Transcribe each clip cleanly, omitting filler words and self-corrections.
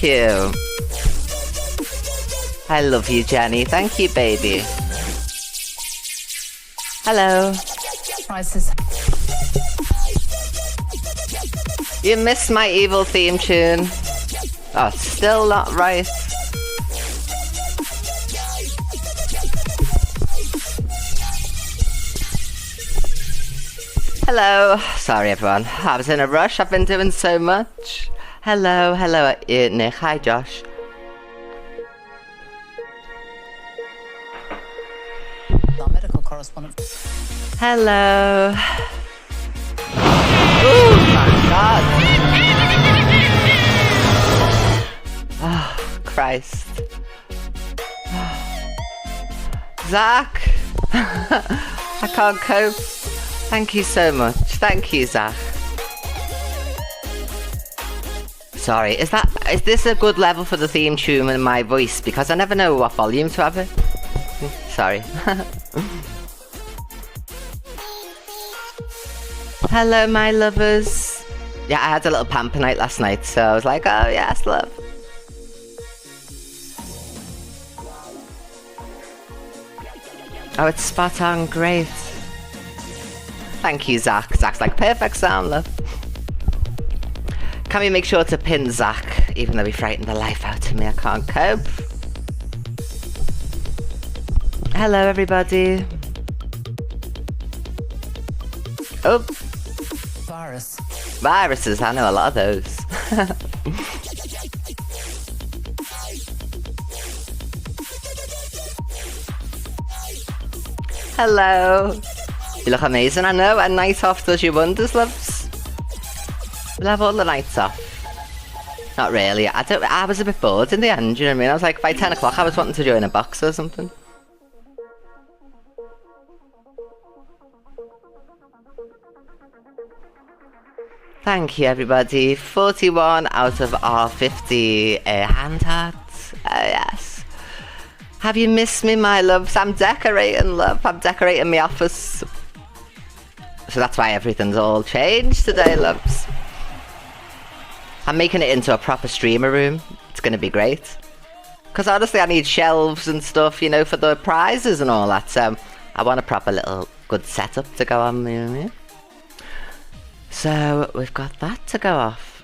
you. I love you, Jenny. Thank you, baby. Hello. You missed my evil theme tune. Oh, it's still not right. Hello. Sorry, everyone. I was in a rush. I've been doing so much. Hello, Nick. Hi, Josh. Our medical correspondent. Hello. Oh my God. Oh, Christ. Zach. I can't cope. Thank you so much. Thank you, Zach. Sorry, is this a good level for the theme tune and my voice? Because I never know what volume to have it. Sorry. Hello, my lovers. Yeah, I had a little pamper night last night, so I was like, oh yes, love. Oh, it's spot on, great. Thank you, Zach. Zach's like, perfect sound, love. Can we make sure to pin Zach, even though he frightened the life out of me? I can't cope. Hello, everybody. Oh. Viruses, I know a lot of those. Hello. You look amazing, I know. A night off does you wonders, loves. We'll have all the nights off. Not really. I was a bit bored in the end, you know what I mean? I was like, by 10 o'clock I was wanting to join a box or something. Thank you, everybody. 41 out of our 50 hand hearts. Oh, yes. Have you missed me, my loves? I'm decorating, love. I'm decorating my office. So that's why everything's all changed today, loves. I'm making it into a proper streamer room. It's going to be great. Because honestly, I need shelves and stuff, you know, for the prizes and all that. So I want a proper little good setup to go on, you know what I mean? So we've got that to go off.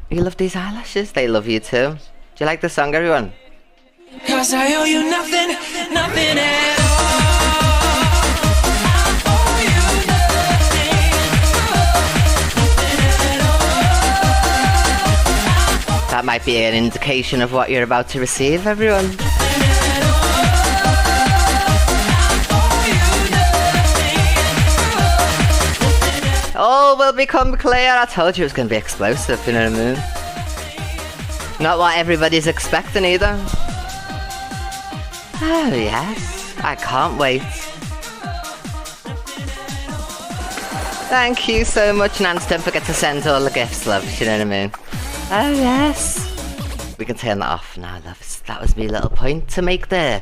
You love these eyelashes? They love you too. Do you like the song, everyone? 'Cause I owe you nothing, nothing at all. I owe you nothing, That might be an indication of what you're about to receive, everyone. All will become clear. I told you it was going to be explosive, you know what I mean? Not what everybody's expecting either. Oh yes, I can't wait. Thank you so much, Nance. Don't forget to send all the gifts, love, you know what I mean? Oh yes. We can turn that off now, loves. That was my little point to make there.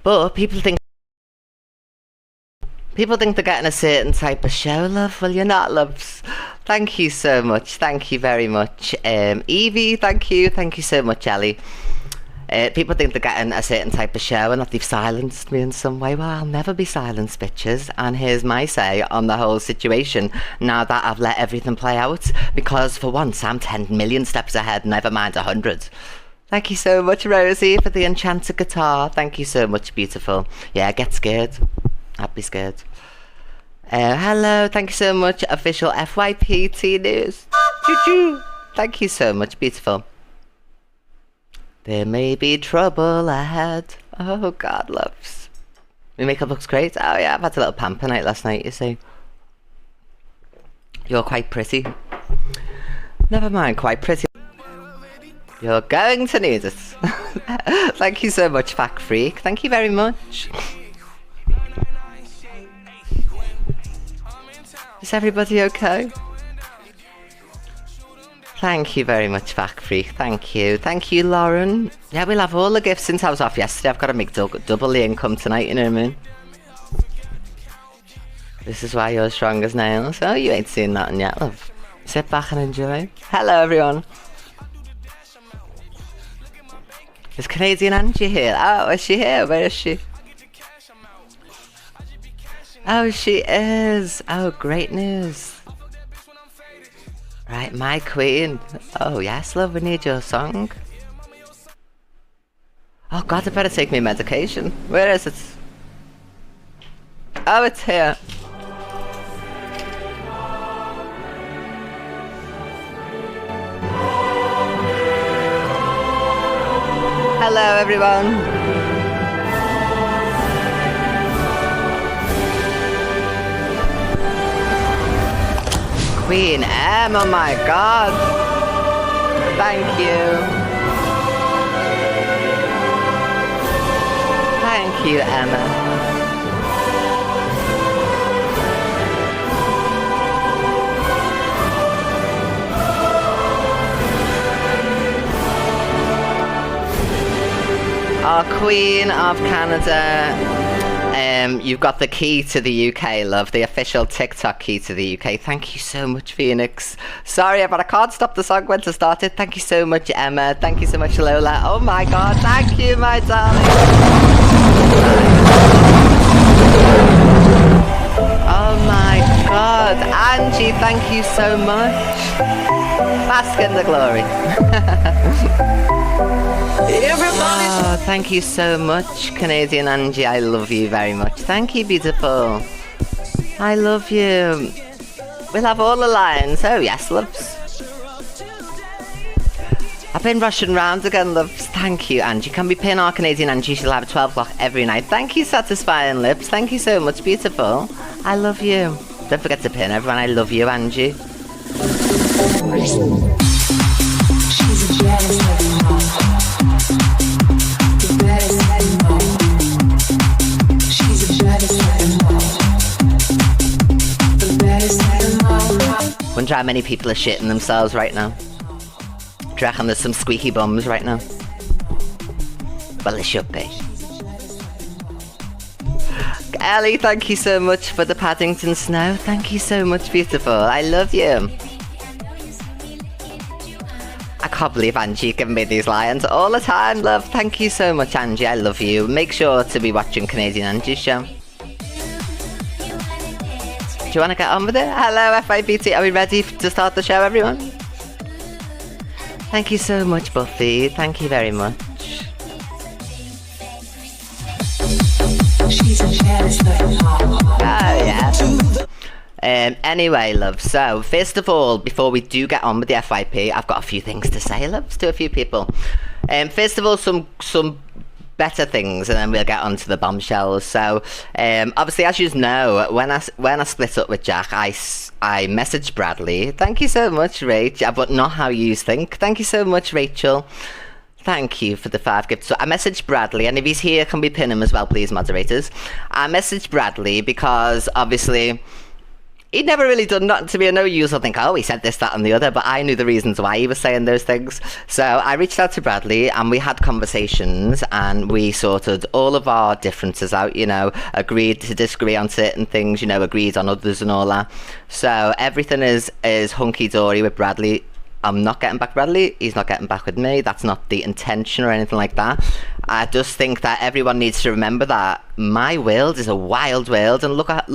But people think they're getting a certain type of show, love. Well, you're not, loves. Thank you so much. Thank you very much. Evie, thank you. Thank you so much, Ellie. People think they're getting a certain type of show and that they've silenced me in some way. Well, I'll never be silenced, bitches. And here's my say on the whole situation now that I've let everything play out. Because for once, I'm 10 million steps ahead, never mind 100. Thank you so much, Rosie, for the enchanted guitar. Thank you so much, beautiful. Yeah, get scared. I'd be scared. Hello, thank you so much, official FYPT news. Choo-choo. Thank you so much, beautiful. There may be trouble ahead. Oh, God, loves. My makeup looks great. Oh, yeah, I've had a little pamper night last night, you see. You're quite pretty. Never mind, quite pretty. You're going to need it. Thank you so much, Fact Freak. Thank you very much. Is everybody okay? Thank you very much, Fact Freak. Thank you. Thank you, Lauren. Yeah, we'll have all the gifts since I was off yesterday. I've got to make double the income tonight, you know what I mean? This is why you're strong as nails. Oh, you ain't seen nothing yet, love. Sit back and enjoy. Hello, everyone. Is Canadian Angie here? Oh, is she here? Where is she? Oh, she is. Oh, great news. Right, my queen. Oh, yes, love, we need your song. Oh, God, I better take my medication. Where is it? Oh, it's here. Hello, everyone. Queen M, oh my God. Thank you. Thank you, Emma. Our Queen of Canada. You've got the key to the UK, love. The official TikTok key to the UK. Thank you so much, Phoenix. Sorry, but I can't stop the song when to start it. Thank you so much, Emma. Thank you so much, Lola. Oh my God, thank you, my darling. Oh my God. Angie, thank you so much. Bask in the glory. Oh, thank you so much, Canadian Angie. I love you very much. Thank you, beautiful. I love you. We'll have all the lines. Oh, yes, loves. I've been rushing round again, loves. Thank you, Angie. Can we pin our Canadian Angie? She'll have at 12 o'clock every night. Thank you, Satisfying Lips. Thank you so much, beautiful. I love you. Don't forget to pin everyone. I love you, Angie. She's a jealous Wonder how many people are shitting themselves right now. Do you reckon there's some squeaky bums right now? Well, there should be. Ellie, thank you so much for the Paddington Snow. Thank you so much, beautiful. I love you. I can't believe Angie giving me these lines all the time, love. Thank you so much, Angie. I love you. Make sure to be watching Canadian Angie's show. Do you want to get on with it? Hello, FIBT. Are we ready to start the show, everyone? Thank you so much, Buffy. Thank you very much. Oh, yeah. Anyway, love, so first of all, before we do get on with the FYP, I've got a few things to say, loves, to a few people. First of all, some better things, and then we'll get on to the bombshells. So obviously, as you know, when I split up with Jack, I messaged Bradley. Thank you so much, Rach, but not how you think. Thank you so much, Rachel. Thank you for the 5 gifts. So I messaged Bradley, and if he's here, can we pin him as well, please, moderators? I messaged Bradley because obviously he'd never really done nothing to me. I know you will think, oh, he said this, that and the other, but I knew the reasons why he was saying those things. So I reached out to Bradley and we had conversations and we sorted all of our differences out, you know, agreed to disagree on certain things, you know, agreed on others and all that. So everything is hunky-dory with Bradley. I'm not getting back Bradley, he's not getting back with me. That's not the intention or anything like that. I just think that everyone needs to remember that my world is a wild world, and look at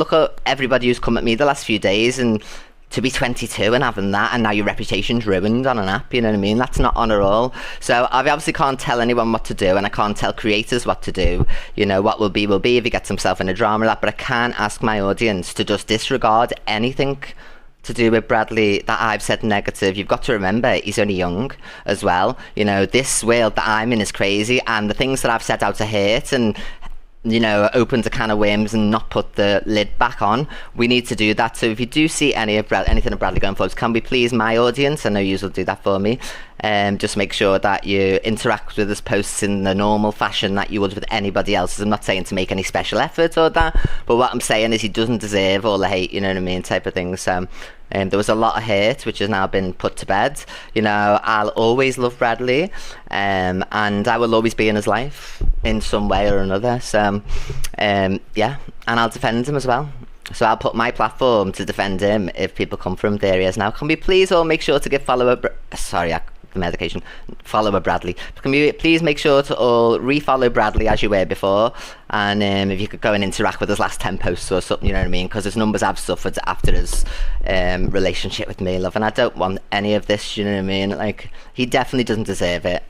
everybody who's come at me the last few days, and to be 22 and having that, and now your reputation's ruined on an app, you know what I mean? That's not on at all. So I obviously can't tell anyone what to do, and I can't tell creators what to do. You know, what will be if he gets himself in a drama like that, but I can ask my audience to just disregard anything to do with Bradley that I've said negative. You've got to remember he's only young as well. You know, this world that I'm in is crazy, and the things that I've set out to hate and, you know, opened a can of worms and not put the lid back on, we need to do that. So if you do see anything of Bradley going forward, can we please, my audience, I know you will do that for me, just make sure that you interact with his posts in the normal fashion that you would with anybody else's. I'm not saying to make any special effort or that, but what I'm saying is he doesn't deserve all the hate, you know what I mean, type of thing. So there was a lot of hate which has now been put to bed. You know, I'll always love Bradley, and I will always be in his life in some way or another. So yeah, and I'll defend him as well. So I'll put my platform to defend him if people come from the areas. Now, can we please all make sure to give the medication, follower Bradley. Can you please make sure to all refollow Bradley as you were before, and if you could go and interact with his last 10 posts or something, you know what I mean, because his numbers have suffered after his relationship with me, love, and I don't want any of this, you know what I mean. Like, he definitely doesn't deserve it.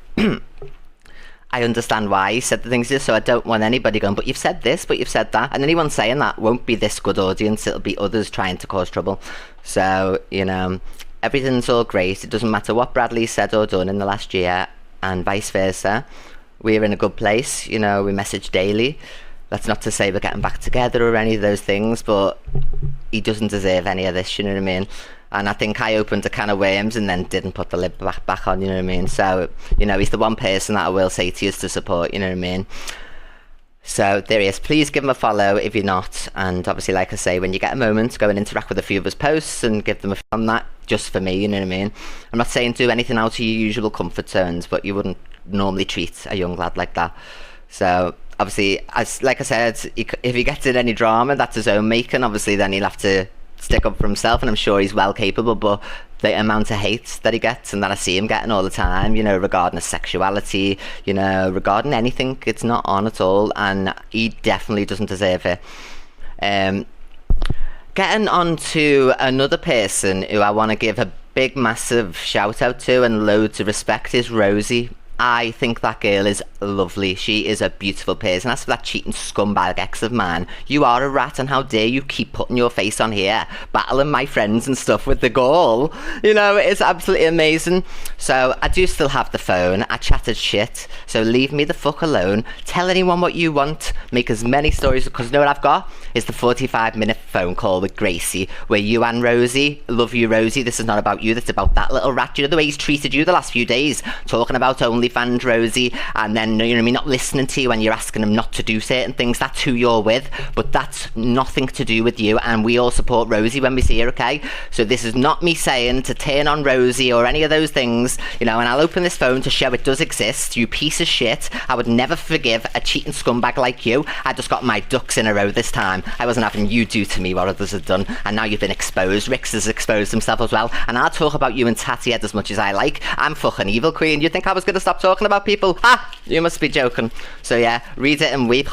I understand why he said the things he did, so I don't want anybody going, but you've said this, but you've said that, and anyone saying that won't be this good audience, it'll be others trying to cause trouble. So, you know, everything's all great. It doesn't matter what Bradley said or done in the last year, and vice versa. We're in a good place, you know, we message daily. That's not to say we're getting back together or any of those things, but he doesn't deserve any of this, you know what I mean? And I think I opened a can of worms and then didn't put the lid back on, you know what I mean? So, you know, he's the one person that I will say to you is to support, you know what I mean? So there he is. Please give him a follow if you're not, and obviously, like I say, when you get a moment, go and interact with a few of his posts and give them a on that, just for me, you know what I mean. I'm not saying do anything out of your usual comfort zones, but you wouldn't normally treat a young lad like that. So obviously, like I said, if he gets in any drama, that's his own making. Obviously, then he'll have to stick up for himself, and I'm sure he's well capable, but the amount of hate that he gets and that I see him getting all the time, you know, regarding his sexuality, you know, regarding anything, it's not on at all, and he definitely doesn't deserve it. Getting on to another person who I want to give a big massive shout out to and loads of respect is Rosie. I think that girl is lovely. She is a beautiful person. As for that cheating scumbag ex of mine, you are a rat, and how dare you keep putting your face on here, battling my friends and stuff with the gall. You know, it's absolutely amazing. So I do still have the phone. I chatted shit, so leave me the fuck alone. Tell anyone what you want. Make as many stories, because you know what I've got? Is the 45-minute phone call with Gracie, where you and Rosie, love you Rosie, this is not about you, it's about that little rat. You know the way he's treated you the last few days, talking about OnlyFans Rosie, and then, you know what I mean, not listening to you when you're asking him not to do certain things. That's who you're with, but that's nothing to do with you, and we all support Rosie when we see her, okay? So this is not me saying to turn on Rosie or any of those things, you know, and I'll open this phone to show it does exist. You piece of shit. I would never forgive a cheating scumbag like you. I just got my ducks in a row this time. I wasn't having you do to me what others have done, and now you've been exposed. Rix has exposed himself as well, and I'll talk about you and Tatty Head as much as I like. I'm fucking evil queen. You think I was going to stop talking about people? Ha! You must be joking. So yeah, read it and weep.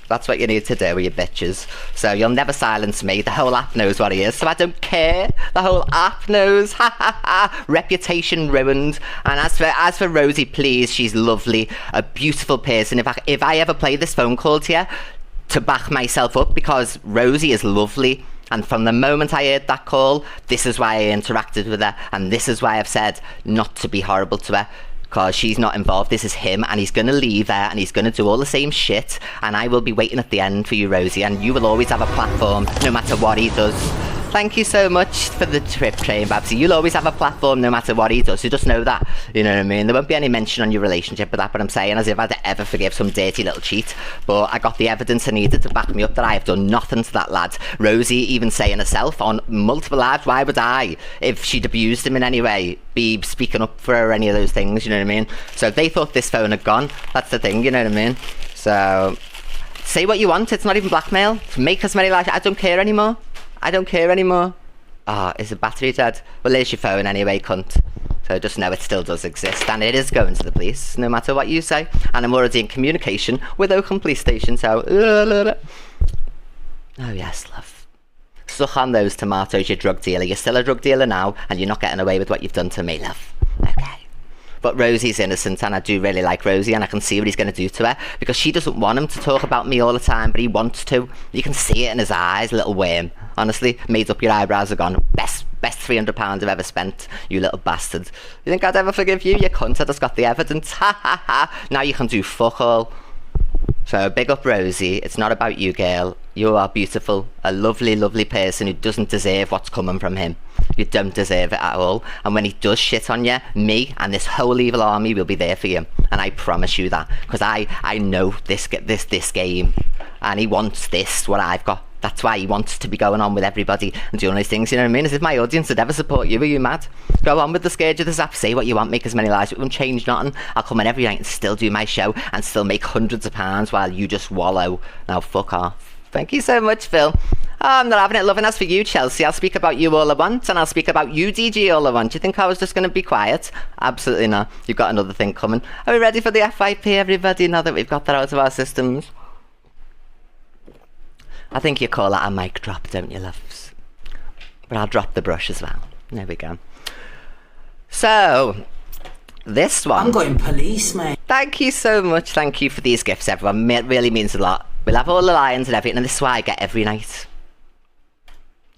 That's what you need to do, you bitches. So you'll never silence me. The whole app knows what he is, so I don't care. The whole app knows. Ha ha ha. Reputation ruined. And as for Rosie, please, she's lovely, a beautiful person. If I ever play this phone call to you, to back myself up, because Rosie is lovely, and from the moment I heard that call, this is why I interacted with her, and this is why I've said not to be horrible to her, because she's not involved. This is him, and he's going to leave her, and he's going to do all the same shit, and I will be waiting at the end for you, Rosie, and you will always have a platform no matter what he does. Thank you so much for the trip train, Babsy. You'll always have a platform no matter what he does, so just know that. You know what I mean? There won't be any mention on your relationship with that, but I'm saying as if I'd ever forgive some dirty little cheat. But I got the evidence I needed to back me up that I have done nothing to that lad. Rosie even saying herself on multiple lives, why would I, if she'd abused him in any way, be speaking up for her or any of those things, you know what I mean? So they thought this phone had gone. That's the thing, you know what I mean? So say what you want. It's not even blackmail. Make as many lies. I don't care anymore. I don't care anymore. Ah, is the battery dead? Well, there's your phone anyway, cunt. So just know it still does exist, and it is going to the police, no matter what you say. And I'm already in communication with Oakham Police Station, so... Oh yes, love. Suck on those tomatoes, you drug dealer. You're still a drug dealer now, and you're not getting away with what you've done to me, love. Okay. But Rosie's innocent, and I do really like Rosie, and I can see what he's going to do to her, because she doesn't want him to talk about me all the time, but he wants to. You can see it in his eyes, little worm. Honestly, made up, your eyebrows are gone. Best £300 I've ever spent, you little bastard. You think I'd ever forgive you, you cunt? I just got the evidence. Ha ha ha. Now you can do fuck all. So big up Rosie. It's not about you, girl. You are beautiful, a lovely, lovely person who doesn't deserve what's coming from him. You don't deserve it at all. And when he does shit on you, me and this whole evil army will be there for you. And I promise you that, because I know this game, and he wants this, what I've got. That's why he wants to be going on with everybody and doing these things, you know what I mean? As if my audience would ever support you. Are you mad? Go on with the scourge of this app, say what you want, make as many lies, it won't change nothing. I'll come in every night and still do my show and still make hundreds of pounds while you just wallow. Now fuck off. Thank you so much, Phil. Oh, I'm not having it. Loving as for you, Chelsea. I'll speak about you all I want, and I'll speak about you, DG, all I want. Do you think I was just going to be quiet? Absolutely not. You've got another thing coming. Are we ready for the FYP, everybody, now that we've got that out of our systems? I think you call that a mic drop, don't you, loves? But I'll drop the brush as well. There we go. So, this one. I'm going police, mate. Thank you so much. Thank you for these gifts, everyone. It really means a lot. We'll have all the lions and everything, and this is why I get every night.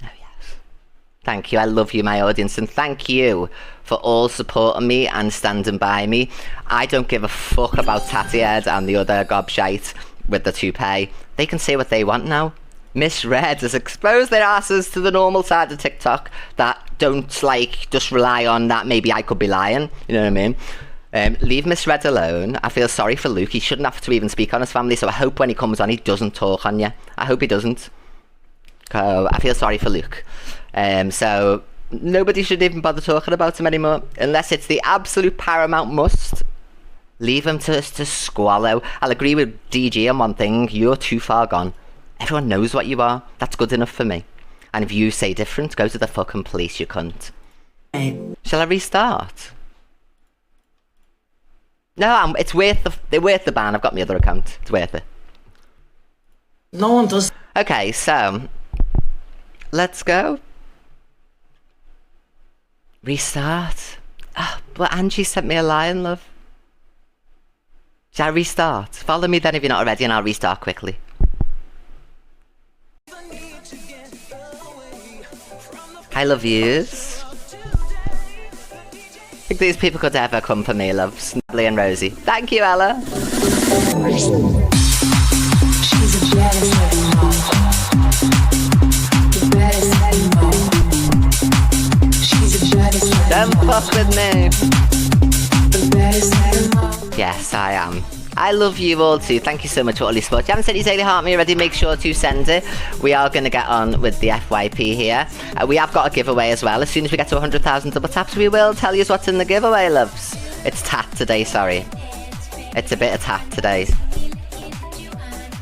Oh, yes. Thank you. I love you, my audience, and thank you for all supporting me and standing by me. I don't give a fuck about Tattyhead and the other gobshite with the toupee. They can say what they want now. Miss Red has exposed their asses to the normal side of TikTok that don't, like, just rely on that maybe I could be lying. You know what I mean? Leave Miss Red alone. I feel sorry for Luke. He shouldn't have to even speak on his family, so I hope when he comes on he doesn't talk on you. I hope he doesn't. I feel sorry for Luke. So nobody should even bother talking about him anymore unless it's the absolute paramount must. Leave him to squallow. I'll agree with DG on one thing. You're too far gone. Everyone knows what you are. That's good enough for me. And if you say different, go to the fucking police, you cunt. Shall I restart? No, it's worth the ban. I've got my other account. It's worth it. No one does. Okay, so let's go. Restart. Ah, but Angie sent me a lion, love. Shall I restart? Follow me then if you're not already, and I'll restart quickly. I love yous. Think these people could ever come for me, love. Snubbly and Rosie. Thank you, Ella. She's a jealous heavy mom. The baddest heavy mom. She's a jealous heavy Don't fuck with me. The baddest heavy mom. Yes, I am. I love you all too. Thank you so much for all your support. If you haven't sent your daily heart me already, make sure to send it. We are going to get on with the FYP here. We have got a giveaway as well. As soon as we get to 100,000 double taps, we will tell you what's in the giveaway, loves. It's tat today, sorry. It's a bit of tat today.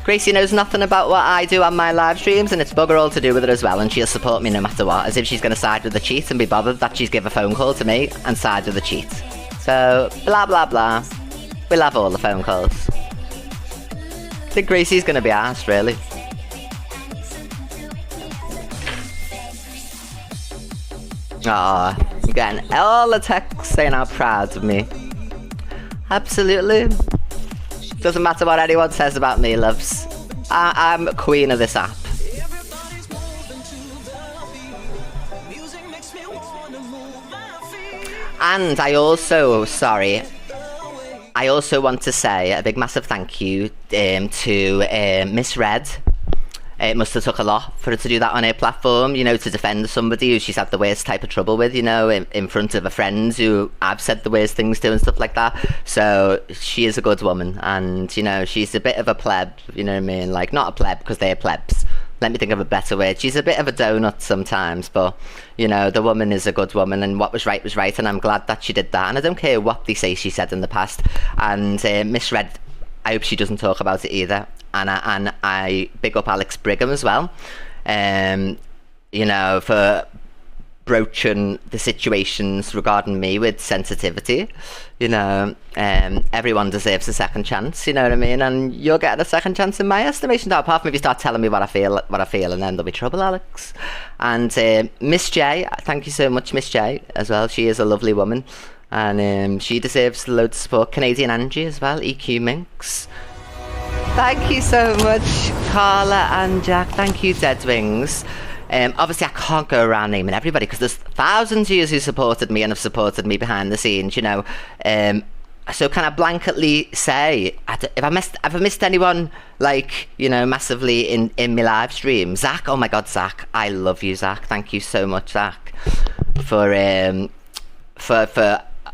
Gracie knows nothing about what I do on my live streams, and it's bugger all to do with it as well, and she'll support me no matter what, as if she's going to side with the cheat and be bothered that she's give a phone call to me and side with the cheat. So, blah blah blah. We'll have all the phone calls. I think Gracie's going to be asked, really. Aw, I'm getting all the texts saying how proud of me. Absolutely. Doesn't matter what anyone says about me, loves. I'm queen of this app. And I also want to say a big massive thank you to Miss Red. It must have took a lot for her to do that on her platform, you know, to defend somebody who she's had the worst type of trouble with, you know, in front of her friends who I've said the worst things to and stuff like that. So she is a good woman, and, you know, she's a bit of a pleb, you know what I mean? Like, not a pleb because they're plebs. Let me think of a better word. She's a bit of a donut sometimes, but, you know, the woman is a good woman, and what was right, and I'm glad that she did that. And I don't care what they say she said in the past. And Miss Red, I hope she doesn't talk about it either. And I big up Alex Brigham as well, you know, for broaching the situations regarding me with sensitivity. You know, everyone deserves a second chance, you know what I mean? And you're getting a second chance in my estimation, apart from if you start telling me what I feel, and then there'll be trouble, Alex. And Miss J, thank you so much, Miss J, as well. She is a lovely woman, and she deserves loads of support. Canadian Angie as well, EQ Minx. Thank you so much, Carla and Jack. Thank you, Dead Wings. Obviously, I can't go around naming everybody because there's thousands of you who supported me and have supported me behind the scenes, you know. So can I blanketly say, if I missed anyone, like, you know, massively in my live stream? Zach, oh my God, Zach, I love you, Zach. Thank you so much, Zach, for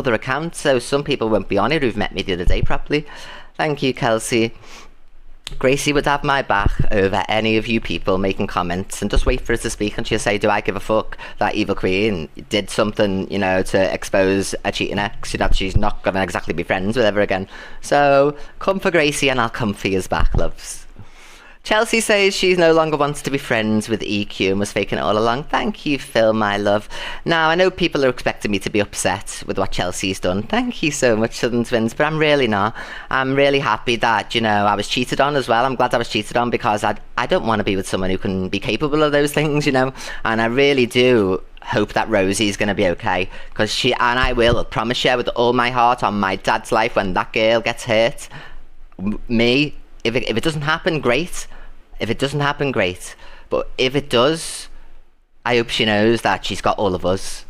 other account, so some people won't be on it who've met me the other day properly. Thank you, Kelsey. Gracie would have my back over any of you people making comments, and just wait for her to speak and she'll say, do I give a fuck that Evil Queen did something, you know, to expose a cheating ex, that she's not going to exactly be friends with ever again. So come for Gracie and I'll come for yours back, loves. Chelsea says she no longer wants to be friends with EQ and was faking it all along. Thank you, Phil, my love. Now, I know people are expecting me to be upset with what Chelsea's done. Thank you so much, Southern Twins, but I'm really not. I'm really happy that, you know, I was cheated on as well. I'm glad I was cheated on because I don't want to be with someone who can be capable of those things, you know, and I really do hope that Rosie's going to be okay, because she, and I will promise you with all my heart on my dad's life, when that girl gets hurt, me, if it doesn't happen, great. If it doesn't happen, great. But if it does, I hope she knows that she's got all of us.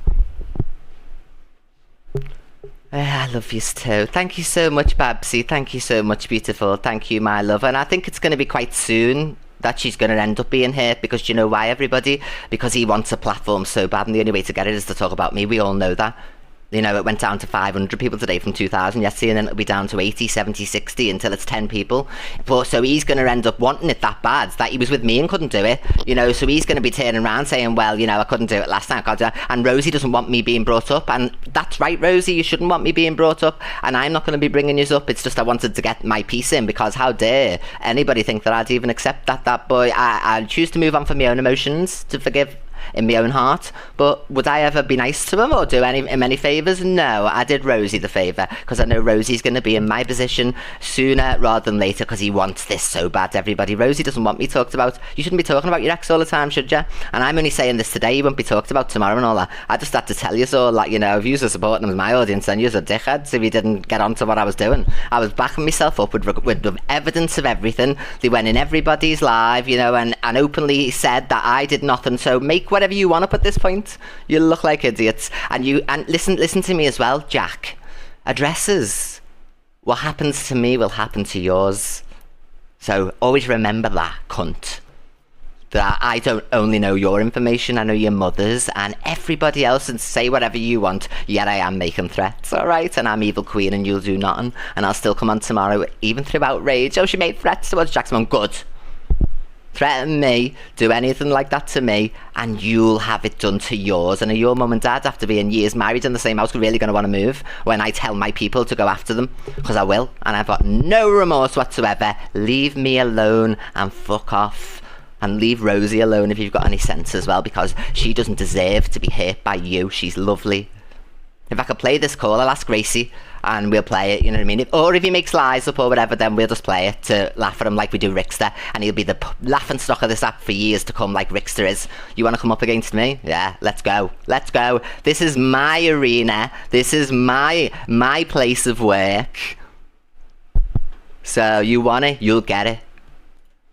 I love you too. Thank you so much, Babsy. Thank you so much, beautiful. Thank you, my love. And I think it's going to be quite soon that she's going to end up being hurt, because do you know why, everybody? Because he wants a platform so bad, and the only way to get it is to talk about me. We all know that. You know, it went down to 500 people today from 2,000 yesterday, and then it'll be down to 80, 70, 60 until it's 10 people. But so he's going to end up wanting it that bad that he was with me and couldn't do it, you know, so he's going to be turning around saying, well, you know, I couldn't do it last night, and Rosie doesn't want me being brought up, and that's right, Rosie, you shouldn't want me being brought up, and I'm not going to be bringing you up. It's just I wanted to get my piece in, because how dare anybody think that I'd even accept that boy. I choose to move on from my own emotions, to forgive in my own heart. But would I ever be nice to him or do him any favours? No, I did Rosie the favour, because I know Rosie's going to be in my position sooner rather than later, because he wants this so bad, everybody. Rosie doesn't want me talked about. You shouldn't be talking about your ex all the time, should you? And I'm only saying this today, you won't be talked about tomorrow and all that. I just had to tell you so, like, you know, if you were supporting him as my audience, then you're a dickheads if you didn't get onto what I was doing. I was backing myself up with evidence of everything. They went in everybody's live, you know, and openly said that I did nothing. So make whatever you want up at this point. You look like idiots. And listen to me as well, Jack. Addresses. What happens to me will happen to yours. So always remember that, cunt. That I don't only know your information, I know your mother's and everybody else, and say whatever you want, yet I am making threats, alright? And I'm Evil Queen and you'll do nothing, and I'll still come on tomorrow, even through outrage. Oh, she made threats towards Jack's mum. Good. Threaten me, do anything like that to me, and you'll have it done to yours. And are your mum and dad, after being years married in the same house, really going to want to move when I tell my people to go after them? Because I will, and I've got no remorse whatsoever. Leave me alone and fuck off. And leave Rosie alone if you've got any sense as well, because she doesn't deserve to be hurt by you. She's lovely. If I could play this call, I'll ask Gracie and we'll play it, you know what I mean? Or if he makes lies up or whatever, then we'll just play it to laugh at him like we do Rickster, and he'll be the laughing stock of this app for years to come, like Rickster is. You want to come up against me? Yeah, let's go. Let's go. This is my arena. This is my place of work. So you want it, you'll get it.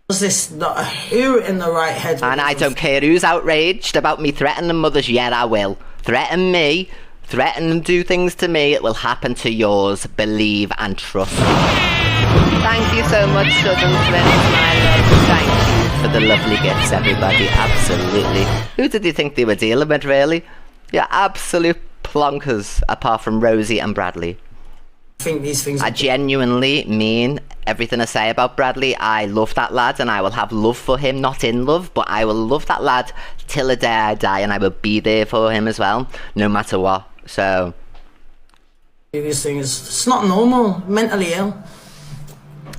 Was this not who in the right head? And I don't care who's outraged about me threatening mothers, yet I will. Threaten me, threaten and do things to me, it will happen to yours. Believe and trust me. Thank you so much, Southern Twins, my love. Thank you for the lovely gifts, everybody. Absolutely. Who did you think they were dealing with, really? You're absolute plonkers, apart from Rosie and Bradley. I think these things. I genuinely mean everything I say about Bradley. I love that lad and I will have love for him, not in love, but I will love that lad till the day I die, and I will be there for him as well, no matter what. So These things. It's not normal. Mentally ill.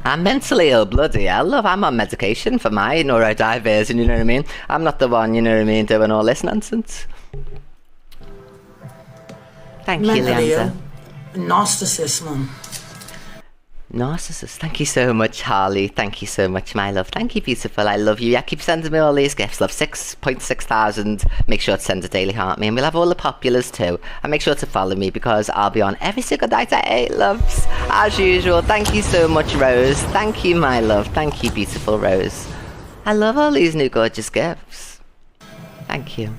I'm mentally ill, bloody hell, love. I'm on medication for my neurodiversion, you know what I mean? I'm not the one, you know what I mean, doing all this nonsense. Thank you, Mentally Leandra. ill. Narcissist, man. Narcissist. Thank you so much, Harley. Thank you so much, my love. Thank you, beautiful. I love you. Yeah, keep sending me all these gifts, love. 6.6 thousand. Make sure to send a daily heart me, and we'll have all the populars too. And make sure to follow me because I'll be on every single night at 8, loves. As usual. Thank you so much, Rose. Thank you, my love. Thank you, beautiful Rose. I love all these new gorgeous gifts. Thank you.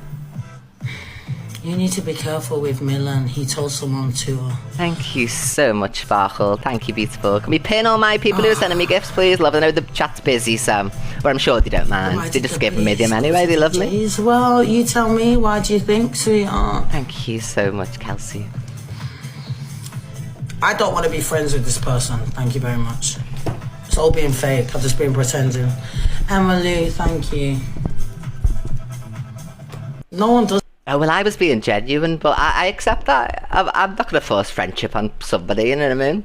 You need to be careful with Milan. He told someone to. Thank you so much, Sparkle. Thank you, beautiful. Can we pin all my people who are sending me gifts, please? Love, I know the chat's busy, so... But I'm sure they don't mind. They just give me them anyway, they love me. Jeez, well, you tell me. Why do you think, sweetheart? Thank you so much, Kelsey. I don't want to be friends with this person. Thank you very much. It's all being fake. I've just been pretending. Emily, thank you. No one does. Oh, well, I was being genuine, but I accept that. I'm not going to force friendship on somebody, you know what I mean?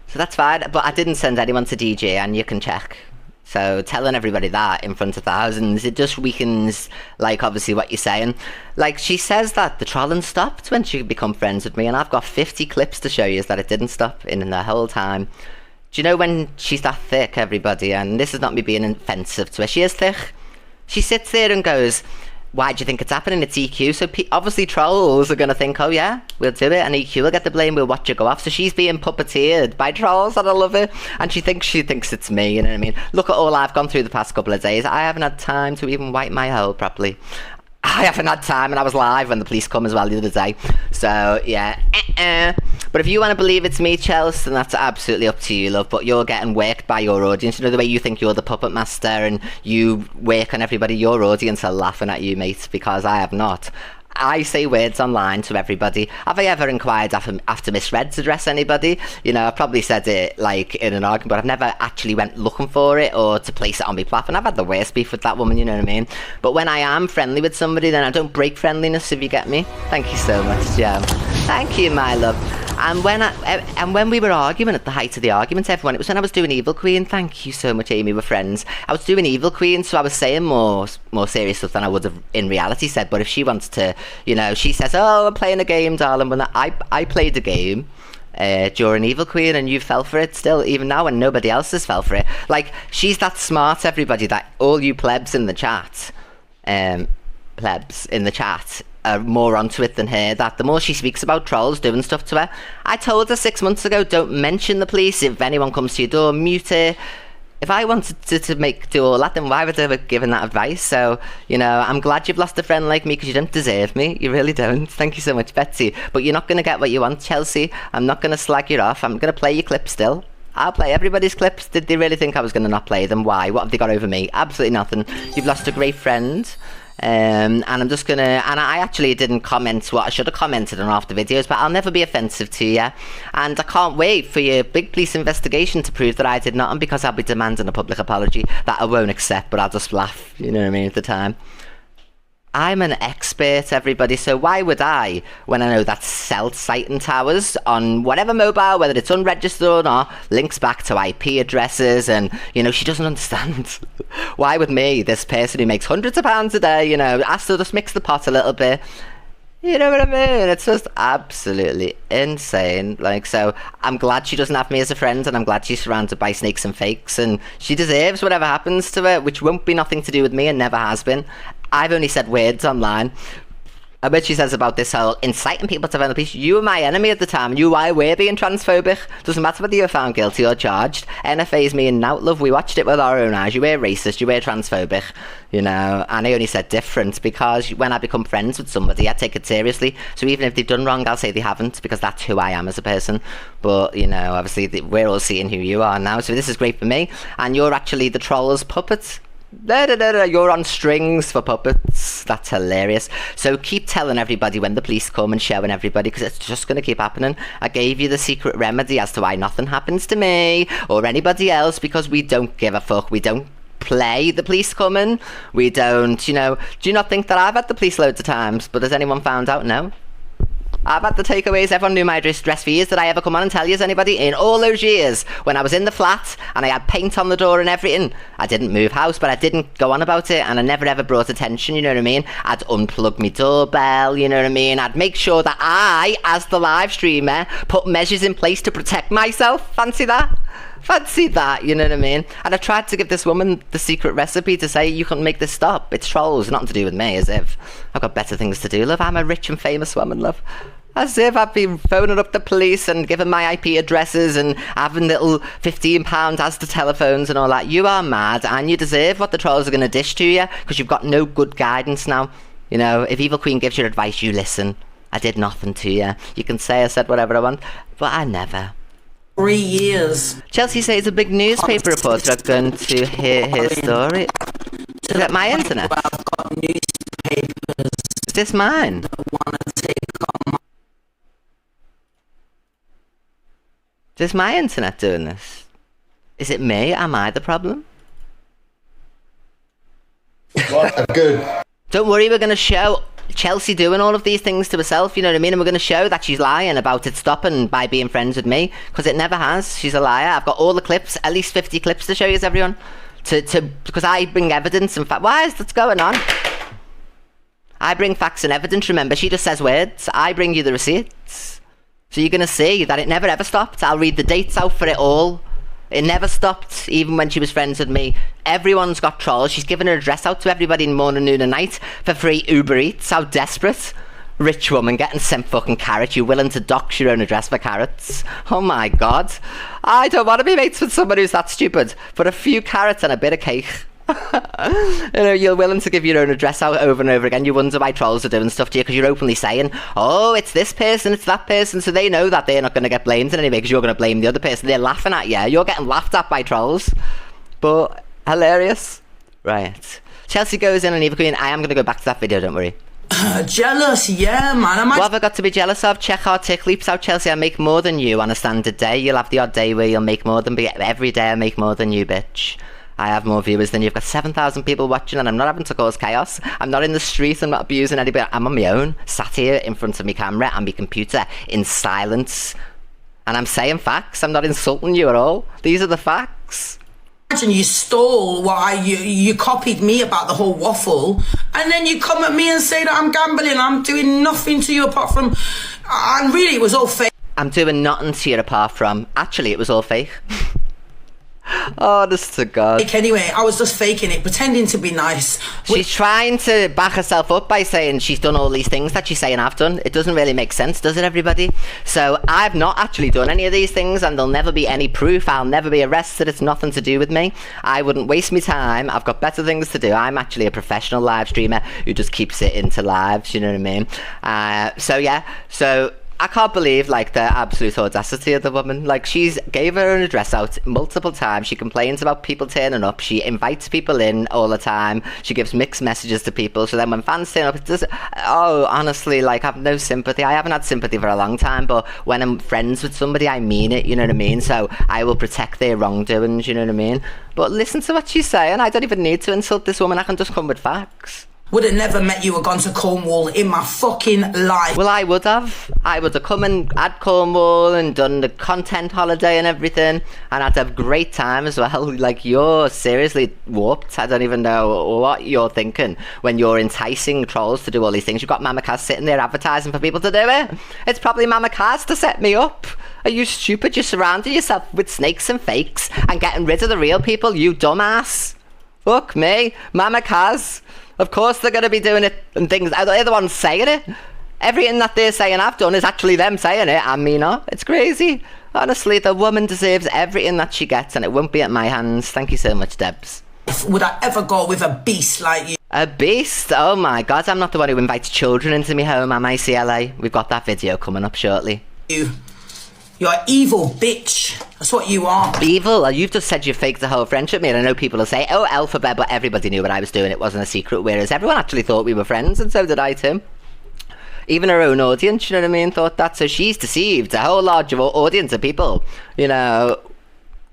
So that's fine, but I didn't send anyone to DJ, and you can check. So telling everybody that in front of thousands, it just weakens, like, obviously what you're saying. Like, she says that the trolling stopped when she become friends with me, and I've got 50 clips to show you that it didn't stop in the whole time. Do you know when she's that thick, everybody, and this is not me being offensive to her, she is thick. She sits there and goes... Why do you think it's happening? It's EQ. So obviously trolls are going to think, oh yeah, we'll do it. And EQ will get the blame. We'll watch it go off. So she's being puppeteered by trolls, and I love it. And she thinks it's me, you know what I mean? Look at all I've gone through the past couple of days. I haven't had time to even wipe my hole properly. I haven't had time, and I was live when the police come as well the other day. So, yeah. But if you want to believe it's me, Chelsea, then that's absolutely up to you, love. But you're getting worked by your audience. You know, the way you think you're the puppet master and you work on everybody, your audience are laughing at you, mate, because I have not. I say words online to everybody. Have I ever inquired after Miss Red to address anybody? You know, I've probably said it, like, in an argument, but I've never actually went looking for it or to place it on my platform. I've had the worst beef with that woman, you know what I mean? But when I am friendly with somebody, then I don't break friendliness, if you get me. Thank you so much, Joe. Thank you, my love. And when we were arguing at the height of the argument, everyone, it was when I was doing Evil Queen. Thank you so much, Amy, we're friends. I was doing Evil Queen, so I was saying more serious stuff than I would have in reality said. But if she wants to, you know, she says, oh, I'm playing a game, darling. When I played a game during Evil Queen, and you fell for it still, even now, and nobody else has fell for it. Like, she's that smart, everybody, that all you plebs in the chat, are more onto it than her, that the more she speaks about trolls doing stuff to her. I told her 6 months ago, don't mention the police. If anyone comes to your door, mute her. If I wanted to do all that, then why would I have given that advice? So, you know, I'm glad you've lost a friend like me, because you don't deserve me. You really don't. Thank you so much, Betsy. But you're not going to get what you want, Chelsea. I'm not going to slag you off. I'm going to play your clips still. I'll play everybody's clips. Did they really think I was going to not play them? Why? What have they got over me? Absolutely nothing. You've lost a great friend. And I'm just gonna, and I actually didn't comment what I should have commented on after videos, but I'll never be offensive to you, and I can't wait for your big police investigation to prove that I did not, and because I'll be demanding a public apology that I won't accept, but I'll just laugh, you know what I mean, at the time. I'm an expert, everybody, so why would I, when I know that cell site and towers on whatever mobile, whether it's unregistered or not, links back to IP addresses, and, you know, she doesn't understand. Why would me, this person who makes hundreds of pounds a day, you know, ask her to just mix the pot a little bit? You know what I mean? It's just absolutely insane. Like, so I'm glad she doesn't have me as a friend, and I'm glad she's surrounded by snakes and fakes, and she deserves whatever happens to her, which won't be nothing to do with me and never has been. I've only said words online. I bet she says about this whole inciting people to phone the police. You were my enemy at the time, and you were being transphobic. Doesn't matter whether you were found guilty or charged. NFA's me and now, love, we watched it with our own eyes. You were racist, you were transphobic, you know, and I only said different because when I become friends with somebody, I take it seriously. So even if they've done wrong, I'll say they haven't, because that's who I am as a person. But, you know, obviously we're all seeing who you are now, so this is great for me. And you're actually the troll's puppet. You're on strings for puppets. That's hilarious. So keep telling everybody when the police come and showing everybody, because it's just going to keep happening. I gave you the secret remedy as to why nothing happens to me or anybody else, because we don't give a fuck. We don't play the police coming. We don't, you know. Do you not think that I've had the police loads of times, but has anyone found out? No. I've had the takeaways. Everyone knew my address for years. Did I ever come on and tell you, anybody? In all those years, when I was in the flat and I had paint on the door and everything, I didn't move house, but I didn't go on about it, and I never ever brought attention, you know what I mean? I'd unplug my doorbell, you know what I mean? I'd make sure that I, as the live streamer, put measures in place to protect myself. Fancy that? Fancy that, you know what I mean? And I tried to give this woman the secret recipe to say, you can make this stop. It's trolls, nothing to do with me, as if I've got better things to do, love. I'm a rich and famous woman, love. As if I've been phoning up the police and giving my IP addresses and having little £15 Asda telephones and all that. You are mad, and you deserve what the trolls are going to dish to you, because you've got no good guidance now. You know, if Evil Queen gives you advice, you listen. I did nothing to you. You can say I said whatever I want, but I never. 3 years. Chelsea says a big newspaper reporter are going to hear his story. Is that my internet? I've got newspapers Is this mine? that want to take on my... Is this my internet doing this? Is it me? Am I the problem? Good. Don't worry, we're going to show Chelsea doing all of these things to herself, you know what I mean? And we're going to show that she's lying about it stopping by being friends with me, because it never has. She's a liar. I've got all the clips, at least 50 clips to show you, everyone. Because I bring evidence and fact. Why is that going on? I bring facts and evidence, remember. She just says words. I bring you the receipts. So you're going to see that it never ever stopped. I'll read the dates out for it all. It never stopped, even when she was friends with me. Everyone's got trolls. She's given her address out to everybody in morning, noon and night for free Uber Eats. How desperate. Rich woman getting sent fucking carrots. You're willing to dox your own address for carrots? Oh my God. I don't want to be mates with someone who's that stupid. For a few carrots and a bit of cake. You know, you're willing to give your own address out over and over again. You wonder why trolls are doing stuff to you, because you're openly saying, oh, it's this person, it's that person, so they know that they're not going to get blamed in any way, because you're going to blame the other person. They're laughing at you. You're getting laughed at by trolls. But hilarious. Right. Chelsea goes in and Eva Queen. I am going to go back to that video, don't worry. Jealous, yeah, man. What have I got to be jealous of? Check our tick leaps out, Chelsea. I make more than you on a standard day. You'll have the odd day where you'll make more than me. Every day I make more than you, bitch. I have more viewers than you. You've got 7,000 people watching, and I'm not having to cause chaos. I'm not in the street. I'm not abusing anybody. I'm on my own, sat here in front of my camera and my computer in silence. And I'm saying facts. I'm not insulting you at all. These are the facts. Imagine you stole you copied me about the whole waffle, and then you come at me and say that I'm gambling. I'm doing nothing to you apart from... And really, it was all fake. I'm doing nothing to you apart from... Actually, it was all fake. Honest to God. Anyway, I was just faking it, pretending to be nice. She's trying to back herself up by saying she's done all these things that she's saying I've done. It doesn't really make sense, does it, everybody? So I've not actually done any of these things, and there'll never be any proof. I'll never be arrested. It's nothing to do with me. I wouldn't waste my time. I've got better things to do. I'm actually a professional live streamer who just keeps it into lives, you know what I mean? So yeah, so I can't believe, like, the absolute audacity of the woman. Like, she's gave her own address out multiple times. She complains about people turning up. She invites people in all the time. She gives mixed messages to people. So then when fans turn up, it does... Oh, honestly, like, I have no sympathy. I haven't had sympathy for a long time, but when I'm friends with somebody, I mean it, you know what I mean? So I will protect their wrongdoings, you know what I mean? But listen to what she's saying. I don't even need to insult this woman. I can just come with facts. Would have never met you or gone to Cornwall in my fucking life. Well, I would have. I would have come and had Cornwall and done the content holiday and everything, and I'd have a great time as well. Like, you're seriously warped. I don't even know what you're thinking when you're enticing trolls to do all these things. You've got Mama Kaz sitting there advertising for people to do it. It's probably Mama Kaz to set me up. Are you stupid? You're surrounding yourself with snakes and fakes and getting rid of the real people, you dumbass. Fuck me. Mama Kaz. Of course they're going to be doing it and things. They're the ones saying it. Everything that they're saying I've done is actually them saying it and me not. It's crazy. Honestly, the woman deserves everything that she gets, and it won't be at my hands. Thank you so much, Debs. Would I ever go with a beast like you? A beast? Oh my God, I'm not the one who invites children into me home, am I, CLA? We've got that video coming up shortly. You're an evil bitch. That's what you are. Evil? You've just said you faked the whole friendship, mate. I know people will say, oh, alphabet, but everybody knew what I was doing. It wasn't a secret, whereas everyone actually thought we were friends, and so did I too. Even her own audience, you know what I mean, thought that. So she's deceived a whole large audience of people, you know.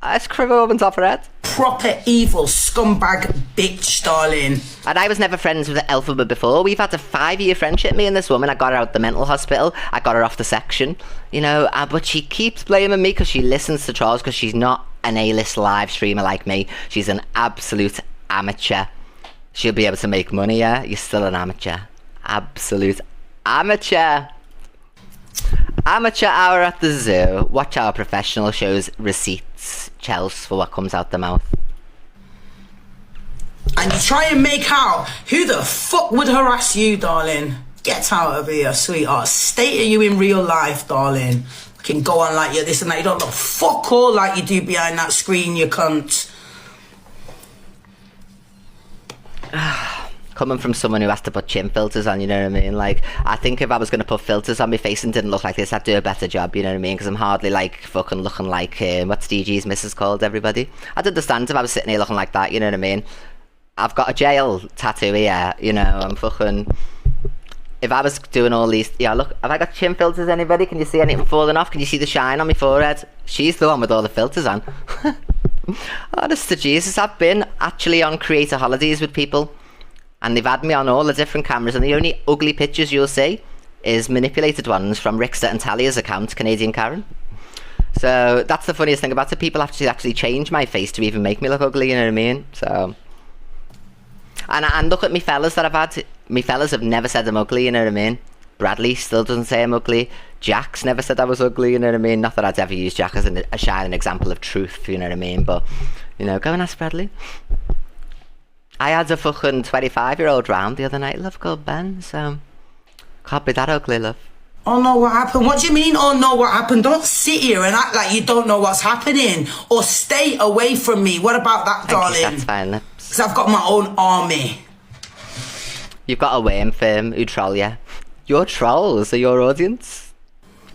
Let's crack open top her head. Proper evil scumbag bitch, darling. And I was never friends with Elphaba before. We've had a 5-year friendship, me and this woman. I got her out the mental hospital. I got her off the section, you know. But she keeps blaming me because she listens to trolls, because she's not an A-list live streamer like me. She's an absolute amateur. She'll be able to make money, yeah? You're still an amateur. Absolute amateur. Amateur hour at the zoo. Watch our professional shows receipts, Chels, for what comes out the mouth. And you try and make out who the fuck would harass you, darling. Get out of here, sweetheart. State of you in real life, darling. You can go on like you're this and that. You don't look fuck all like you do behind that screen, you cunt. Coming from someone who has to put chin filters on, you know what I mean? Like, I think if I was going to put filters on my face and didn't look like this, I'd do a better job, you know what I mean? Because I'm hardly, like, fucking looking like, what's DG's missus called, everybody? I'd understand if I was sitting here looking like that, you know what I mean? I've got a jail tattoo here, you know, I'm fucking... If I was doing all these... Yeah, look, have I got chin filters, anybody? Can you see anything falling off? Can you see the shine on my forehead? She's the one with all the filters on. Honest to Jesus, I've been actually on creator holidays with people. And they've had me on all the different cameras, and the only ugly pictures you'll see is manipulated ones from Rickster and Talia's account, Canadian Karen. So that's the funniest thing about it. People have to actually change my face to even make me look ugly, you know what I mean? So... And look at me fellas that I've had. Me fellas have never said I'm ugly, you know what I mean? Bradley still doesn't say I'm ugly. Jack's never said I was ugly, you know what I mean? Not that I'd ever use Jack as a shining example of truth, you know what I mean? But, you know, go and ask Bradley. I had a fucking 25-year-old round the other night, love, called Ben, so... Can't be that ugly, love. Oh no, what happened? What do you mean, oh no, what happened? Don't sit here and act like you don't know what's happening. Or stay away from me. What about that, darling? That's fine, lips. Because I've got my own army. You've got a worm firm who troll you. Your trolls are your audience.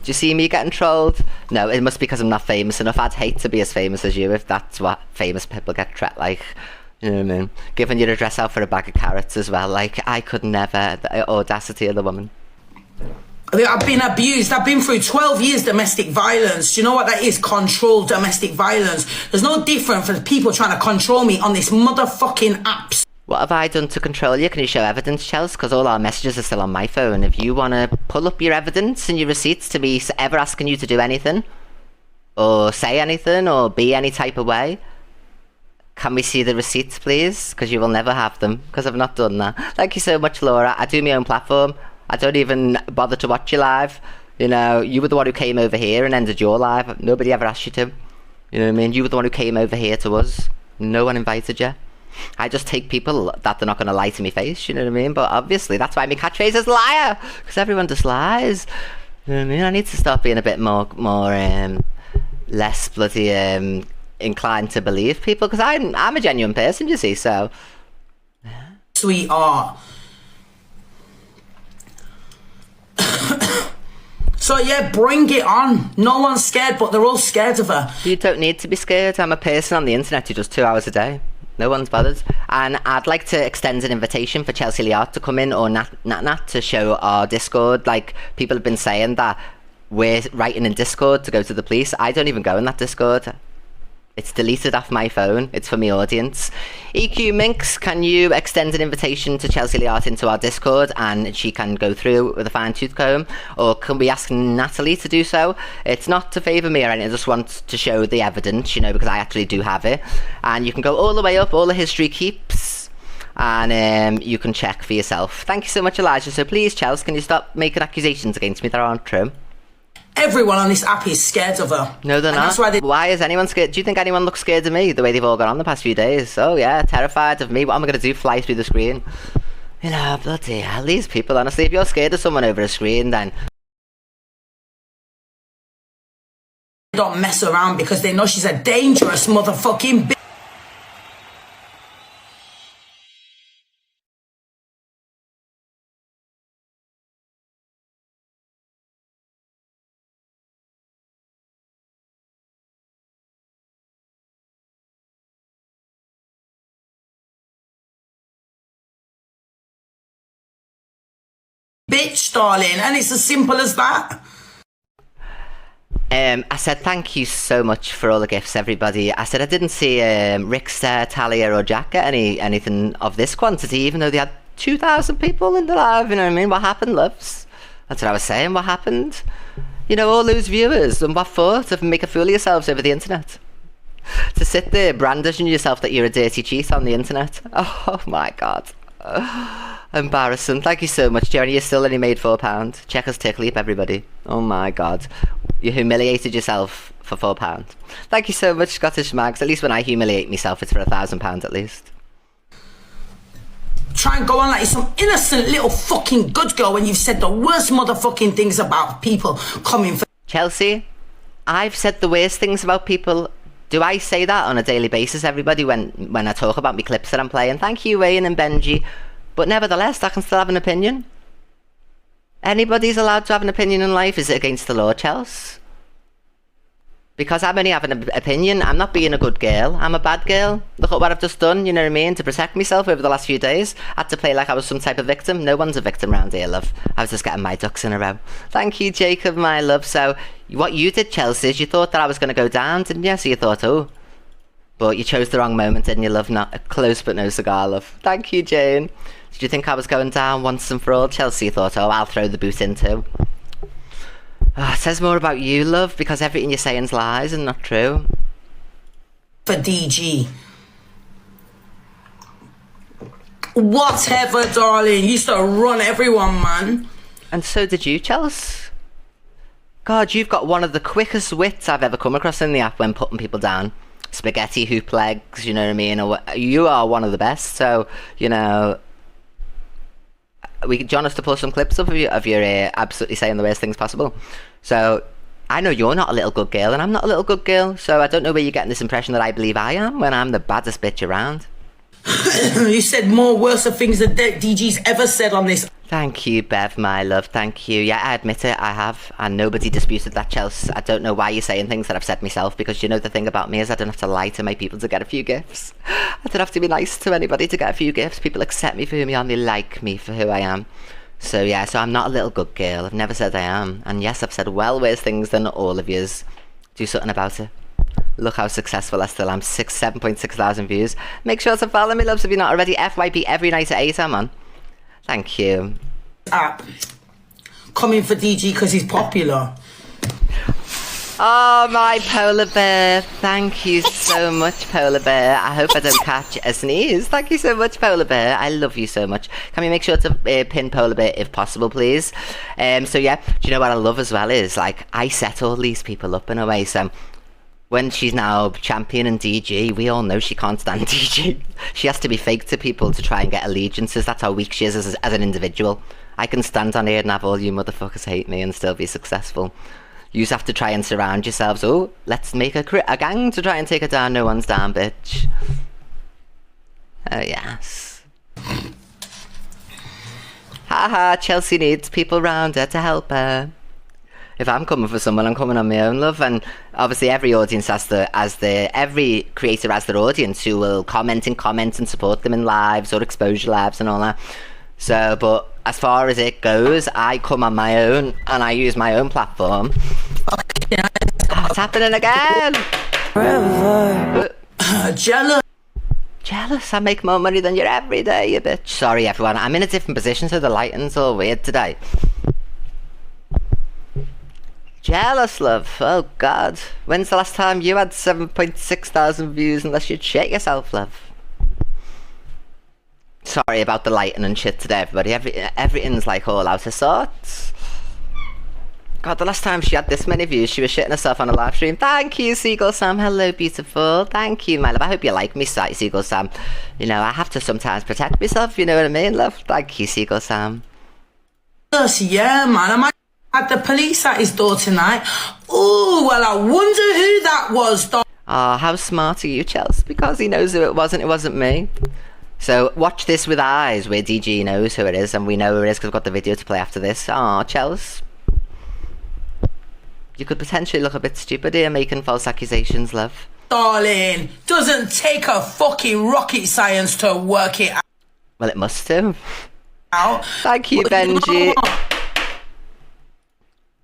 Do you see me getting trolled? No, it must be because I'm not famous enough. I'd hate to be as famous as you if that's what famous people get treated like. You know what I mean? Giving you a dress out for a bag of carrots as well. Like, I could never. The audacity of the woman. I've been abused. I've been through 12 years domestic violence. Do you know what that is? Controlled domestic violence. There's no difference for people trying to control me on this motherfucking apps. What have I done to control you? Can you show evidence, Chelsea? Because all our messages are still on my phone. If you want to pull up your evidence and your receipts to me ever asking you to do anything, or say anything, or be any type of way, can we see the receipts, please? Because you will never have them, because I've not done that. Thank you so much, Laura. I do my own platform. I don't even bother to watch you live. You know, you were the one who came over here and ended your live. Nobody ever asked you to. You know what I mean? You were the one who came over here to us. No one invited you. I just take people that they're not going to lie to me face, you know what I mean? But obviously, that's why my catchphrase is liar. Because everyone just lies. You know what I mean? I need to start being a bit more less bloody inclined to believe people. Because I'm a genuine person, you see, so... Sweetheart. So yeah, bring it on. No one's scared, but they're all scared of her. You don't need to be scared. I'm a person on the internet who does 2 hours a day. No one's bothered. And I'd like to extend an invitation for Chelsea Liart to come in, or Nat to show our Discord. Like, people have been saying that we're writing in Discord to go to the police. I don't even go in that Discord. It's deleted off my phone. It's for my audience. EQ Minx, can you extend an invitation to Chelsea Liart into our Discord and she can go through with a fine-tooth comb? Or can we ask Natalie to do so? It's not to favour me or anything. I just want to show the evidence, you know, because I actually do have it. And you can go all the way up. All the history keeps. And you can check for yourself. Thank you so much, Elijah. So please, Chelsea, can you stop making accusations against me that aren't true? Everyone on this app is scared of her. No, they're not. Why is anyone scared? Do you think anyone looks scared of me the way they've all gone on the past few days? Oh yeah, terrified of me. What am I going to do? Fly through the screen? You know, bloody hell, these people, honestly, if you're scared of someone over a screen, then don't mess around because they know she's a dangerous motherfucking bitch. Bitch, darling, and it's as simple as that. I said thank you so much for all the gifts, everybody. I said I didn't see Rickster, Talia or Jack get anything of this quantity, even though they had 2,000 people in the live, you know what I mean? What happened, loves? That's what I was saying, what happened? You know, all those viewers, and what for? To make a fool of yourselves over the internet? To sit there brandishing yourself that you're a dirty cheat on the internet? Oh my god. Embarrassing. Thank you so much, Jeremy. You still only made £4. Check us tick leap, everybody. Oh my god. You humiliated yourself for £4. Thank you so much, Scottish Mags. At least when I humiliate myself, it's for £1,000 at least. Try and go on like you're some innocent little fucking good girl when you've said the worst motherfucking things about people coming for Chelsea, I've said the worst things about people. Do I say that on a daily basis, everybody, when I talk about my clips that I'm playing? Thank you, Wayne and Benji. But nevertheless, I can still have an opinion. Anybody's allowed to have an opinion in life. Is it against the law, Chelsea? Because I'm only having an opinion. I'm not being a good girl. I'm a bad girl. Look at what I've just done, you know what I mean? To protect myself over the last few days. I had to play like I was some type of victim. No one's a victim around here, love. I was just getting my ducks in a row. Thank you, Jacob, my love. So, what you did, Chelsea, is you thought that I was going to go down, didn't you? So you thought, oh. But you chose the wrong moment, didn't you, love? Not a close but no cigar, love. Thank you, Jane. Did you think I was going down once and for all? Chelsea thought, oh, I'll throw the boot in too. Oh, it says more about you, love, because everything you're saying's lies and not true. for DG. Whatever, darling. You used to run everyone, man. And so did you, Chelsea. God, you've got one of the quickest wits I've ever come across in the app when putting people down. Spaghetti hoop legs, you know what I mean? Or you are one of the best. So, you know, do you want us to pull some clips of you absolutely saying the worst things possible? So, I know you're not a little good girl, and I'm not a little good girl. So I don't know where you're getting this impression that I believe I am when I'm the baddest bitch around. You said more worse things than DG's ever said on this. Thank you, Bev, my love. Thank you. Yeah, I admit it, I have. And nobody disputed that, Chelsea. I don't know why you're saying things that I've said myself, because you know the thing about me is I don't have to lie to my people to get a few gifts. I don't have to be nice to anybody to get a few gifts. People accept me for who I am. They like me for who I am. So yeah, so I'm not a little good girl. I've never said I am. And yes, I've said well worse things than all of yous. Do something about it. Look how successful I still am. 7.6 thousand views. Make sure to follow me, loves, if you're not already. FYP every night at 8 I'm on. Thank you. App coming for DG because he's popular. Oh, my polar bear. Thank you so much, polar bear. I hope I don't catch a sneeze. Thank you so much, polar bear. I love you so much. Can we make sure to pin polar bear if possible, please? So yeah, do you know what I love as well is, like, I set all these people up in a way. So when she's now champion in DG, we all know she can't stand DG. She has to be fake to people to try and get allegiances. That's how weak she is as an individual. I can stand on here and have all you motherfuckers hate me and still be successful. You just have to try and surround yourselves. Oh, let's make a gang to try and take her down. No one's down, bitch. Oh, yes. Haha, Chelsea needs people round her to help her. If I'm coming for someone, I'm coming on my own, love. And obviously every audience every creator has their audience who will comment in comments and support them in lives or exposure lives and all that. So, but as far as it goes, I come on my own and I use my own platform. Oh, it's happening again. Jealous. Jealous. I make more money than you every day, you bitch. Sorry, everyone. I'm in a different position, so the lighting's all weird today. Jealous, love. Oh, God. When's the last time you had 7.6 thousand views unless you'd shit yourself, love? Sorry about the lighting and shit today, everybody. Everything's like all out of sorts. God, the last time she had this many views, she was shitting herself on a live stream. Thank you, Seagull Sam. Hello, beautiful. Thank you, my love. I hope you like me, Seagull Sam. You know, I have to sometimes protect myself, you know what I mean, love? Thank you, Seagull Sam. Yes, yeah, man. I might have the police at his door tonight. Oh, well, I wonder who that was, dog. Oh, how smart are you, Chelsea? Because he knows who it wasn't me. So watch this with eyes where DG knows who it is, and we know who it is because we've got the video to play after this. Oh, Chelsea. You could potentially look a bit stupid here making false accusations, love. Darling, doesn't take a fucking rocket science to work it Well, it must do. out. Thank you, Benji.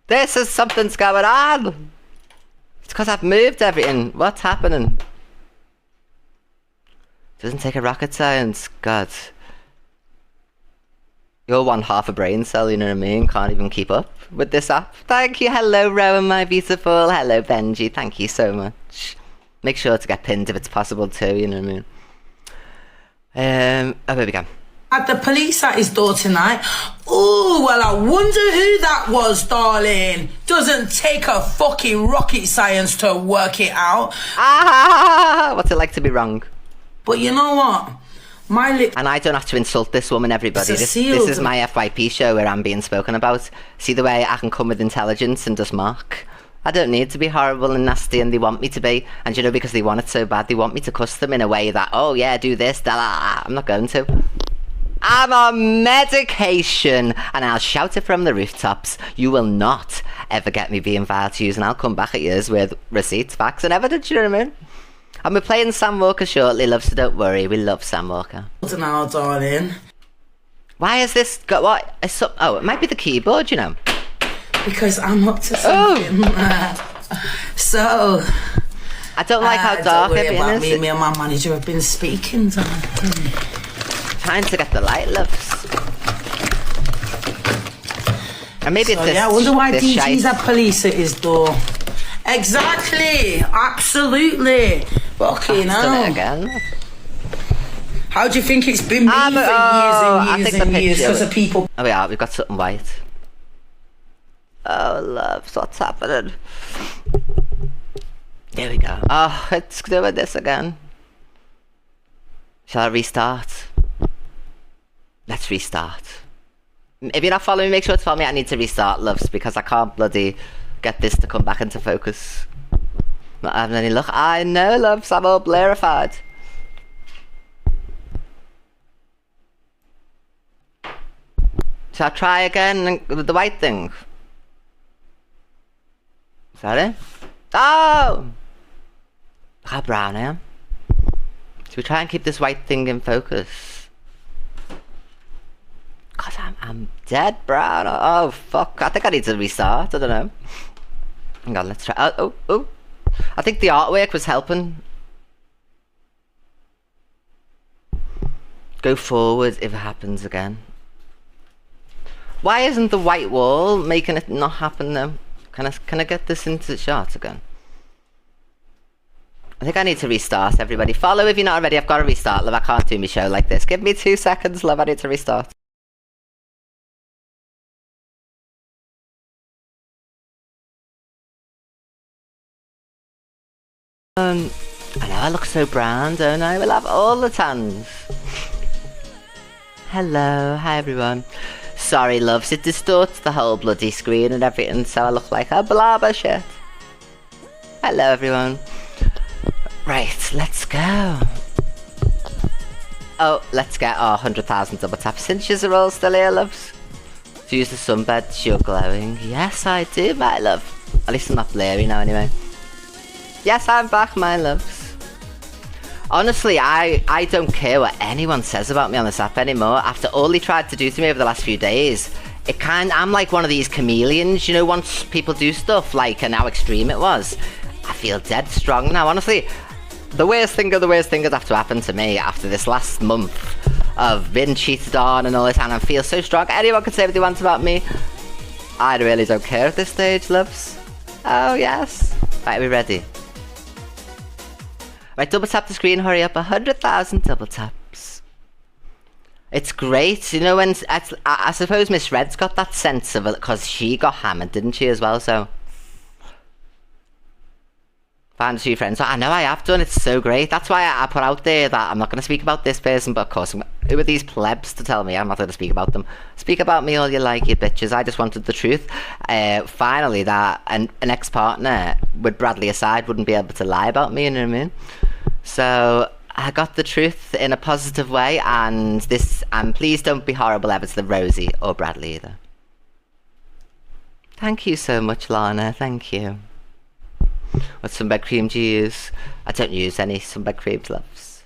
This is something's going on. It's because I've moved everything. What's happening? Doesn't take a rocket science. God. You're one half a brain cell, you know what I mean? Can't even keep up with this app. Thank you. Hello, Rowan, my beautiful. Hello, Benji. Thank you so much. Make sure to get pinned if it's possible too, you know what I mean? Oh, here we go. Had the police at his door tonight. Oh, well, I wonder who that was, darling. Doesn't take a fucking rocket science to work it out. Ah! What's it like to be wrong? But you know what? My lips. And I don't have to insult this woman, everybody. It's a This seal. is my FYP show where I'm being spoken about. See the way I can come with intelligence and just mock? I don't need to be horrible and nasty, and they want me to be. And you know, because they want it so bad, they want me to cuss them in a way that, oh yeah, do this, da la. I'm not going to. I'm on medication, and I'll shout it from the rooftops. You will not ever get me being vile to you, and I'll come back at yours with receipts, facts, and evidence, you know what I mean? And we're playing Sam Walker shortly, love, so don't worry, we love Sam Walker. Now, darling. Why is this got what? Oh, it might be the keyboard, you know. Because I'm up to something. So. I don't like how don't dark worry everything about is. me and my manager have been speaking, darling. Trying to get the light, loves. And maybe it's So, this. yeah, I wonder why this DG's shite. had police at his door. Exactly. Absolutely. Fucking It's done it hell. again. How do you think it's been me for years I and think years the and years picture because of people? Oh yeah, we've got something white. Oh, loves, what's happening? There we go. Oh, it's doing this again. Shall I restart? Let's restart. If you're not following me, make sure to follow me. I need to restart, loves, because I can't bloody get this to come back into focus. Not having any luck. I know, loves, I'm all blarified. Shall I try again with the white thing? Is that it? Oh! Look how brown I am. Should we try and keep this white thing in focus? Cause I'm dead brown. Oh fuck! I think I need to restart. I don't know. Hang on, let's try. Oh! I think the artwork was helping. Go forward if it happens again. Why isn't the white wall making it not happen though? Can I get this into the shot again? I think I need to restart, everybody. Follow if you're not already. I've got to restart, love. I can't do my show like this. Give me 2 seconds, love. I need to restart. I know I look so brown, don't I? We'll have all the tans. Hello, hi everyone. Sorry, loves, it distorts the whole bloody screen and everything, so I look like a blabber shit. Hello, everyone. Right, let's go. Oh, let's get our 100,000 double tap cinches are all still here, loves. To use the sunbed, you're glowing. Yes, I do, my love. At least I'm not blurry now, anyway. Yes, I'm back, my loves. Honestly, I don't care what anyone says about me on this app anymore. After all they tried to do to me over the last few days, I'm like one of these chameleons, you know, once people do stuff like, and how extreme it was, I feel dead strong now. Honestly, the worst thing has have to happen to me after this last month of being cheated on and all this, and I feel so strong. Anyone can say what they want about me. I really don't care at this stage, loves. Oh, yes. Right, are we ready? Right, double tap the screen, hurry up. 100,000 double taps. It's great, you know. When I suppose Miss Red's got that sense of it because she got hammered, didn't she, as well? So found a few friends. I know I have done. It's so great. That's why I put out there that I'm not going to speak about this person, but of course, who are these plebs to tell me I'm not going to speak about them? Speak about me all you like, you bitches. I just wanted the truth. Finally, that an ex-partner, with Bradley aside, wouldn't be able to lie about me, you know what I mean? So I got the truth in a positive way, and please don't be horrible ever to the Rosie or Bradley either. Thank you so much, Lana. Thank you. What sunbed cream do you use? I don't use any sunbed creams, loves.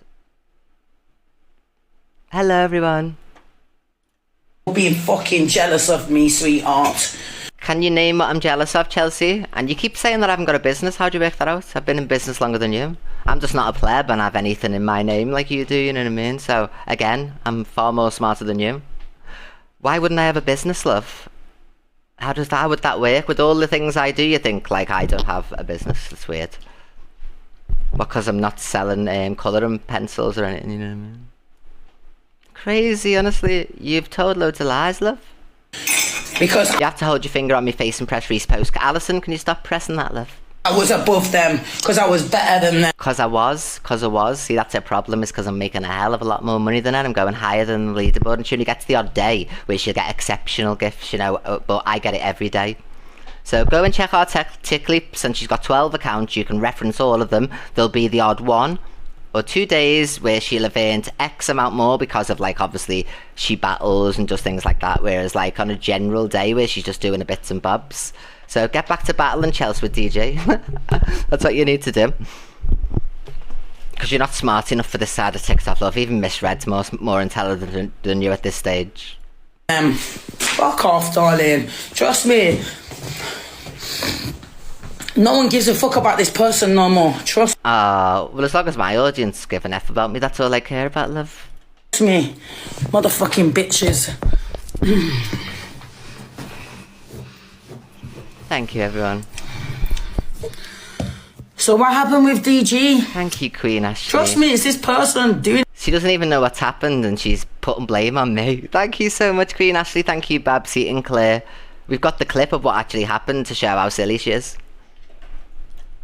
Hello, everyone. Being fucking jealous of me, sweetheart. Can you name what I'm jealous of, Chelsea? And you keep saying that I haven't got a business. How'd you work that out? I've been in business longer than you. I'm just not a pleb and have anything in my name like you do, you know what I mean? So, again, I'm far more smarter than you. Why wouldn't I have a business, love? How would that work? With all the things I do, you think, like, I don't have a business? It's weird. Because I'm not selling colouring pencils or anything, you know what I mean? Crazy, honestly. You've told loads of lies, love. Because You have to hold your finger on my face and press repost. Alison, can you stop pressing that, love? I was above them, because I was better than them. Cause I was. See, that's a problem, is because I'm making a hell of a lot more money than her. I'm going higher than the leaderboard, and she only gets the odd day where she'll get exceptional gifts, you know, but I get it every day. So go and check our tick clips, and she's got 12 accounts. You can reference all of them. There'll be the odd 1 or 2 days where she'll have earned X amount more because of, like, obviously she battles and does things like that, whereas, like, on a general day where she's just doing the bits and bobs. So get back to battling Chelsea with DJ. That's what you need to do. Because you're not smart enough for this side of TikTok, love. Even Miss Red's more intelligent than you at this stage. Fuck off, darling. Trust me. No one gives a fuck about this person no more. Trust Well, as long as my audience give an F about me, that's all I care about, love. me. Motherfucking bitches. Thank you, everyone. So what happened with DG? Thank you, Queen Ashley. Trust me, it's this person doing... She doesn't even know what's happened, and she's putting blame on me. Thank you so much, Queen Ashley. Thank you, Babsy and Claire. We've got the clip of what actually happened to show how silly she is.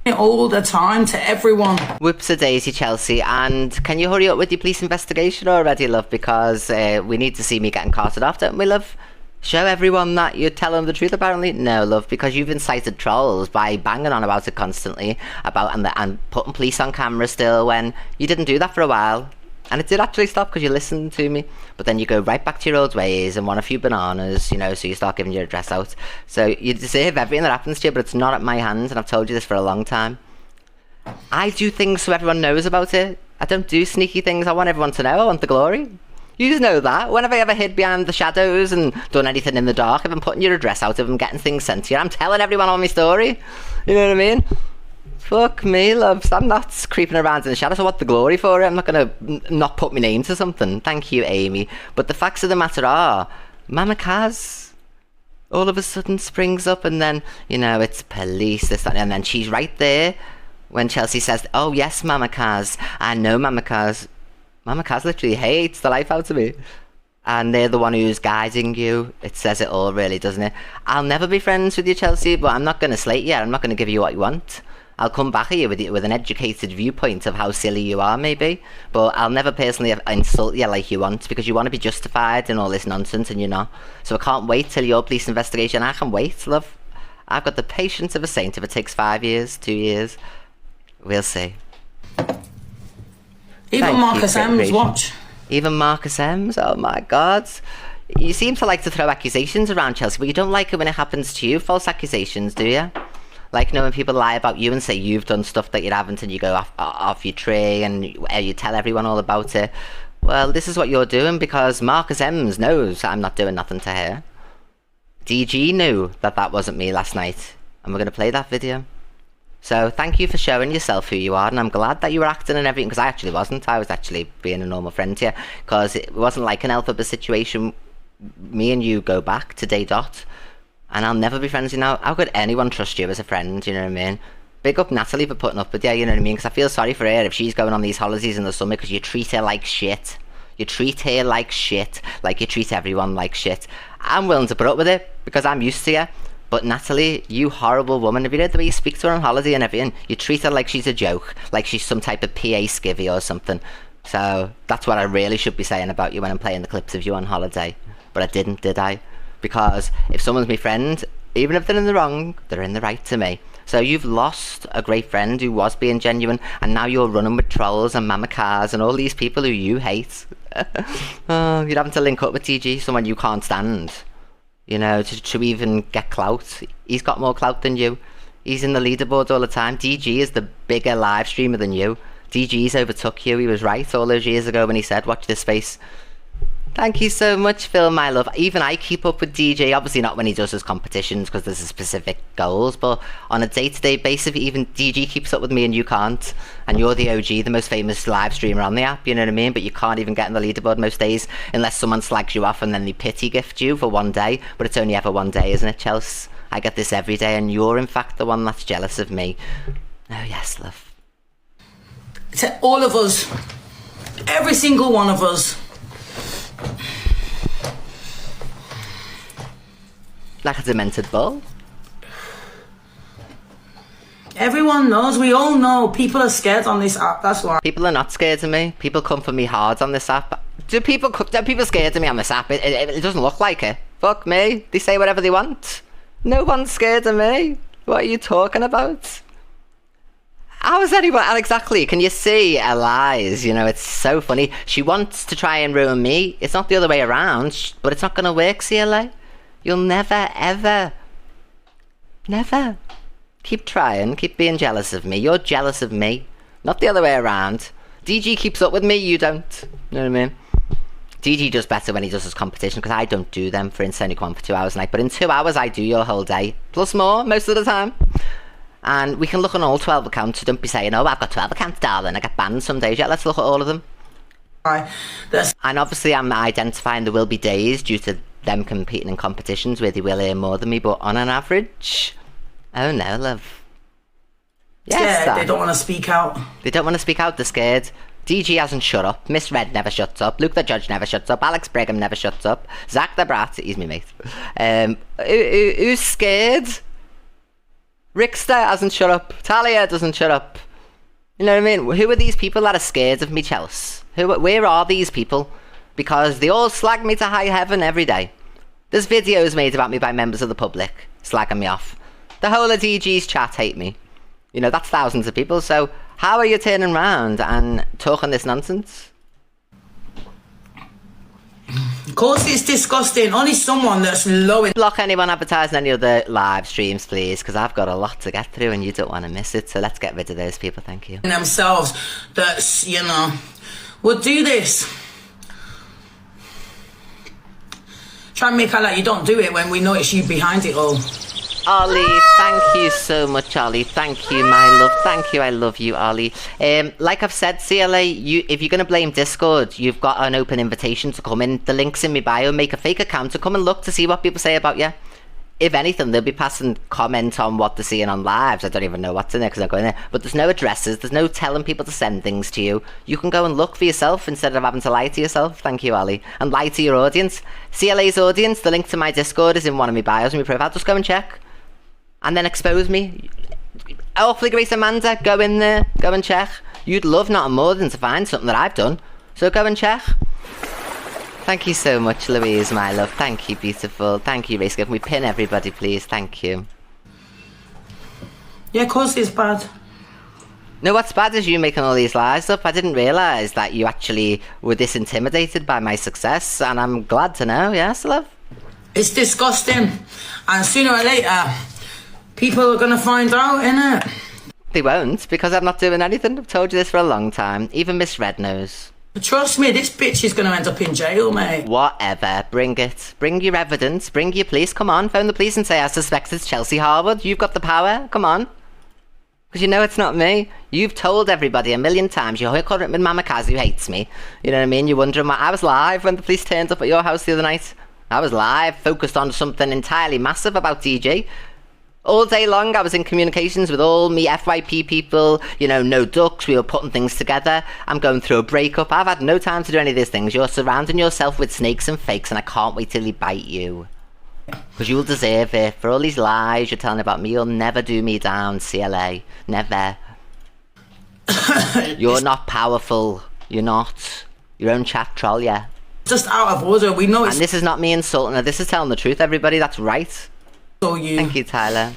all the time to everyone. Whoops-a-daisy, Chelsea. And can you hurry up with your police investigation already, love? Because we need to see me getting carted off, don't we, love? Show everyone that you're telling the truth, apparently. No, love, because you've incited trolls by banging on about it constantly, and putting police on camera still, when you didn't do that for a while. And it did actually stop because you listened to me. But then you go right back to your old ways and want a few bananas, you know, so you start giving your address out. So you deserve everything that happens to you, but it's not at my hands, and I've told you this for a long time. I do things so everyone knows about it. I don't do sneaky things. I want everyone to know. I want the glory. You know that. When have I ever hid behind the shadows and done anything in the dark? If I'm putting your address out, if I'm getting things sent to you, I'm telling everyone on my story. You know what I mean? Fuck me, loves. I'm not creeping around in the shadows. I want the glory for it. I'm not going to not put my name to something. Thank you, Amy. But the facts of the matter are, Mama Kaz all of a sudden springs up, and then, you know, it's police, this, that, and then she's right there when Chelsea says, oh, yes, Mama Kaz. I know Mama Kaz. Mama Kaz literally hates the life out of me. And they're the one who's guiding you. It says it all, really, doesn't it? I'll never be friends with you, Chelsea, but I'm not going to slate you. I'm not going to give you what you want. I'll come back at you with an educated viewpoint of how silly you are, maybe. But I'll never personally insult you like you want, because you want to be justified in all this nonsense, and you're not. So I can't wait till your police investigation. I can wait, love. I've got the patience of a saint. If it takes 5 years, 2 years, we'll see. Even Marcus M's, watch. Even Marcus M's? Oh my god. You seem to like to throw accusations around, Chelsea, but you don't like it when it happens to you. False accusations, do you? Like, when people lie about you and say you've done stuff that you haven't, and you go off your tree and you tell everyone all about it. Well, this is what you're doing, because Marcus M's knows I'm not doing nothing to her. DG knew that wasn't me last night, and we're going to play that video. So thank you for showing yourself who you are, and I'm glad that you were acting and everything, because I actually wasn't. I was actually being a normal friend to you, because it wasn't like an Elphaba situation. Me and you go back to day dot, and I'll never be friends with you now. How could anyone trust you as a friend, you know what I mean? Big up Natalie for putting up with you, you know what I mean? Because I feel sorry for her if she's going on these holidays in the summer, because you treat her like shit. You treat her like shit, like you treat everyone like shit. I'm willing to put up with it because I'm used to you. But Natalie, you horrible woman, have you heard the way you speak to her on holiday and everything? You treat her like she's a joke, like she's some type of PA skivvy or something. So that's what I really should be saying about you when I'm playing the clips of you on holiday. But I didn't, did I? Because if someone's my friend, even if they're in the wrong, they're in the right to me. So you've lost a great friend who was being genuine, and now you're running with trolls and mama cars and all these people who you hate. Oh, you're having to link up with DG, someone you can't stand. You know, to even get clout. He's got more clout than you. He's in the leaderboard all the time. DG is the bigger live streamer than you. DG's overtook you. He was right all those years ago when he said, watch this space. Thank you so much, Phil, my love. Even I keep up with DJ. Obviously not when he does his competitions because there's specific goals, but on a day-to-day basis, even DG keeps up with me and you can't. And you're the OG, the most famous live streamer on the app, you know what I mean? But you can't even get in the leaderboard most days unless someone slags you off and then they pity gift you for one day. But it's only ever one day, isn't it, Chelsea? I get this every day and you're in fact the one that's jealous of me. Oh yes, love. To all of us, every single one of us. Like a demented bull. Everyone knows, we all know, people are scared on this app, that's why. People are not scared of me. People come for me hard on this app. Are people scared of me on this app? It doesn't look like it. Fuck me. They say whatever they want. No one's scared of me. What are you talking about? How is anyone... Exactly. Can you see her lies? You know, it's so funny. She wants to try and ruin me. It's not the other way around. But it's not going to work, CLA. You'll never, ever... Never... Keep trying, keep being jealous of me. You're jealous of me, not the other way around. DG keeps up with me, you don't. You know what I mean? DG does better when he does his competition because I don't do them for Insane One for 2 hours a night. But in 2 hours, I do your whole day, plus more most of the time. And we can look on all 12 accounts. So don't be saying, oh, I've got 12 accounts, darling. I get banned some days. Yeah, let's look at all of them. And obviously, I'm identifying there will be days due to them competing in competitions where they will earn more than me. But on an average... Oh no, love. Yes, scared. They don't want to speak out. They don't want to speak out, they're scared. DG hasn't shut up. Miss Red never shuts up. Luke the Judge never shuts up. Alex Brigham never shuts up. Zach the Brat, he's me mate. Who's scared? Rickster hasn't shut up. Talia doesn't shut up. You know what I mean? Who are these people that are scared of me, Chelsea? Where are these people? Because they all slag me to high heaven every day. There's videos made about me by members of the public slagging me off. The whole of DG's chat hate me. You know, that's thousands of people, so how are you turning around and talking this nonsense? Of course it's disgusting. Only someone that's low in... Block anyone advertising any other live streams, please, because I've got a lot to get through and you don't want to miss it, so let's get rid of those people, thank you. ...themselves that's, you know, would do this. Try and make out like you don't do it when we know it's you behind it all. Ollie, thank you so much, Ollie. Thank you, my love. Thank you. I love you, Ollie. Like I've said, CLA, if you're going to blame Discord, you've got an open invitation to come in. The link's in my bio. Make a fake account to come and look to see what people say about you. If anything, they'll be passing comment on what they're seeing on lives. I don't even know what's in there because I'm going there. But there's no addresses. There's no telling people to send things to you. You can go and look for yourself instead of having to lie to yourself. Thank you, Ollie. And lie to your audience. CLA's audience, the link to my Discord is in one of my bios and my profile. Just go and check. And then expose me. Awfully Grace Amanda, go in there, go and check. You'd love nothing more than to find something that I've done. So go and check. Thank you so much, Louise, my love. Thank you, beautiful. Thank you, Race. Can we pin everybody, please? Thank you. Yeah, of course it's bad. No, what's bad is you making all these lies up. I didn't realise that you actually were this intimidated by my success, and I'm glad to know, yes, love? It's disgusting. And sooner or later... people are going to find out, innit? They won't, because I'm not doing anything. I've told you this for a long time. Even Miss Red knows. But trust me, this bitch is going to end up in jail, mate. Whatever. Bring it. Bring your evidence. Bring your police. Come on. Phone the police and say, I suspect it's Chelsea Harwood. You've got the power. Come on. Because you know it's not me. You've told everybody a million times. You're current with Mama Kaz who hates me. You know what I mean? You're wondering why. I was live when the police turned up at your house the other night. I was live, focused on something entirely massive about DJ. All day long, I was in communications with all me FYP people, you know, no ducks, we were putting things together. I'm going through a breakup. I've had no time to do any of these things. You're surrounding yourself with snakes and fakes, and I can't wait till he bite you. Because you'll deserve it. For all these lies you're telling about me, you'll never do me down, CLA. Never. You're not powerful. You're not. Your own chat troll, yeah. Just out of order. We know it's And this is not me insulting her. This is telling the truth, everybody. That's right. so you. Thank you, Tyler.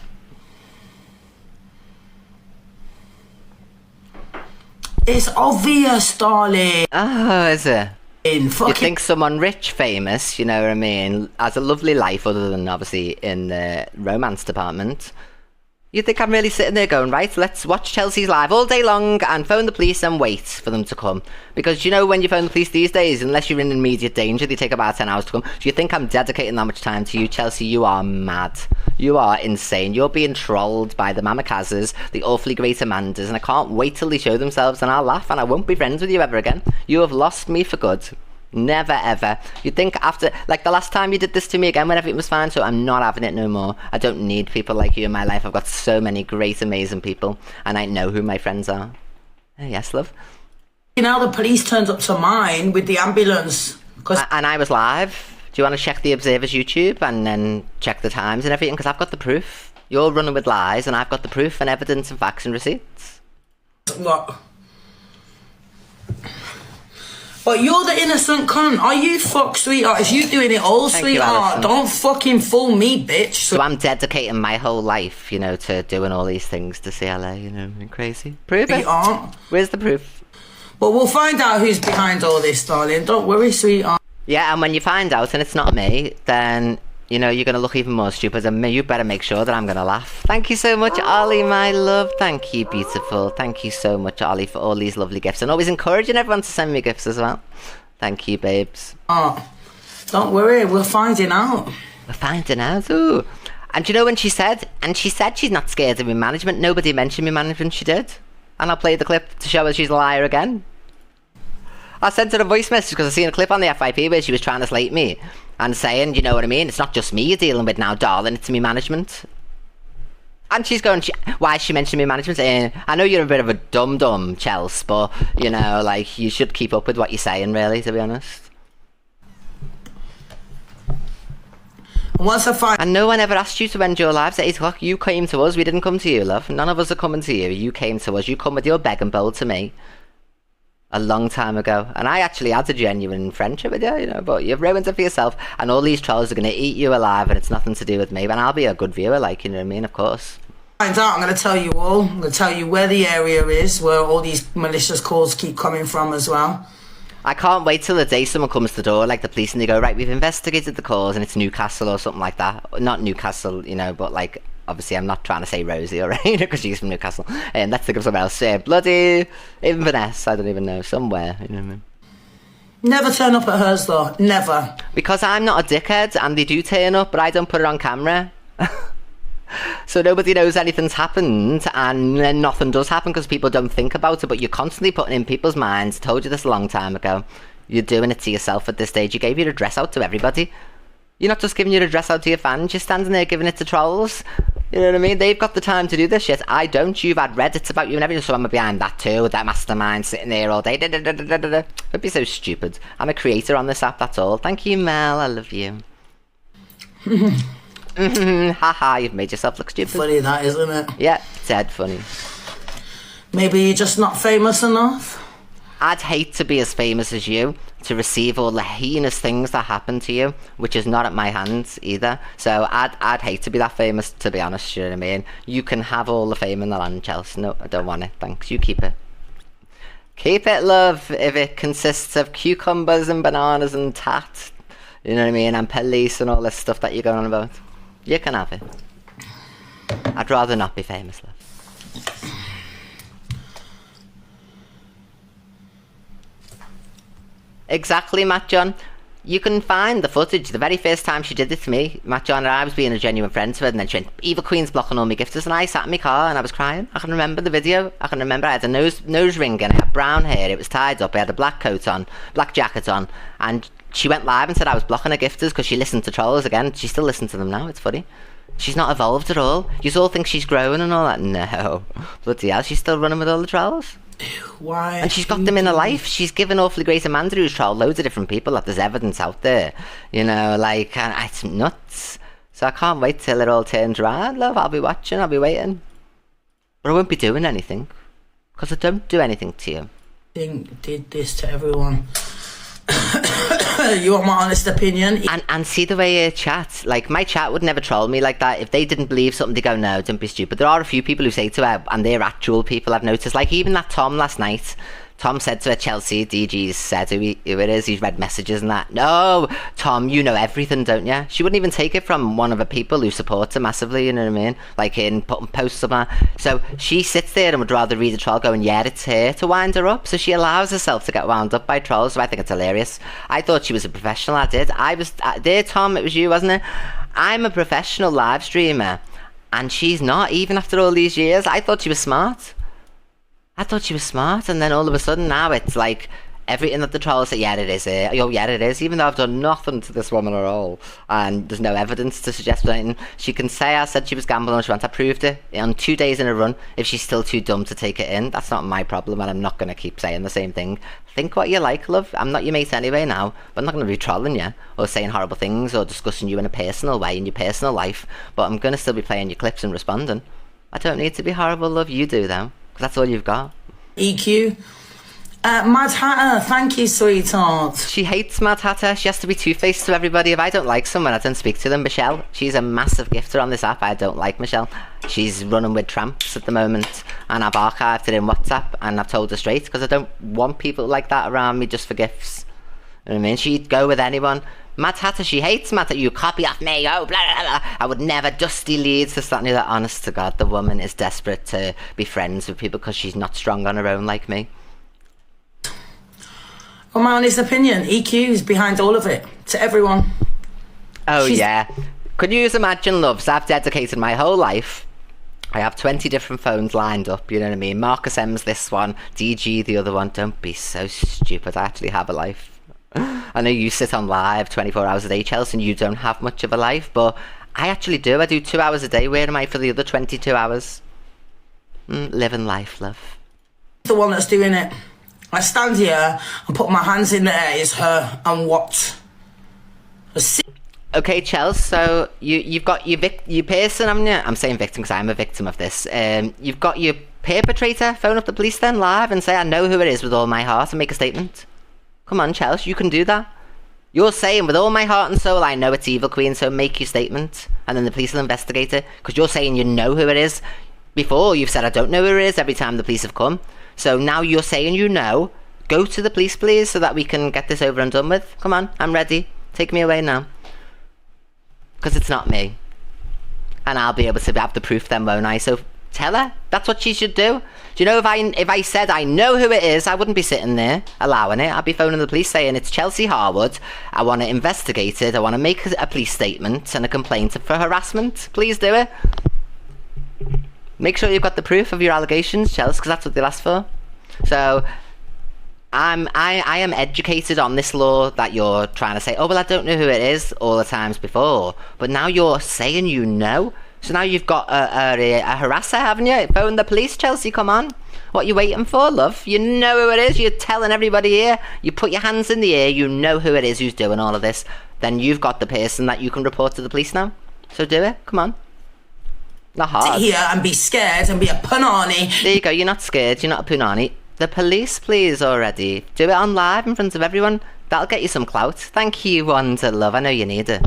It's obvious, darling. Oh, is it? You Fucking think someone rich, famous, you know what I mean, has a lovely life other than obviously in the romance department. You think I'm really sitting there going, right, let's watch Chelsea's live all day long and phone the police and wait for them to come. Because you know when you phone the police these days, unless you're in immediate danger, they take about 10 hours to come. Do you think I'm dedicating that much time to you, Chelsea? You are mad. You are insane. You're being trolled by the Mamikazes, the awfully great Amandas, and I can't wait till they show themselves and I'll laugh and I won't be friends with you ever again. You have lost me for good. Never ever. You'd think after, like the last time you did this to me again when everything was fine, so I'm not having it no more. I don't need people like you in my life. I've got so many great, amazing people, and I know who my friends are. Oh, yes, love. now the police turned up to mine with the ambulance. And I was live. Do you want to check the Observer's YouTube and then check the times and everything? Because I've got the proof. You're running with lies, and I've got the proof and evidence and facts and receipts. What? But you're the innocent cunt. Are you fuck, sweetheart? If you doing it all, Thank you, sweetheart, Alison. don't fucking fool me, bitch. So I'm dedicating my whole life, you know, to doing all these things to CLA, you know, crazy. Prove You it. aren't. Where's the proof? But we'll find out who's behind all this, darling. Don't worry, sweetheart. Yeah, and when you find out and it's not me, then, you know, you're going to look even more stupid, and you better make sure that I'm going to laugh. Thank you so much, Ollie, my love. Thank you, beautiful. Thank you so much, Ollie, for all these lovely gifts, and always encouraging everyone to send me gifts as well. Thank you, babes. Don't worry, we're finding out. We're finding out, ooh. And you know when she said she's not scared of me management, nobody mentioned me management, she did. And I'll play the clip to show her she's a liar again. I sent her a voice message because I seen a clip on the FIP where she was trying to slate me and saying, you know what I mean, it's not just me you're dealing with now, darling, it's me management. And she's going, why is she mentioning me management? I know you're a bit of a dum-dum, Chels, but, you know, like, you should keep up with what you're saying, really, to be honest. Once I find... And no one ever asked you to end your lives at 8 o'clock. You came to us, we didn't come to you, love. None of us are coming to you. You came to us. You come with your begging bowl to me a long time ago. And I actually had a genuine friendship with you, you know, but you've ruined it for yourself. And all these trolls are going to eat you alive, and it's nothing to do with me. And I'll be a good viewer, like, you know what I mean, of course. Find out, I'm going to tell you all. I'm going to tell you where the area is, where all these malicious calls keep coming from as well. I can't wait till the day someone comes to the door, like the police, and they go, right, we've investigated the cause, and it's Newcastle or something like that. Not Newcastle, you know, but like, obviously I'm not trying to say Rosie or anything, because she's from Newcastle. And let's think of somewhere else. Bloody Inverness, I don't even know, somewhere, you know what I mean? Never turn up at hers though, never. Because I'm not a dickhead, and they do turn up, but I don't put it on camera. So nobody knows anything's happened, and then nothing does happen because people don't think about it, but you're constantly putting in people's minds. Told you this a long time ago. You're doing it to yourself at this stage. You gave your address out to everybody. You're not just giving your address out to your fans, you're standing there giving it to trolls. You know what I mean? They've got the time to do this shit. I don't. You've had Reddits about you and everything, so I'm behind that too, that mastermind sitting there all day. Don't be so stupid. I'm a creator on this app, that's all. Thank you, Mel. I love you. Haha, you've made yourself look stupid. Funny that, isn't it? Yeah, dead funny. Maybe you're just not famous enough. I'd hate to be as famous as you, to receive all the heinous things that happen to you, which is not at my hands either. So I'd hate to be that famous, to be honest, you know what I mean? You can have all the fame in the land, Chelsea. No, I don't want it, thanks. You keep it. Keep it, love, if it consists of cucumbers and bananas and tat, you know what I mean, and police and all this stuff that you're going on about. You can have it. I'd rather not be famous, love. Exactly, Matt John. You can find the footage. The very first time she did it to me, Matt John, and I was being a genuine friend to her, and then she went, Eva Queen's blocking all my gifters, and I sat in my car and I was crying. I can remember the video. I can remember I had a nose ring and I had brown hair. It was tied up. I had a black coat on, black jacket on, and she went live and said I was blocking her gifters because she listened to trolls again. She still listens to them now. It's funny. She's not evolved at all. You all think she's grown and all that. No. Bloody hell, she's still running with all the trolls. Why? And she's got them in her life. She's given Awfully Great Amanda, who's trolled loads of different people, that there's evidence out there. You know, like, and it's nuts. So I can't wait till it all turns around, love. I'll be watching, I'll be waiting. But I won't be doing anything. Because I don't do anything to you. Did this to everyone. You want my honest opinion? And see the way you chat. Like, my chat would never troll me like that. If they didn't believe something, they go, no, don't be stupid. There are a few people who say to her, and they're actual people I've noticed. Like, even that Tom last night. Tom said to her, Chelsea, DG's said who it is. He's read messages and that. No, Tom, you know everything, don't you? She wouldn't even take it from one of the people who supports her massively, you know what I mean? Like in putting posts up. So she sits there and would rather read a troll going, yeah, it's her, to wind her up. So she allows herself to get wound up by trolls. So I think it's hilarious. I thought she was a professional. I did. I was there, Tom. It was you, wasn't it? I'm a professional live streamer, and she's not. Even after all these years, I thought she was smart. And then all of a sudden now it's like everything that the trolls say, yeah, it is it. Oh, yeah, it is. Even though I've done nothing to this woman at all, and there's no evidence to suggest anything. She can say I said she was gambling on she wants. I proved it on 2 days in a run. If she's still too dumb to take it in, that's not my problem, and I'm not going to keep saying the same thing. Think what you like, love. I'm not your mate anyway now, but I'm not going to be trolling you or saying horrible things or discussing you in a personal way in your personal life, but I'm going to still be playing your clips and responding. I don't need to be horrible, love. You do, though. Because that's all you've got. EQ. Mad Hatter, thank you, sweetheart. She hates Mad Hatter. She has to be two-faced to everybody. If I don't like someone, I don't speak to them. Michelle, she's a massive gifter on this app. I don't like Michelle. She's running with tramps at the moment, and I've archived it in WhatsApp, and I've told her straight, because I don't want people like that around me just for gifts. You know what I mean? She'd go with anyone. Mad Hatter, she hates Mad Hatter. You copy off me, oh, blah, blah, blah. I would never. Dusty Leeds, this, that, and the other. Honest to God, the woman is desperate to be friends with people because she's not strong on her own like me. Well, my honest opinion, EQ is behind all of it. To everyone. Oh, yeah. Could you imagine, loves? I've dedicated my whole life. I have 20 different phones lined up, you know what I mean? Marcus M's this one, DG the other one. Don't be so stupid. I actually have a life. I know you sit on live 24 hours a day, Chelsea, and you don't have much of a life, but I actually do. I do 2 hours a day. Where am I for the other 22 hours? Living life, love. The one that's doing it. I stand here and put my hands in the air, is her, and what? Okay, Chelsea, so you've got your person, haven't you? I'm saying victim because I'm a victim of this. You've got your perpetrator. Phone up the police then, live, and say, I know who it is with all my heart, and make a statement. Come on, Chelsea, you can do that. You're saying, with all my heart and soul, I know it's Evil Queen, so make your statement, and then the police will investigate it, because you're saying you know who it is. Before, you've said, I don't know who it is, every time the police have come. So now you're saying you know. Go to the police, please, so that we can get this over and done with. Come on, I'm ready. Take me away now. Because it's not me. And I'll be able to have the proof then, won't I? So tell her. That's what she should do. Do you know, if I said I know who it is, I wouldn't be sitting there allowing it. I'd be phoning the police saying, it's Chelsea Harwood. I want to investigate it. I want to make a police statement and a complaint for harassment. Please do it. Make sure you've got the proof of your allegations, Chelsea, because that's what they'll ask for. So I am educated on this law that you're trying to say, oh, well, I don't know who it is all the times before. But now you're saying you know. So now you've got a harasser, haven't you? Phone the police, Chelsea, come on. What are you waiting for, love? You know who it is. You're telling everybody here. You put your hands in the air. You know who it is who's doing all of this. Then you've got the person that you can report to the police now. So do it. Come on. Not hard. Sit here and be scared and be a punani. There you go. You're not scared. You're not a punani. The police, please, already. Do it on live in front of everyone. That'll get you some clout. Thank you, Wanda, love. I know you need it.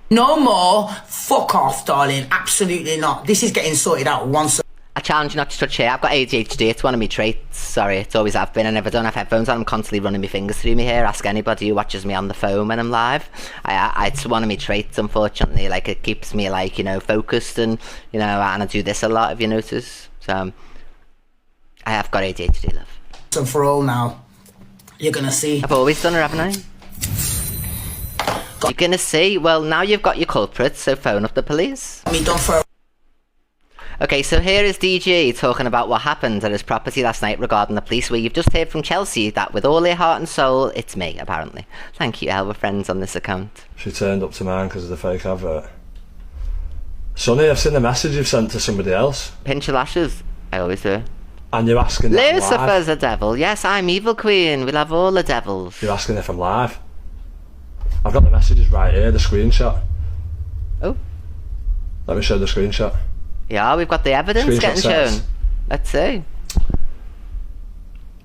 No more. Fuck off, darling. Absolutely not. This is getting sorted out once. I challenge you not to touch hair. I've got ADHD. It's one of my traits. Sorry, it's always have been. I never don't have headphones on. I'm constantly running my fingers through my hair. Ask anybody who watches me on the phone when I'm live. It's one of my traits, unfortunately. Like, it keeps me, like, you know, focused and, you know, and I do this a lot, if you notice. So, I have got ADHD, love. And for all now, you're gonna see. I've always done it, haven't I? You're gonna see. Well, now you've got your culprits, so phone up the police. Me done for. Okay, so here is DG talking about what happened at his property last night regarding the police, where you've just heard from Chelsea that with all their heart and soul, it's me, apparently. Thank you, Elle, we're friends on this account. She turned up to mine because of the fake advert. Sonny, I've seen the message you've sent to somebody else, Pinch your lashes. I always do. and you're asking that I'm live. Lucifer's a devil. Yes, I'm evil queen. We'll have all the devils. You're asking if I'm live. I've got the messages right here, the screenshot. Oh. Let me show the screenshot. Yeah, we've got the evidence Screenshot getting says, shown. Let's see.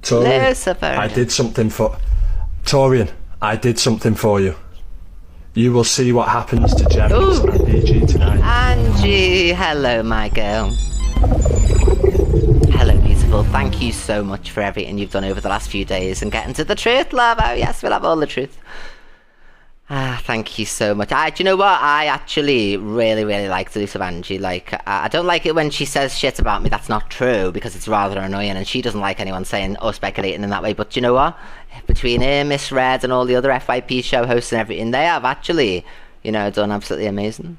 Torian, Lucifer. I did something for... Torian, I did something for you. You will see what happens to Gems Ooh. and DG tonight. Angie, hello, my girl. Hello, beautiful. Thank you so much for everything you've done over the last few days and getting to the truth, love. Oh, yes, we'll have all the truth. Ah, thank you so much. Do you know what? I actually really, really like the use of Angie. Like, I don't like it when she says shit about me that's not true because it's rather annoying, and she doesn't like anyone saying or speculating in that way. But do you know what? Between her, Miss Red, and all the other FYP show hosts and everything, they have actually, you know, done absolutely amazing.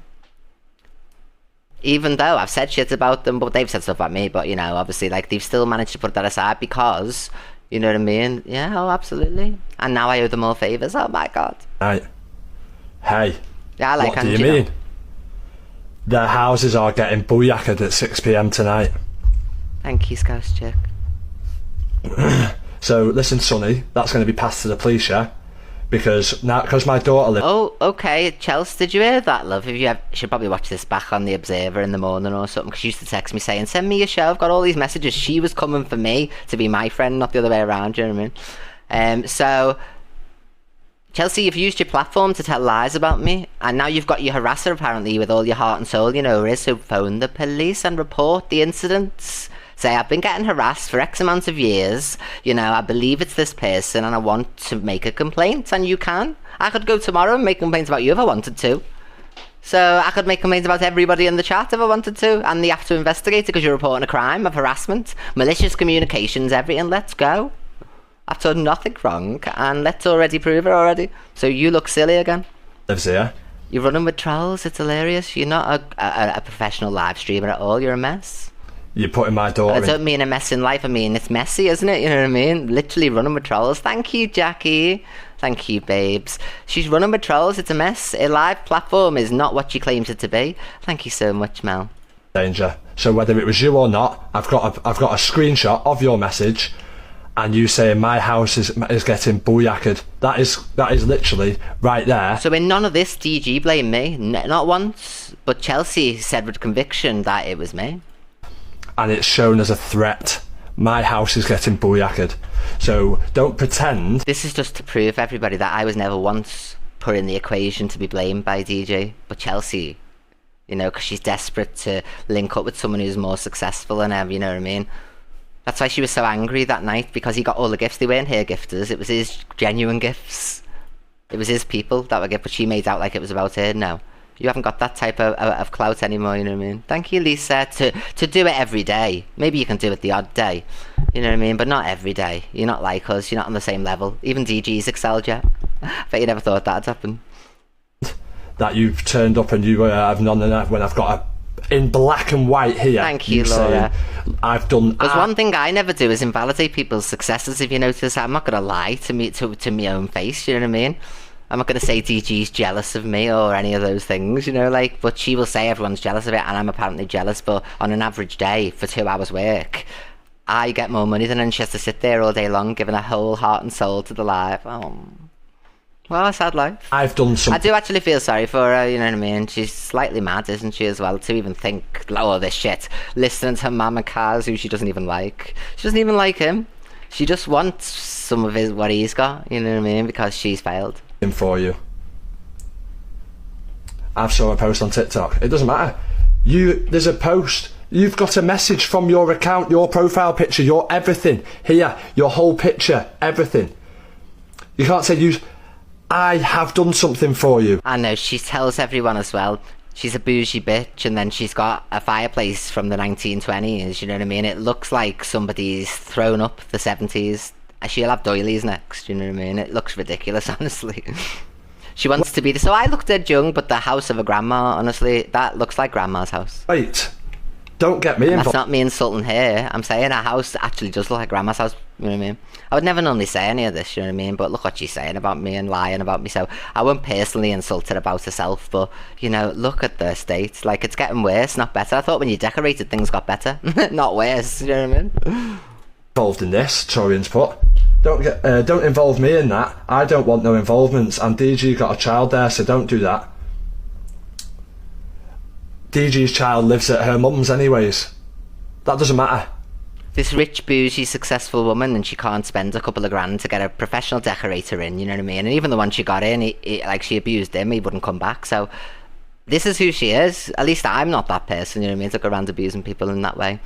Even though I've said shit about them, but they've said stuff about me, but, you know, obviously, like, they've still managed to put that aside because, you know what I mean? Yeah, oh, absolutely. And now I owe them all favours. Oh, my God. Right. Hey, Yeah, I like what do Angie. you mean? though. Their houses are getting booyaked at 6 PM tonight. Thank you, Scouse Chick. So, listen, Sonny, that's going to be passed to the police, yeah? Because now, because my daughter lives... Oh, okay. Chelsea, did you hear that, love? If you should probably watch this back on the Observer in the morning or something, because she used to text me saying, send me your show, I've got all these messages. She was coming for me to be my friend, not the other way around, you know what I mean? So, Chelsea, you've used your platform to tell lies about me, and now you've got your harasser, apparently, with all your heart and soul, you know who it is, so phone the police and report the incidents. Say, I've been getting harassed for X amount of years, you know, I believe it's this person and I want to make a complaint, and you can. I could go tomorrow and make complaints about you if I wanted to. So I could make complaints about everybody in the chat if I wanted to, and they have to investigate it because you're reporting a crime of harassment, malicious communications, everything. Let's go. I've done nothing wrong, and let's already prove it already. So you look silly again. Lives here. You're running with trolls, it's hilarious. You're not a professional live streamer at all, you're a mess. You're putting my daughter I in... don't mean a mess in life, I mean it's messy, isn't it? You know what I mean? Literally running with trolls. Thank you, Jackie. Thank you, babes. She's running with trolls, it's a mess. A live platform is not what she claims it to be. Thank you so much, Mel. danger. So whether it was you or not, I've got a screenshot of your message and you saying my house is getting booyaked. That is literally right there. So in none of this, DG blame me. Not once. But Chelsea said with conviction that it was me. And it's shown as a threat. My house is getting booyaked. So don't pretend. This is just to prove everybody that I was never once put in the equation to be blamed by DJ. But Chelsea, you know, because she's desperate to link up with someone who's more successful than her, you know what I mean? That's why she was so angry that night, because he got all the gifts. They weren't her gifters, it was his genuine gifts. It was his people that were gift, but she made out like it was about her. No. You haven't got that type of clout anymore, you know what I mean? Thank you, Lisa, to do it every day. Maybe you can do it the odd day, you know what I mean? But not every day. You're not like us, you're not on the same level. Even DG's excelled yet. I bet you never thought that'd happen. That you've turned up and you have none of that when I've got in black and white here. Thank you, Laura. I've done... There's one thing I never do is invalidate people's successes, if you notice. I'm not going to lie to my own face, you know what I mean? I'm not going to say DG's jealous of me or any of those things, you know, like, but she will say everyone's jealous of it, and I'm apparently jealous, but on an average day for 2 hours work, I get more money than her, and she has to sit there all day long giving her whole heart and soul to the live. Oh, well, a sad life. I've done some... I do actually feel sorry for her, you know what I mean? She's slightly mad, isn't she, as well, to even think, oh, this shit, listening to Mama Kaz, who she doesn't even like. She doesn't even like him. She just wants some of what he's got, you know what I mean, because she's failed. For you. I've saw a post on TikTok. It doesn't matter. There's a post. You've got a message from your account, your profile picture, your everything. Here, your whole picture, everything. You can't say I have done something for you. I know, she tells everyone as well. She's a bougie bitch, and then she's got a fireplace from the 1920s, you know what I mean? It looks like somebody's thrown up the 70s. She'll have doilies next, you know what I mean? It looks ridiculous, honestly. She wants to be... So I look dead young, but the house of a grandma, honestly, that looks like grandma's house. Wait. Don't get me That's involved. not me insulting her. I'm saying her house actually does look like grandma's house. You know what I mean? I would never normally say any of this, you know what I mean? But look what she's saying about me and lying about me. So I won't personally insult her about herself. But, you know, look at the state. Like, it's getting worse, not better. I thought when you decorated, things got better. Not worse, you know what I mean? Involved in this, Torian's put. Don't involve me in that. I don't want no involvements. And DG got a child there, so don't do that. DG's child lives at her mum's anyways. That doesn't matter. This rich, bougie, successful woman, and she can't spend a couple of grand to get a professional decorator in, you know what I mean? And even the one she got in, like, she abused him, he wouldn't come back. So this is who she is. At least I'm not that person, you know what I mean? To go around abusing people in that way.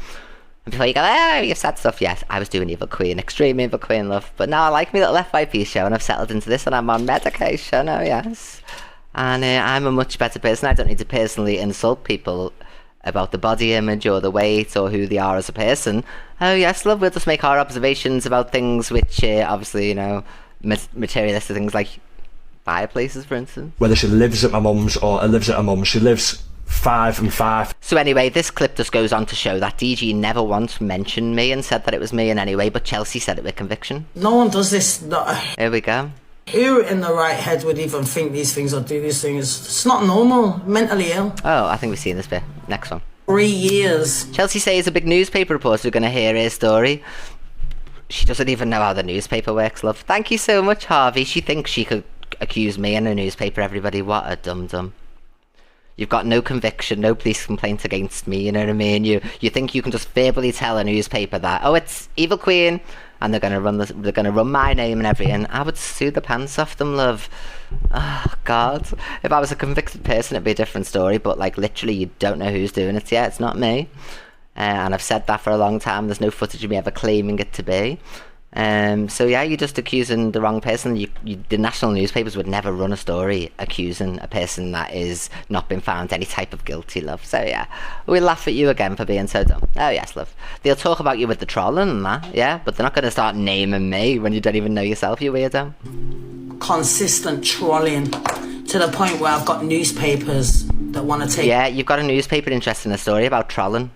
And before you go, you've said stuff, yes, I was doing Evil Queen, extreme Evil Queen love. But now I like my little FYP show, and I've settled into this, and I'm on medication, oh yes. And I'm a much better person. I don't need to personally insult people about the body image or the weight or who they are as a person. Oh yes, love, we'll just make our observations about things which obviously, you know, materialistic things like fireplaces, for instance. Whether she lives at my mum's or lives at her mum's, she lives 5 and 5. So anyway, this clip just goes on to show that DG never once mentioned me and said that it was me in any way, but Chelsea said it with conviction. No one does this. Here we go. Who in the right head would even think these things or do these things? It's not normal. Mentally ill. Oh, I think we've seen this bit. Next one. 3 years. Chelsea says a big newspaper reporter are going to hear her story. She doesn't even know how the newspaper works, love. Thank you so much, Harvey. She thinks she could accuse me in a newspaper, everybody. What a dum-dum. You've got no conviction, no police complaint against me, you know what I mean? You think you can just verbally tell a newspaper that, oh, it's Evil Queen, and they're gonna run my name and everything. I would sue the pants off them, love. Oh God. If I was a convicted person, it'd be a different story, but like literally you don't know who's doing it yet. It's not me. And I've said that for a long time. There's no footage of me ever claiming it to be. So yeah, you're just accusing the wrong person. The national newspapers would never run a story accusing a person that is not been found any type of guilty, love. So yeah, we'll laugh at you again for being so dumb. Oh yes, love. They'll talk about you with the trolling and that, yeah, but they're not going to start naming me when you don't even know yourself, you weirdo. Consistent trolling to the point where I've got newspapers that want to take... Yeah, you've got a newspaper interested in a story about trolling.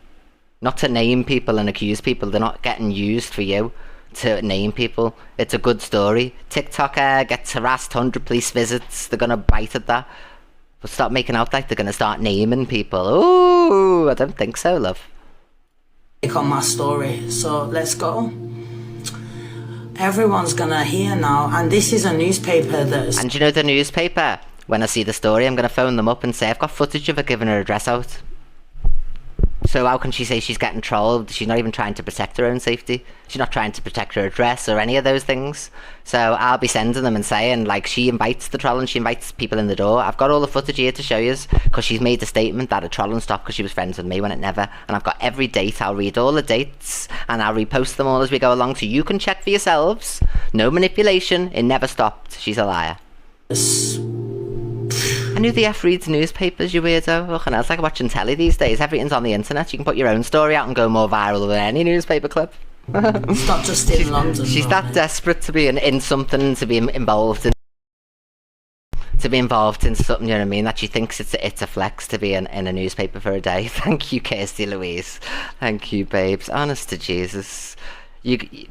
Not to name people and accuse people. They're not getting used for you to name people. It's a good story. TikToker gets harassed, 100 police visits. They're gonna bite at that. But stop making out like they're gonna start naming people. Ooh, I don't think so, love. On my story, so let's go. Everyone's gonna hear now, and this is a newspaper that's... And you know the newspaper? When I see the story, I'm gonna phone them up and say I've got footage of her giving her address out. So how can she say she's getting trolled? She's not even trying to protect her own safety. She's not trying to protect her address or any of those things. So I'll be sending them and saying, like, she invites the trolling, she invites people in the door. I've got all the footage here to show you, because she's made a statement that a trolling stopped because she was friends with me when it never. And I've got every date. I'll read all the dates and I'll repost them all as we go along, so you can check for yourselves. No manipulation. It never stopped. She's a liar. I knew the F reads newspapers, you weirdo. Fucking hell, it's like watching telly these days. Everything's on the internet. You can put your own story out and go more viral than any newspaper clip. It's not just in London. She's that desperate to be in something, to be involved in something, you know what I mean, that she thinks it's a flex to be in a newspaper for a day. Thank you, Kirsty Louise. Thank you, babes. Honest to Jesus.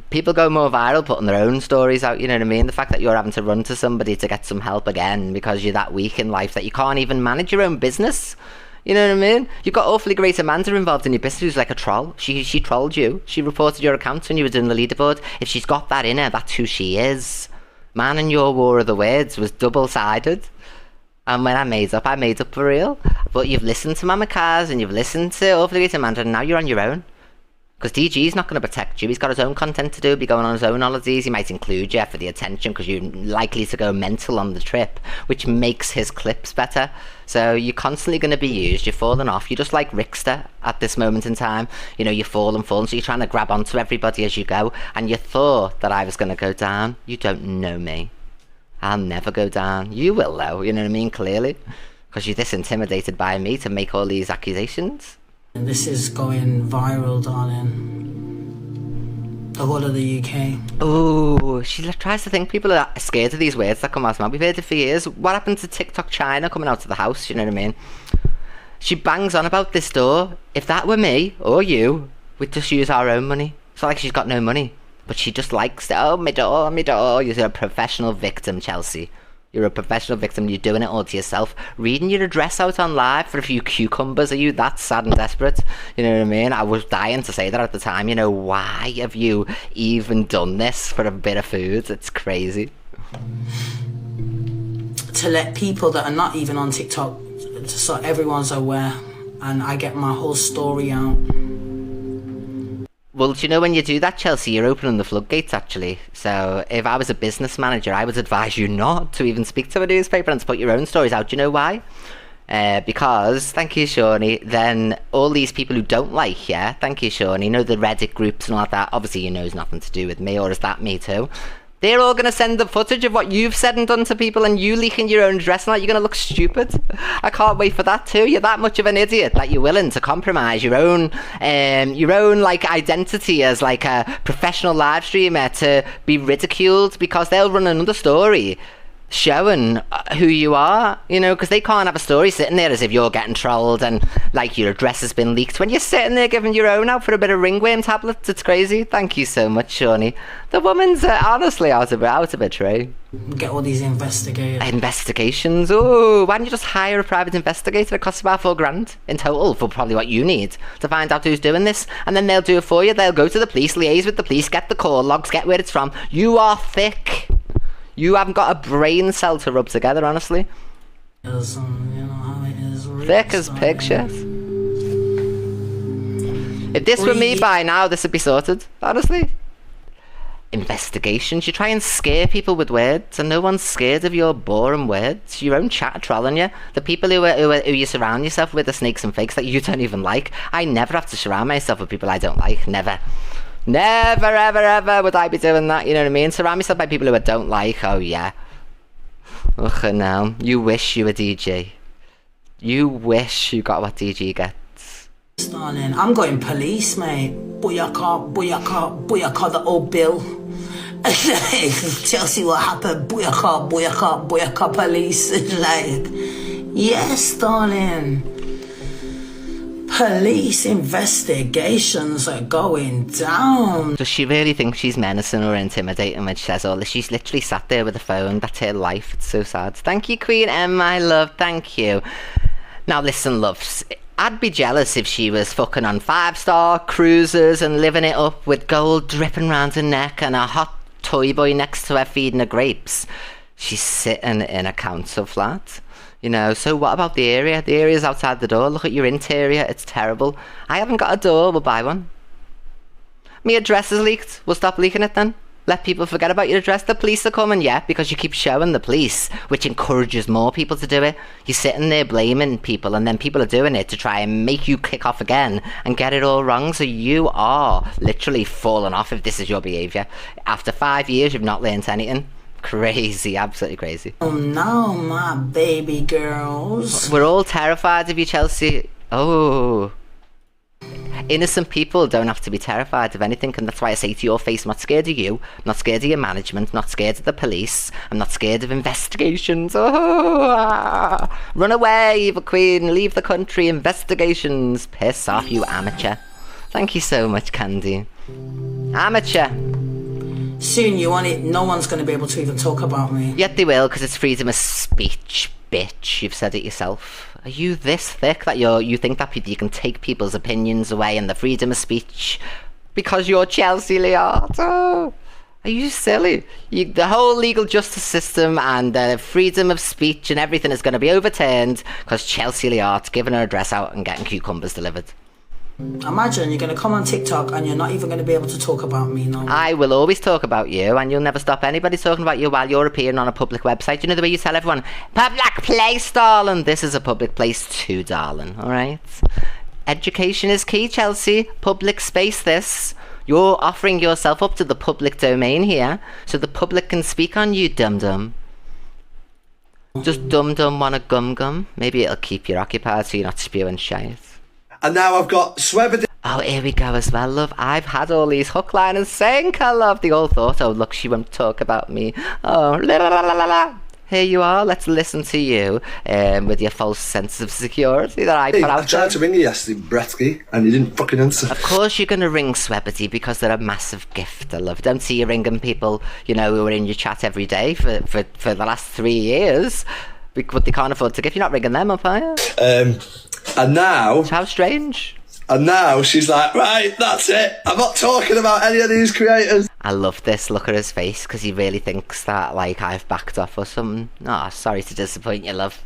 People go more viral putting their own stories out, you know what I mean? The fact that you're having to run to somebody to get some help again because you're that weak in life that you can't even manage your own business. You know what I mean? You've got Awfully Great Amanda involved in your business who's like a troll. She trolled you. She reported your account when you were doing the leaderboard. If she's got that in her, that's who she is. Man, and your war of the words was double-sided. And when I made up for real. But you've listened to Mama Cars and you've listened to Awfully Great Amanda, and now you're on your own. Because DG's not going to protect you. He's got his own content to do, be going on his own holidays. He might include you for the attention because you're likely to go mental on the trip, which makes his clips better. So you're constantly going to be used. You're falling off. You're just like Rickster at this moment in time. You know, you're falling. So you're trying to grab onto everybody as you go. And you thought that I was going to go down. You don't know me. I'll never go down. You will, though. You know what I mean? Clearly. Because you're this intimidated by me to make all these accusations. And this is going viral, darling. The whole of the UK. Oh, she tries to think people are scared of these words that come out of her mouth. We've heard it for years. What happened to TikTok China coming out of the house? You know what I mean? She bangs on about this door. If that were me or you, we'd just use our own money. It's not like she's got no money, but she just likes, oh, my door, my door. You're a professional victim, Chelsea. You're a professional victim. You're doing it all to yourself. Reading your address out on live for a few cucumbers. Are you that sad and desperate? You know what I mean? I was dying to say that at the time. You know, why have you even done this for a bit of food? It's crazy. To let people that are not even on TikTok, so everyone's aware, and I get my whole story out. Well, do you know, when you do that, Chelsea, you're opening the floodgates, actually. So if I was a business manager, I would advise you not to even speak to a newspaper and to put your own stories out. Do you know why? Because, thank you, Shawnee, then all these people who don't like you, thank you, Shawnee, you know, the Reddit groups and all that, obviously you know it's nothing to do with me, or is that me too? They're all going to send the footage of what you've said and done to people, and you leaking your own address and that. You're going to look stupid. I can't wait for that too. You're that much of an idiot that you're willing to compromise your own like identity as like a professional live streamer to be ridiculed because they'll run another story showing who you are, you know, because they can't have a story sitting there as if you're getting trolled and like your address has been leaked when you're sitting there giving your own out for a bit of ringworm tablets. It's crazy. Thank you so much, Shawnee. The woman's honestly out of a tray. Get all these investigations. Oh, why don't you just hire a private investigator? It costs about $4,000 in total for probably what you need to find out who's doing this, and then they'll do it for you. They'll go to the police, liaise with the police, get the call logs, get where it's from. You are thick. You haven't got a brain cell to rub together, honestly. You know how it is. Thick as pig shit. If this were me by now, this would be sorted, honestly. Investigations. You try and scare people with words, and no one's scared of your boring words. Your own chat trolling you. The people who you surround yourself with are snakes and fakes that you don't even like. I never have to surround myself with people I don't like. Never. Never, ever, ever would I be doing that, you know what I mean? Surround myself by people who I don't like, oh yeah. Ugh, no. You wish you were DG. You wish you got what DG gets. Darling, I'm going police, mate. Booyaka, booyaka, booyaka, the old bill. Chelsea, what happened? Booyaka, booyaka, booyaka, police. Like, yes, darling. Police investigations are going down. Does she really think she's menacing or intimidating when she says all this? She's literally sat there with a phone. That's her life. It's so sad. Thank you, Queen M, my love. Thank you. Now listen, loves. I'd be jealous if she was fucking on 5-star cruises and living it up with gold dripping round her neck and a hot toy boy next to her feeding her grapes. She's sitting in a council flat. You know, so what about the area? The area's outside the door. Look at your interior. It's terrible. I haven't got a door. We'll buy one. My address is leaked. We'll stop leaking it then. Let people forget about your address. The police are coming, yeah, because you keep showing the police, which encourages more people to do it. You're sitting there blaming people, and then people are doing it to try and make you kick off again and get it all wrong. So you are literally falling off if this is your behaviour. After 5 years, you've not learned anything. Crazy, absolutely crazy. Oh no, my baby girls. We're all terrified of you, Chelsea. Oh. Innocent people don't have to be terrified of anything, and that's why I say to your face, I'm not scared of you, I'm not scared of your management, I'm not scared of the police, I'm not scared of investigations. Oh, run away, evil queen, leave the country, investigations. Piss off, you amateur. Thank you so much, Candy. Amateur. Soon you want it, no one's going to be able to even talk about me. Yet they will, because it's freedom of speech, bitch. You've said it yourself. Are you this thick that you think that you can take people's opinions away and the freedom of speech because you're Chelsea Liard? Oh, are you silly? The whole legal justice system and the freedom of speech and everything is going to be overturned because Chelsea Liard's giving her address out and getting cucumbers delivered. Imagine you're going to come on TikTok and you're not even going to be able to talk about me now. I will always talk about you, and you'll never stop anybody talking about you while you're appearing on a public website. You know the way you tell everyone, public place, darling. This is a public place too, darling. Alright? Education is key, Chelsea. Public space, this. You're offering yourself up to the public domain here, so the public can speak on you, dum-dum. Just dum-dum want a gum-gum? Maybe it'll keep you occupied so you're not spewing shite. And now I've got Swebber. Oh, here we go as well, love. I've had all these hook, line and sinker, love. They all thought, oh, look, she won't talk about me. Oh, la la la la la. here you are. Let's listen to you with your false sense of security that I Hey, put I out tried there. to ring you yesterday, Bretsky, and you didn't fucking answer. Of course you're going to ring Swebbity because they're a massive gift, I love. Don't see you ringing people, who are in your chat every day for the last 3 years. But they can't afford to give. You're not ringing them up, are you? And now, How strange. she's like, right, that's it. I'm not talking about any of these creators. I love this. Look at his face because he really thinks that I've backed off or something. Oh, sorry to disappoint you, love.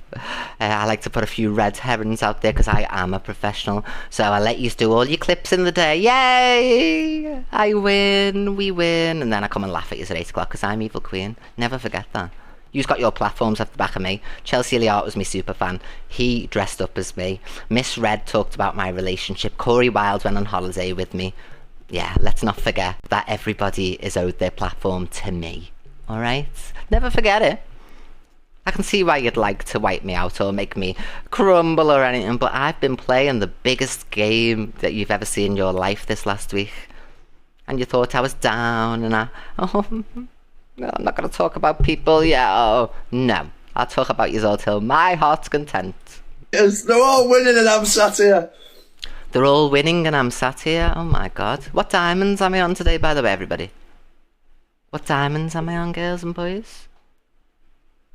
I like to put a few red herrings out there because I am a professional. So I let you do all your clips in the day. Yay! I win, we win, and then I come and laugh at you at 8 o'clock because I'm Evil Queen. Never forget that. You've got your platforms off the back of me. Chelsea Elliott was my super fan. He dressed up as me. Miss Red talked about my relationship. Corey Wilde went on holiday with me. Yeah, let's not forget that everybody is owed their platform to me. Alright? Never forget it. I can see why you'd like to wipe me out or make me crumble or anything, but I've been playing the biggest game that you've ever seen in your life this last week. And you thought I was down and no, I'm not going to talk about people, no. I'll talk about you all till my heart's content. Yes, they're all winning and I'm sat here. They're all winning and I'm sat here. Oh my god. What diamonds am I on today, by the way, everybody? What diamonds am I on, girls and boys?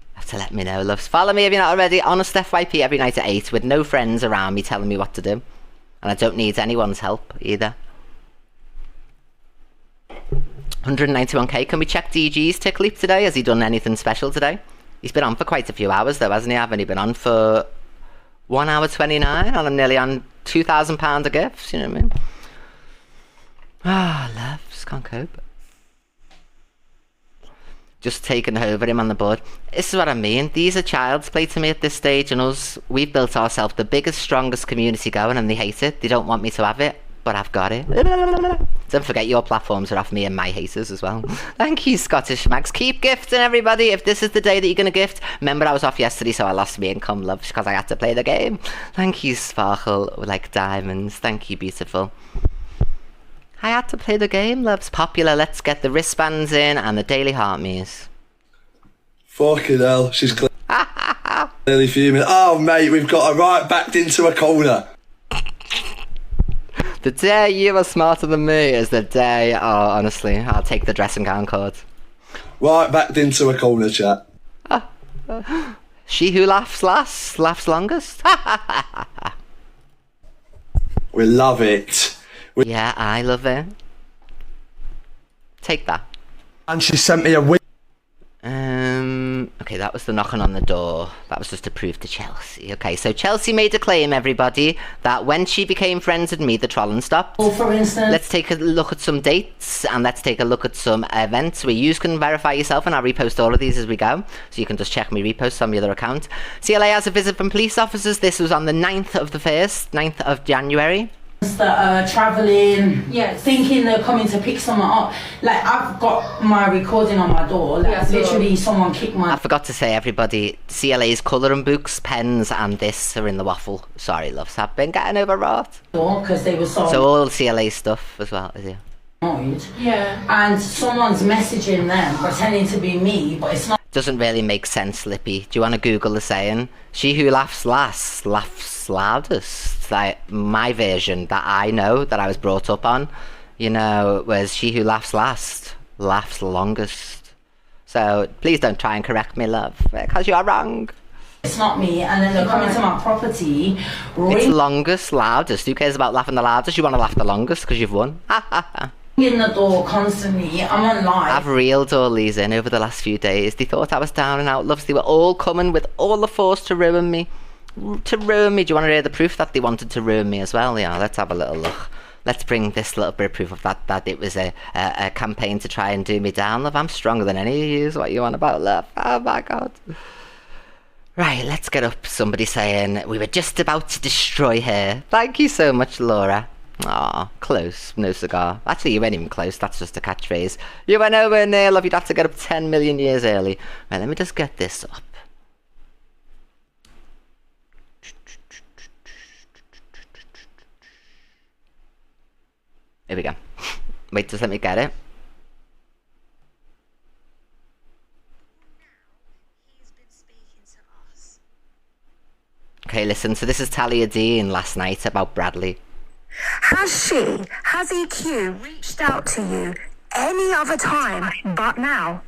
You have to let me know, loves. Follow me if you're not already. Honest FYP every night at 8 with no friends around me telling me what to do. And I don't need anyone's help either. 191k. Can we check DG's tick leap today? Has he done anything special today? He's been on for quite a few hours though, hasn't he? Haven't he been on for 1 hour 29 and I'm nearly on £2,000 of gifts, you know what I mean? Love, just can't cope. Just taking over him on the board. This is what I mean. These are child's play to me at this stage, and we've built ourselves the biggest, strongest community going, and they hate it. They don't want me to have it, but I've got it. Don't forget your platforms are off me and my haters as well. Thank you, Scottish Mags. Keep gifting, everybody. If this is the day that you're going to gift, remember I was off yesterday, so I lost my income, love, because I had to play the game. Thank you, Sparkle, like diamonds. Thank you, beautiful. I had to play the game, loves. Popular, let's get the wristbands in and the daily heart me's. Fucking hell, she's clearly fuming. Oh, mate, we've got her right backed into a corner. The day you are smarter than me is the day, honestly, I'll take the dressing gown cord. Right backed into a corner, chat. She who laughs last, laughs longest. We love it. Yeah, I love it. Take that. And she sent me a win. Okay, that was the knocking on the door. That was just to prove to Chelsea. Okay, so Chelsea made a claim, everybody, that when she became friends with me, the trolling stopped. Well, for instance, Let's take a look at some dates and let's take a look at some events where you can verify yourself, and I'll repost all of these as we go. So you can just check me reposts on my other account. CLA has a visit from police officers. This was on the 9th of January. that are traveling, thinking they're coming to pick someone up. Like, I've got my recording on my door. Like, literally, someone kicked my. I forgot to say, everybody, CLA's colouring books, pens, and this are in the waffle. Sorry, loves, I've been getting overwrought. door because they were So all CLA stuff as well, is it? annoyed. Yeah. And someone's messaging them, pretending to be me, but it's not. Doesn't really make sense, Lippy. Do you want to Google the saying? She who laughs last, laughs loudest. Like, my version that I know, that I was brought up on, you know, was she who laughs last, laughs longest. So please don't try and correct me, love, because you are wrong. It's not me, and then they're coming to my property. It's longest, loudest. Who cares about laughing the loudest? You want to laugh the longest because you've won. In the door constantly. I'm on live. I've reeled all these in over the last few days. They thought I was down and out, loves. They were all coming with all the force to ruin me. To ruin me. Do you want to hear the proof that they wanted to ruin me as well? Yeah, let's have a little look. Let's bring this little bit of proof of that it was a campaign to try and do me down, love. I'm stronger than any of you, is what you want about, love. Oh my god. Right, let's get up somebody saying we were just about to destroy her. Thank you so much, Laura. Aw, close, no cigar. Actually, you weren't even close, that's just a catchphrase. You went nowhere near, love, you'd have to get up 10 million years early. Right, let me just get this up. Here we go. Wait, just let me get it. Okay, listen, so this is Talia Dean last night about Bradley. Has EQ reached out to you any other time but now?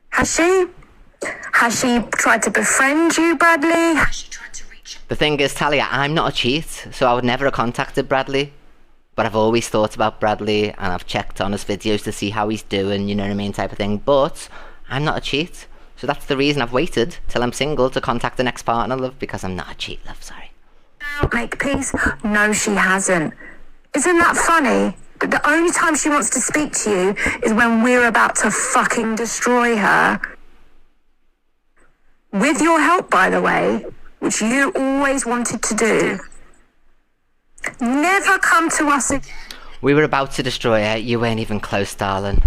Has she? Has she tried to befriend you, Bradley? Has she tried to reach? The thing is, Talia, I'm not a cheat, so I would never have contacted Bradley. But I've always thought about Bradley, and I've checked on his videos to see how he's doing, you know what I mean, type of thing. But I'm not a cheat. So that's the reason I've waited till I'm single to contact an ex-partner, love, because I'm not a cheat, love, sorry. Make peace? No, she hasn't. Isn't that funny? But the only time she wants to speak to you is when we're about to fucking destroy her. With your help, by the way, which you always wanted to do. Never come to us again. We were about to destroy her, you weren't even close, darling.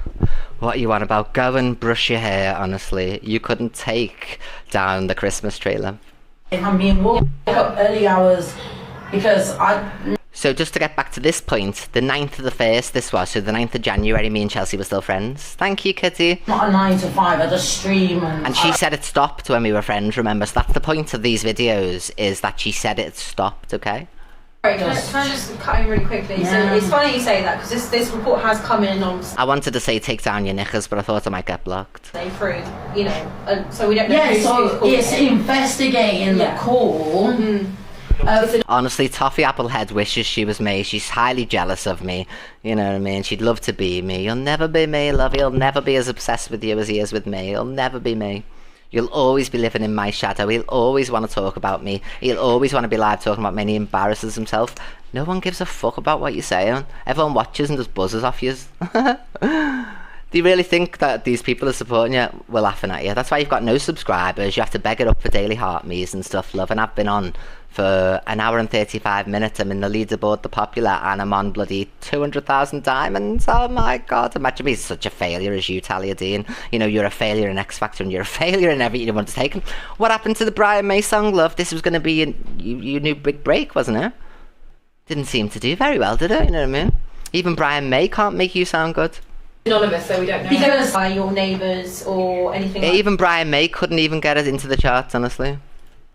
What are you on about? Go and brush your hair, honestly. You couldn't take down the Christmas tree, love. I'm being woke up early hours because So just to get back to this point, the 9th of the 1st this was, so the 9th of January, me and Chelsea were still friends. Thank you, Kitty. Not a 9 to 5, I just stream And she said it stopped when we were friends, remember? So that's the point of these videos, is that she said it stopped, okay? Sorry, can I just cut in really quickly? So it's funny you say that, because this report has come in on I wanted to say take down your knickers, but I thought I might get blocked. say through, you know, and so we don't know yeah, who's so called it's it. investigating the call. Honestly, Toffee Applehead wishes she was me. She's highly jealous of me. You know what I mean? She'd love to be me. You'll never be me, love. He'll never be as obsessed with you as he is with me. He'll never be me. You'll always be living in my shadow. He'll always want to talk about me. He'll always want to be live talking about me, and he embarrasses himself. No one gives a fuck about what you're saying. Everyone watches and just buzzes off you. Do you really think that these people are supporting you? We're laughing at you. That's why you've got no subscribers. You have to beg it up for daily heart me's and stuff, love. And I've been on for an hour and 35 minutes. I'm in the leaderboard, the popular, and I'm on bloody 200,000 diamonds. Oh my god, imagine me such a failure as you, Talia Dean. You know, you're a failure in X Factor and you're a failure in everything you've undertaken. What happened to the Brian May song, love? This was going to be your new big break, wasn't it? Didn't seem to do very well, did it? You know what I mean? Even Brian May can't make you sound good. Anonymous, so we don't know because by your neighbours or anything like Even Brian May couldn't even get it into the charts, honestly.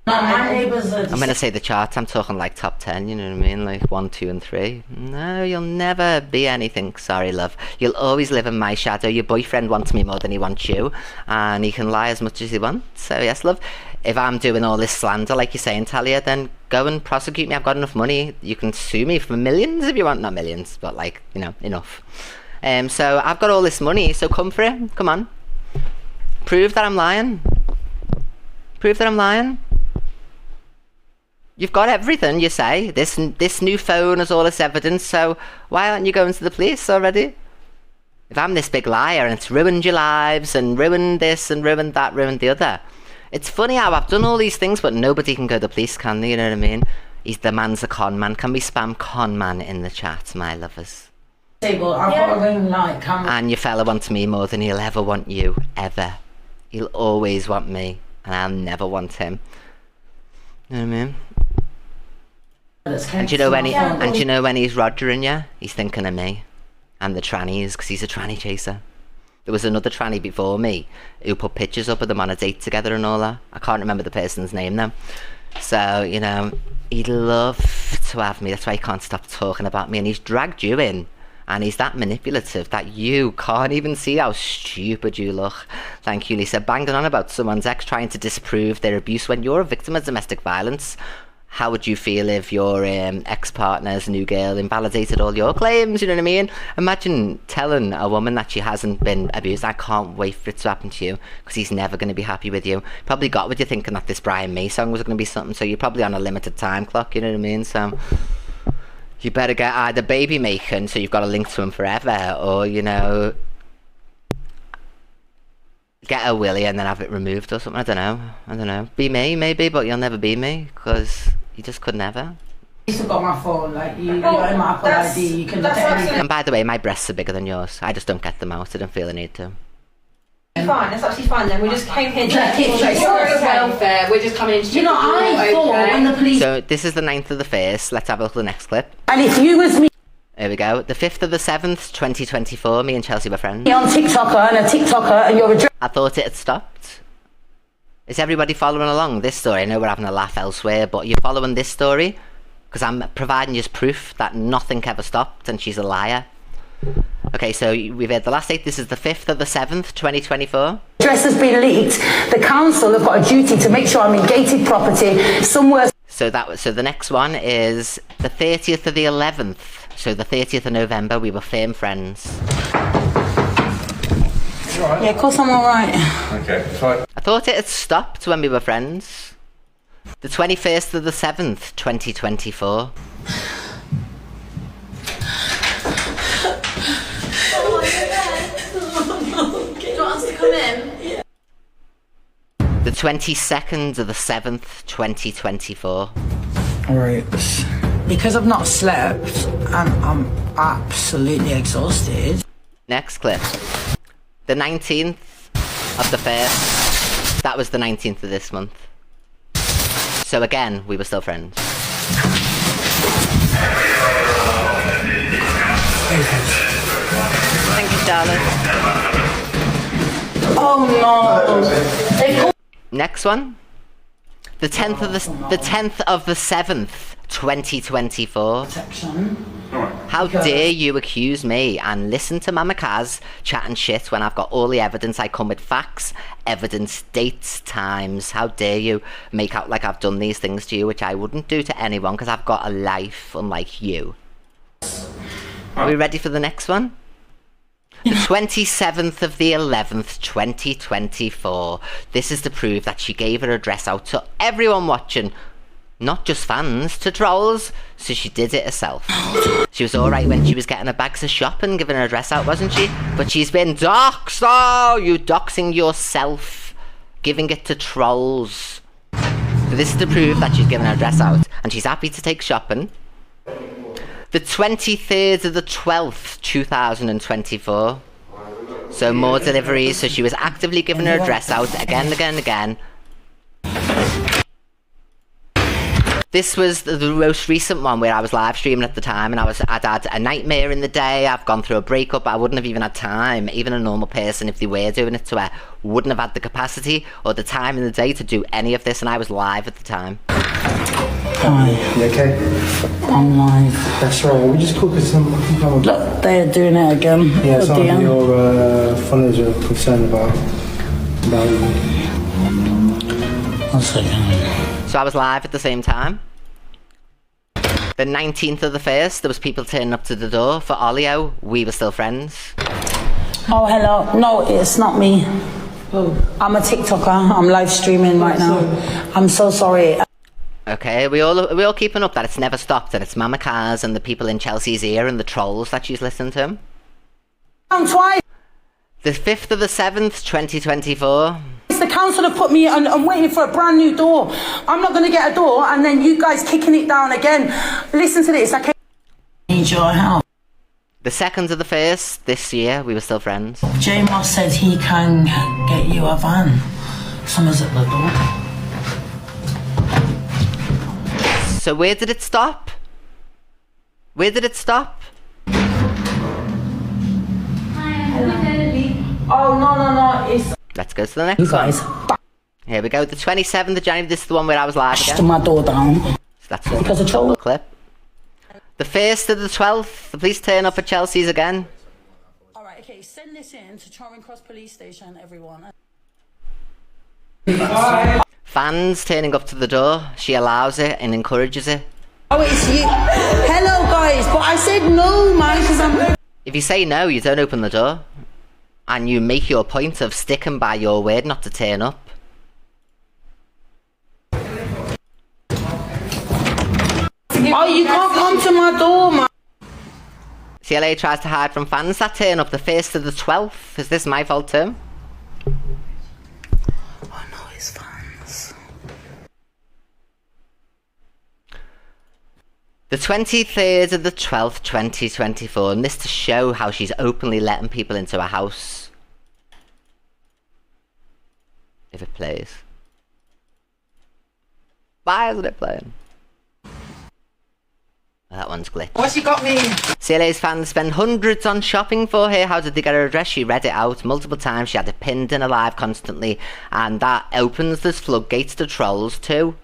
No, my neighbours are I'm going to say the charts, I'm talking like top 10, you know what I mean? Like 1, 2 and 3. No, you'll never be anything, sorry love. You'll always live in my shadow. Your boyfriend wants me more than he wants you, and he can lie as much as he wants. So yes love, if I'm doing all this slander like you're saying, Talia, then go and prosecute me. I've got enough money. You can sue me for millions if you want. Not millions, but like, you know, enough. So I've got all this money, so come for it. Come on. Prove that I'm lying. Prove that I'm lying. You've got everything, you say. This new phone has all this evidence, so why aren't you going to the police already? If I'm this big liar and it's ruined your lives and ruined this and ruined that, ruined the other. It's funny how I've done all these things, but nobody can go to the police, can they? You know what I mean? The man's a con man. Can we spam con man in the chat, my lovers? Well, I've got a ring light camera. And your fella wants me more than he'll ever want you, ever. He'll always want me, and I'll never want him. You know what I mean? And do you know when he's rogering you? He's thinking of me and the trannies, because he's a tranny chaser. There was another tranny before me who put pictures up of them on a date together and all that. I can't remember the person's name now. So, you know, he'd love to have me. That's why he can't stop talking about me, and he's dragged you in. And he's that manipulative that you can't even see how stupid you look. Thank you, Lisa. Banging on about someone's ex trying to disprove their abuse when you're a victim of domestic violence. How would you feel if your ex-partner's new girl invalidated all your claims? You know what I mean? Imagine telling a woman that she hasn't been abused. I can't wait for it to happen to you, because he's never going to be happy with you. Probably got with you thinking that this Brian May song was going to be something, so you're probably on a limited time clock, you know what I mean? So you better get either baby making, so you've got a link to him forever, or, you know, get a willy and then have it removed or something. I don't know. Be me, maybe, but you'll never be me, because you just could never. You still got my phone, like, you got my Apple ID, you can look at anything. And by the way, my breasts are bigger than yours. I just don't get them out. I don't feel the need to. Fine, that's absolutely fine then. We just came here to welfare. We're just coming in to I thought when the police... So this is the 9th of the 1st. Let's have a look at the next clip. And if you was me There we go. The 5th of the 7th, 2024. Me and Chelsea were friends. on TikToker and a TikToker and you're a I thought it had stopped. Is everybody following along this story? I know we're having a laugh elsewhere, but you're following this story? Because I'm providing you proof that nothing ever stopped and she's a liar. Okay, so we've had the last date. This is the 5th of the 7th, 2024. Address has been leaked. The council have got a duty to make sure I'm in gated property somewhere. So the next one is the 30th of the 11th. So the 30th of November, we were firm friends. Yeah, of course I'm alright. Okay, fine. I thought it had stopped when we were friends. The 21st of the 7th, 2024. Do you want us to come in? The 22nd of the 7th, 2024. Alright. Because I've not slept and I'm absolutely exhausted. Next clip. The 19th of the 1st. That was the 19th of this month. So again, we were still friends. Thank you, darling. Oh no. Next one. The 10th of the 7th, 2024. How dare you accuse me and listen to Mama Kaz chatting shit when I've got all the evidence. I come with facts, evidence, dates, times. How dare you make out like I've done these things to you, which I wouldn't do to anyone because I've got a life unlike you. Are we ready for the next one? The 27th of the 11th, 2024. This is to prove that she gave her address out to everyone watching. Not just fans, to trolls. So she did it herself. She was alright when she was getting her bags of shopping, giving her address out, wasn't she? But she's been doxed. Oh, you doxing yourself. Giving it to trolls. So this is to prove that she's given her address out. And she's happy to take shopping. The 23rd of the 12th, 2024. So more deliveries. So she was actively giving her address out again and again and again. This was the most recent one where I was live streaming at the time and I'd had a nightmare in the day. I've gone through a breakup. I wouldn't have even had time. Even a normal person, if they were doing it to her, wouldn't have had the capacity or the time in the day to do any of this, and I was live at the time. Hi. You okay? I'm live. That's right. We just cook some. Look, they're doing it again. Yeah, some again. of your followers are concerned about you. 1 second. So I was live at the same time. The 19th of the 1st, there was people turning up to the door for Olio. We were still friends. Oh, hello. No, it's not me. I'm a TikToker. I'm live streaming right now. I'm so sorry. Okay, we all keeping up that it's never stopped, and it's Mama Kaz and the people in Chelsea's ear and the trolls that she's listening to. I'm twice. The 5th of the 7th, 2024. The council have put me on. I'm waiting for a brand new door. I'm not going to get a door, and then you guys kicking it down again. Listen to this. I need your help. The 2nd of the 1st, this year, we were still friends. J Moss said he can get you a van. Someone's at the door. So where did it stop? Where did it stop? Oh, no. It's... Let's go to the next You guys... one. Here we go. The 27th of January. This is the one where I was live Bashed again. my door down. So that's it. Because of troll. Clip. The 1st of the 12th. The police turn up at Chelsea's again. Alright, okay. Send this in to Charing Cross Police Station, everyone. Fans turning up to the door. She allows it and encourages it. Oh, it's you. Hello, guys. But I said no, man, because I'm... If you say no, you don't open the door. And you make your point of sticking by your word not to turn up. Oh, you can't come to my door, man. CLA tries to hide from fans that turn up the 1st to the 12th. Is this my fault too? Oh, no, it's fans. The 23rd of the 12th, 2024. And this to show how she's openly letting people into her house. If it plays. Why isn't it playing? That one's glitched. What's you got me? CLA's fans spend hundreds on shopping for her. How did they get her address? She read it out multiple times. She had it pinned in her live constantly. And that opens this floodgates to trolls too.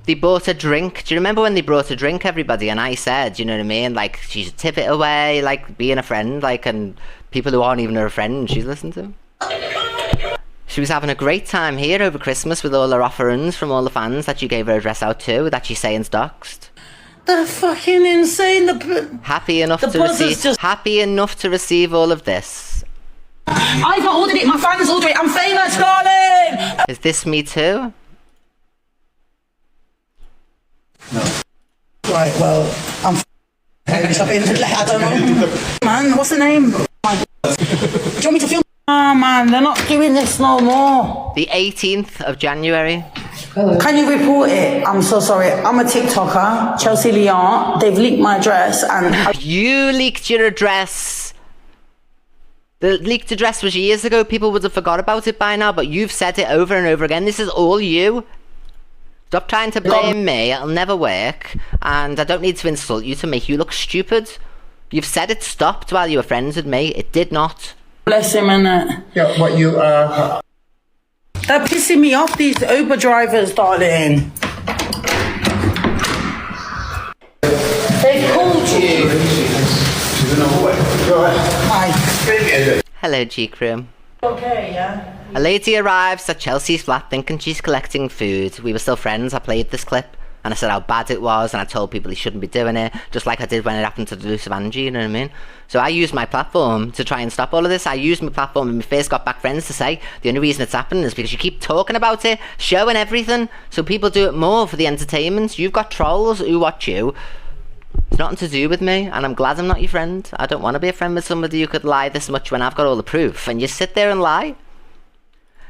They bought a drink. Do you remember when they brought a drink, everybody? And I said, you know what I mean? Like, she should tip it away, like, being a friend, like, and people who aren't even her friend, she's listened to. She was having a great time here over Christmas with all her offerings from all the fans that she gave her address out to, that she's saying's doxed. They're fucking insane. Happy enough the to receive. Happy enough to receive all of this. I've not ordered it. My fans ordered it. I'm famous, darling. Is this me too? No. Right. Well, I'm. I don't know. Man, what's the name? Do you want me to film? Oh man, they're not doing this no more. The 18th of January. Can you report it? I'm so sorry. I'm a TikToker, Chelsea Leon. They've leaked my address and... You leaked your address. The leaked address was years ago. People would have forgot about it by now, but you've said it over and over again. This is all you. Stop trying to blame me. It'll never work. And I don't need to insult you to make you look stupid. You've said it stopped while you were friends with me. It did not. Bless him, innit? Yeah, what you They're pissing me off, these Uber drivers, darling. They've called you. Hi. Hello, G-Crew. Okay, yeah? A lady arrives at Chelsea's flat thinking she's collecting food. We were still friends. I played this clip. And I said how bad it was, and I told people he shouldn't be doing it, just like I did when it happened to the Delusive Angie, you know what I mean? So I used my platform to try and stop all of this. I used my platform when we first got back friends to say the only reason it's happening is because you keep talking about it, showing everything, so people do it more for the entertainment. You've got trolls who watch you. It's nothing to do with me, and I'm glad I'm not your friend. I don't want to be a friend with somebody who could lie this much when I've got all the proof, and you sit there and lie.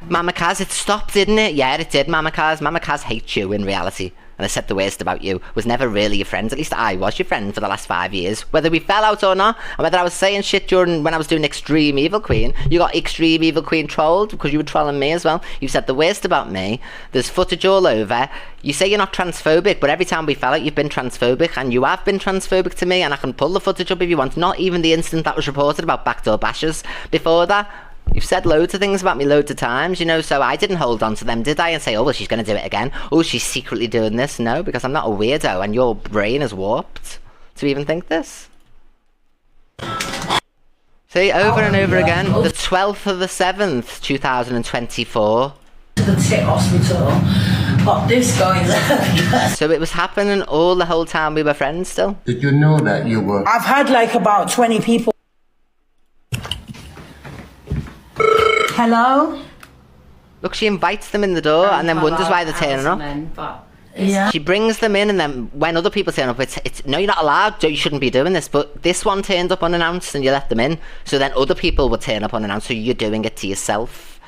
Mama Kaz, it stopped, didn't it? Yeah, it did, Mama Kaz. Mama Kaz hates you in reality. And I said the worst about you, was never really your friend. At least I was your friend for the last 5 years. Whether we fell out or not, and whether I was saying shit during when I was doing Extreme Evil Queen, you got Extreme Evil Queen trolled because you were trolling me as well. You said the worst about me. There's footage all over. You say you're not transphobic, but every time we fell out, you've been transphobic, and you have been transphobic to me, and I can pull the footage up if you want. Not even the incident that was reported about backdoor bashers. Before that, you've said loads of things about me loads of times, you know, so I didn't hold on to them, did I? And say, oh, well, she's going to do it again. Oh, she's secretly doing this. No, because I'm not a weirdo, and your brain is warped to even think this. See, over and over again, the 12th of the 7th, 2024. To the tit hospital. Got this going there. So it was happening all the whole time we were friends still? Did you know that you were? I've had like about 20 people. Hello? Look, she invites them in the door and then wonders why they're turning up. Yeah. She brings them in, and then when other people turn up, it's no, you're not allowed, you shouldn't be doing this, but this one turned up unannounced and you let them in, so then other people would turn up unannounced, so you're doing it to yourself.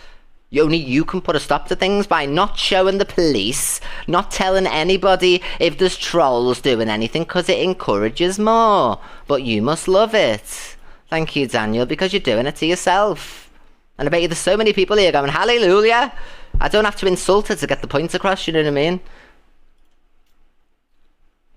Only you can put a stop to things by not showing the police, not telling anybody if there's trolls doing anything, because it encourages more. But you must love it. Thank you, Daniel, because you're doing it to yourself. And I bet you there's so many people here going, hallelujah. I don't have to insult her to get the point across, you know what I mean?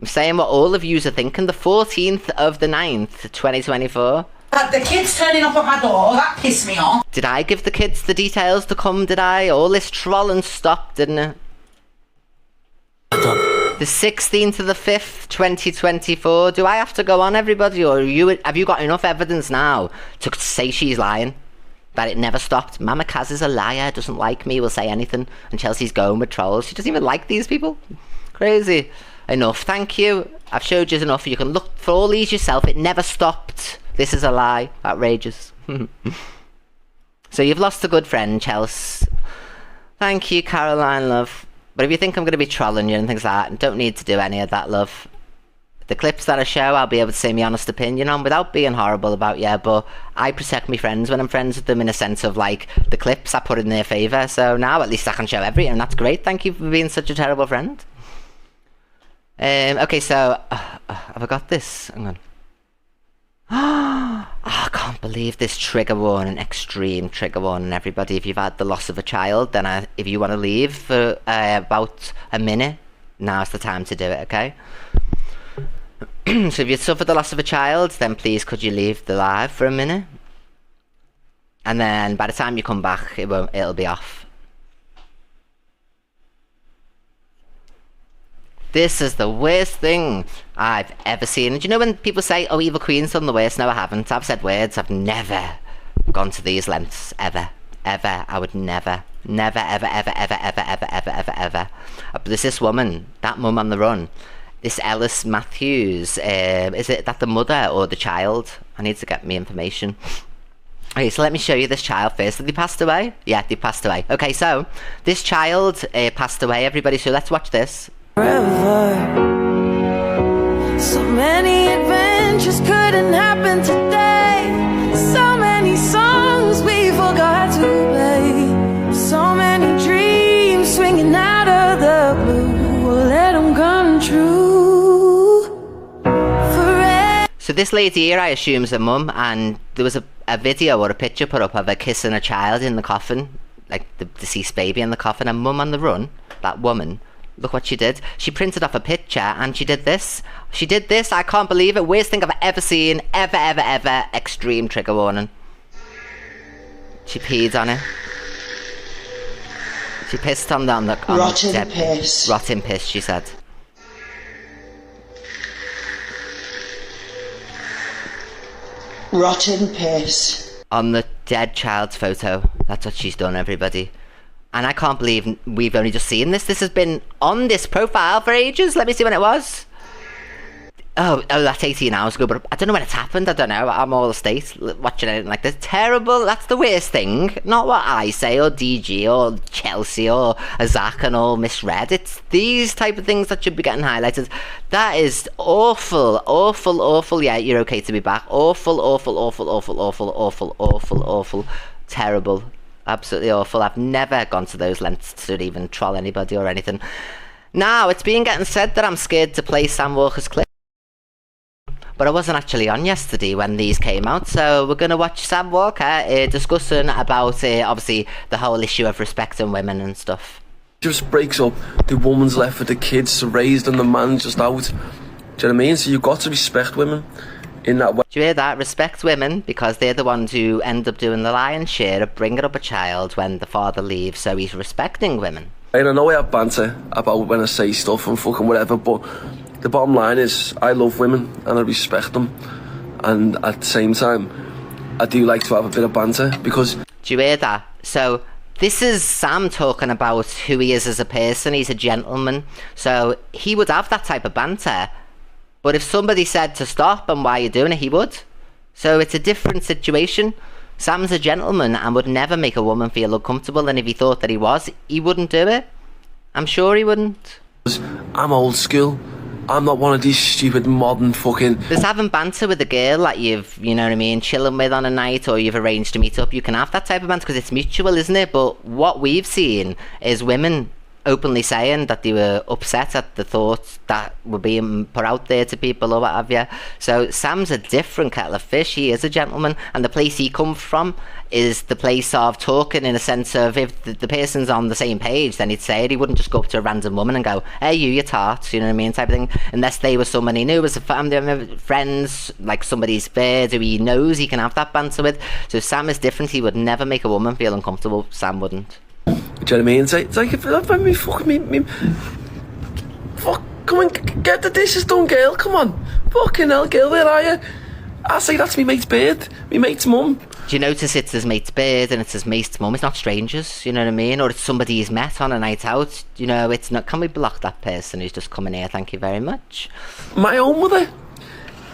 I'm saying what all of yous are thinking. The 14th of the 9th, 2024. The kids turning up at my door, that pissed me off. Did I give the kids the details to come, did I? All this trolling stopped, didn't it? The 16th of the 5th, 2024. Do I have to go on, everybody? Or have you got enough evidence now to say she's lying? That it never stopped? Mama Kaz is a liar, doesn't like me, will say anything. And Chelsea's going with trolls. She doesn't even like these people. Crazy. Enough, thank you. I've showed you enough. You can look for all these yourself. It never stopped. This is a lie. Outrageous. So you've lost a good friend, Chelsea. Thank you, Caroline, love. But if you think I'm going to be trolling you and things like that, don't need to do any of that, love. The clips that I show, I'll be able to say my honest opinion on without being horrible about you, but I protect my friends when I'm friends with them in a sense of, like, the clips I put in their favour, so now at least I can show everything, and that's great. Thank you for being such a terrible friend. Okay, so, have I got this? Hang on. I can't believe this trigger warning, extreme trigger warning, everybody. If you've had the loss of a child, then if you want to leave for about a minute, now's the time to do it, okay? So if you suffered the loss of a child, then please could you leave the live for a minute? And then by the time you come back, it'll be off. This is the worst thing I've ever seen. And do you know when people say, oh, Evil Queen's done the worst? No, I haven't. I've said words. I've never gone to these lengths. Ever. I would never. Never, ever. But there's this woman, that mum on the run. This Ellis Matthews. Is it that the mother or the child? I need to get me information. Okay, so let me show you this child first. Have they passed away? Yeah, they passed away. Okay, so this child passed away, everybody. So let's watch this. Forever. So many adventures couldn't happen today. So many songs we forgot to play. So many dreams swinging out of the blue. We'll let them come true. Forever. So this lady here, I assume, is a mum, and there was a video or a picture put up of her kissing a child in the coffin, like the deceased baby in the coffin, and mum on the run, that woman. Look what she did. She printed off a picture and she did this. I can't believe it. Worst thing I've ever seen. Ever. Extreme trigger warning. She peed on it. She pissed on the rotten piss. Rotten piss, she said. Rotten piss. On the dead child's photo. That's what she's done, everybody. And I can't believe we've only just seen this. This has been on this profile for ages. Let me see when it was. Oh, that's 18 hours ago, but I don't know when it's happened. I don't know. I'm all state watching anything like this. Terrible. That's the worst thing. Not what I say, or DG, or Chelsea, or Zach, and all misread. It's these type of things that should be getting highlighted. That is awful. Yeah, you're okay to be back. Awful. Terrible. Absolutely awful. I've never gone to those lengths to even troll anybody or anything. Now, it's been getting said that I'm scared to play Sam Walker's clip. But I wasn't actually on yesterday when these came out, so we're going to watch Sam Walker discussing about, obviously, the whole issue of respecting women and stuff. Just breaks up, the woman's left with the kids raised and the man's just out. Do you know what I mean? So you've got to respect women in that way. Do you hear that? Respect women, because they're the ones who end up doing the lion's share of bringing up a child when the father leaves, so he's respecting women. And I know I have banter about when I say stuff and fucking whatever, but the bottom line is I love women and I respect them, and at the same time I do like to have a bit of banter because... Do you hear that? So this is Sam talking about who he is as a person. He's a gentleman, so he would have that type of banter. But if somebody said to stop and why you're doing it, he would. So it's a different situation. Sam's a gentleman and would never make a woman feel uncomfortable, and if he thought that he was, he wouldn't do it. I'm sure he wouldn't. I'm old school. I'm not one of these stupid modern fucking... There's having banter with a girl that you've, you know what I mean, chilling with on a night, or you've arranged to meet up. You can have that type of banter because it's mutual, isn't it? But what we've seen is women openly saying that they were upset at the thoughts that were being put out there to people or what have you. So Sam's a different kettle of fish. He is a gentleman, and the place he comes from is the place of talking in a sense of if the person's on the same page, then he'd say it. He wouldn't just go up to a random woman and go, hey, you tart, you know what I mean, type of thing, unless they were someone he knew as a family, friends, like somebody's bird who he knows he can have that banter with. So Sam is different. He would never make a woman feel uncomfortable. Sam wouldn't. Do you know what I mean? It's like if me fucking me fuck, come on, get the dishes done, girl. Come on, fucking hell, girl, where are you? I say that's me mate's bird, me mate's mum. Do you notice it's his mate's bird and it's his mate's mum? It's not strangers, you know what I mean? Or it's somebody he's met on a night out. You know, it's not. Can we block that person who's just coming here? Thank you very much. My own mother.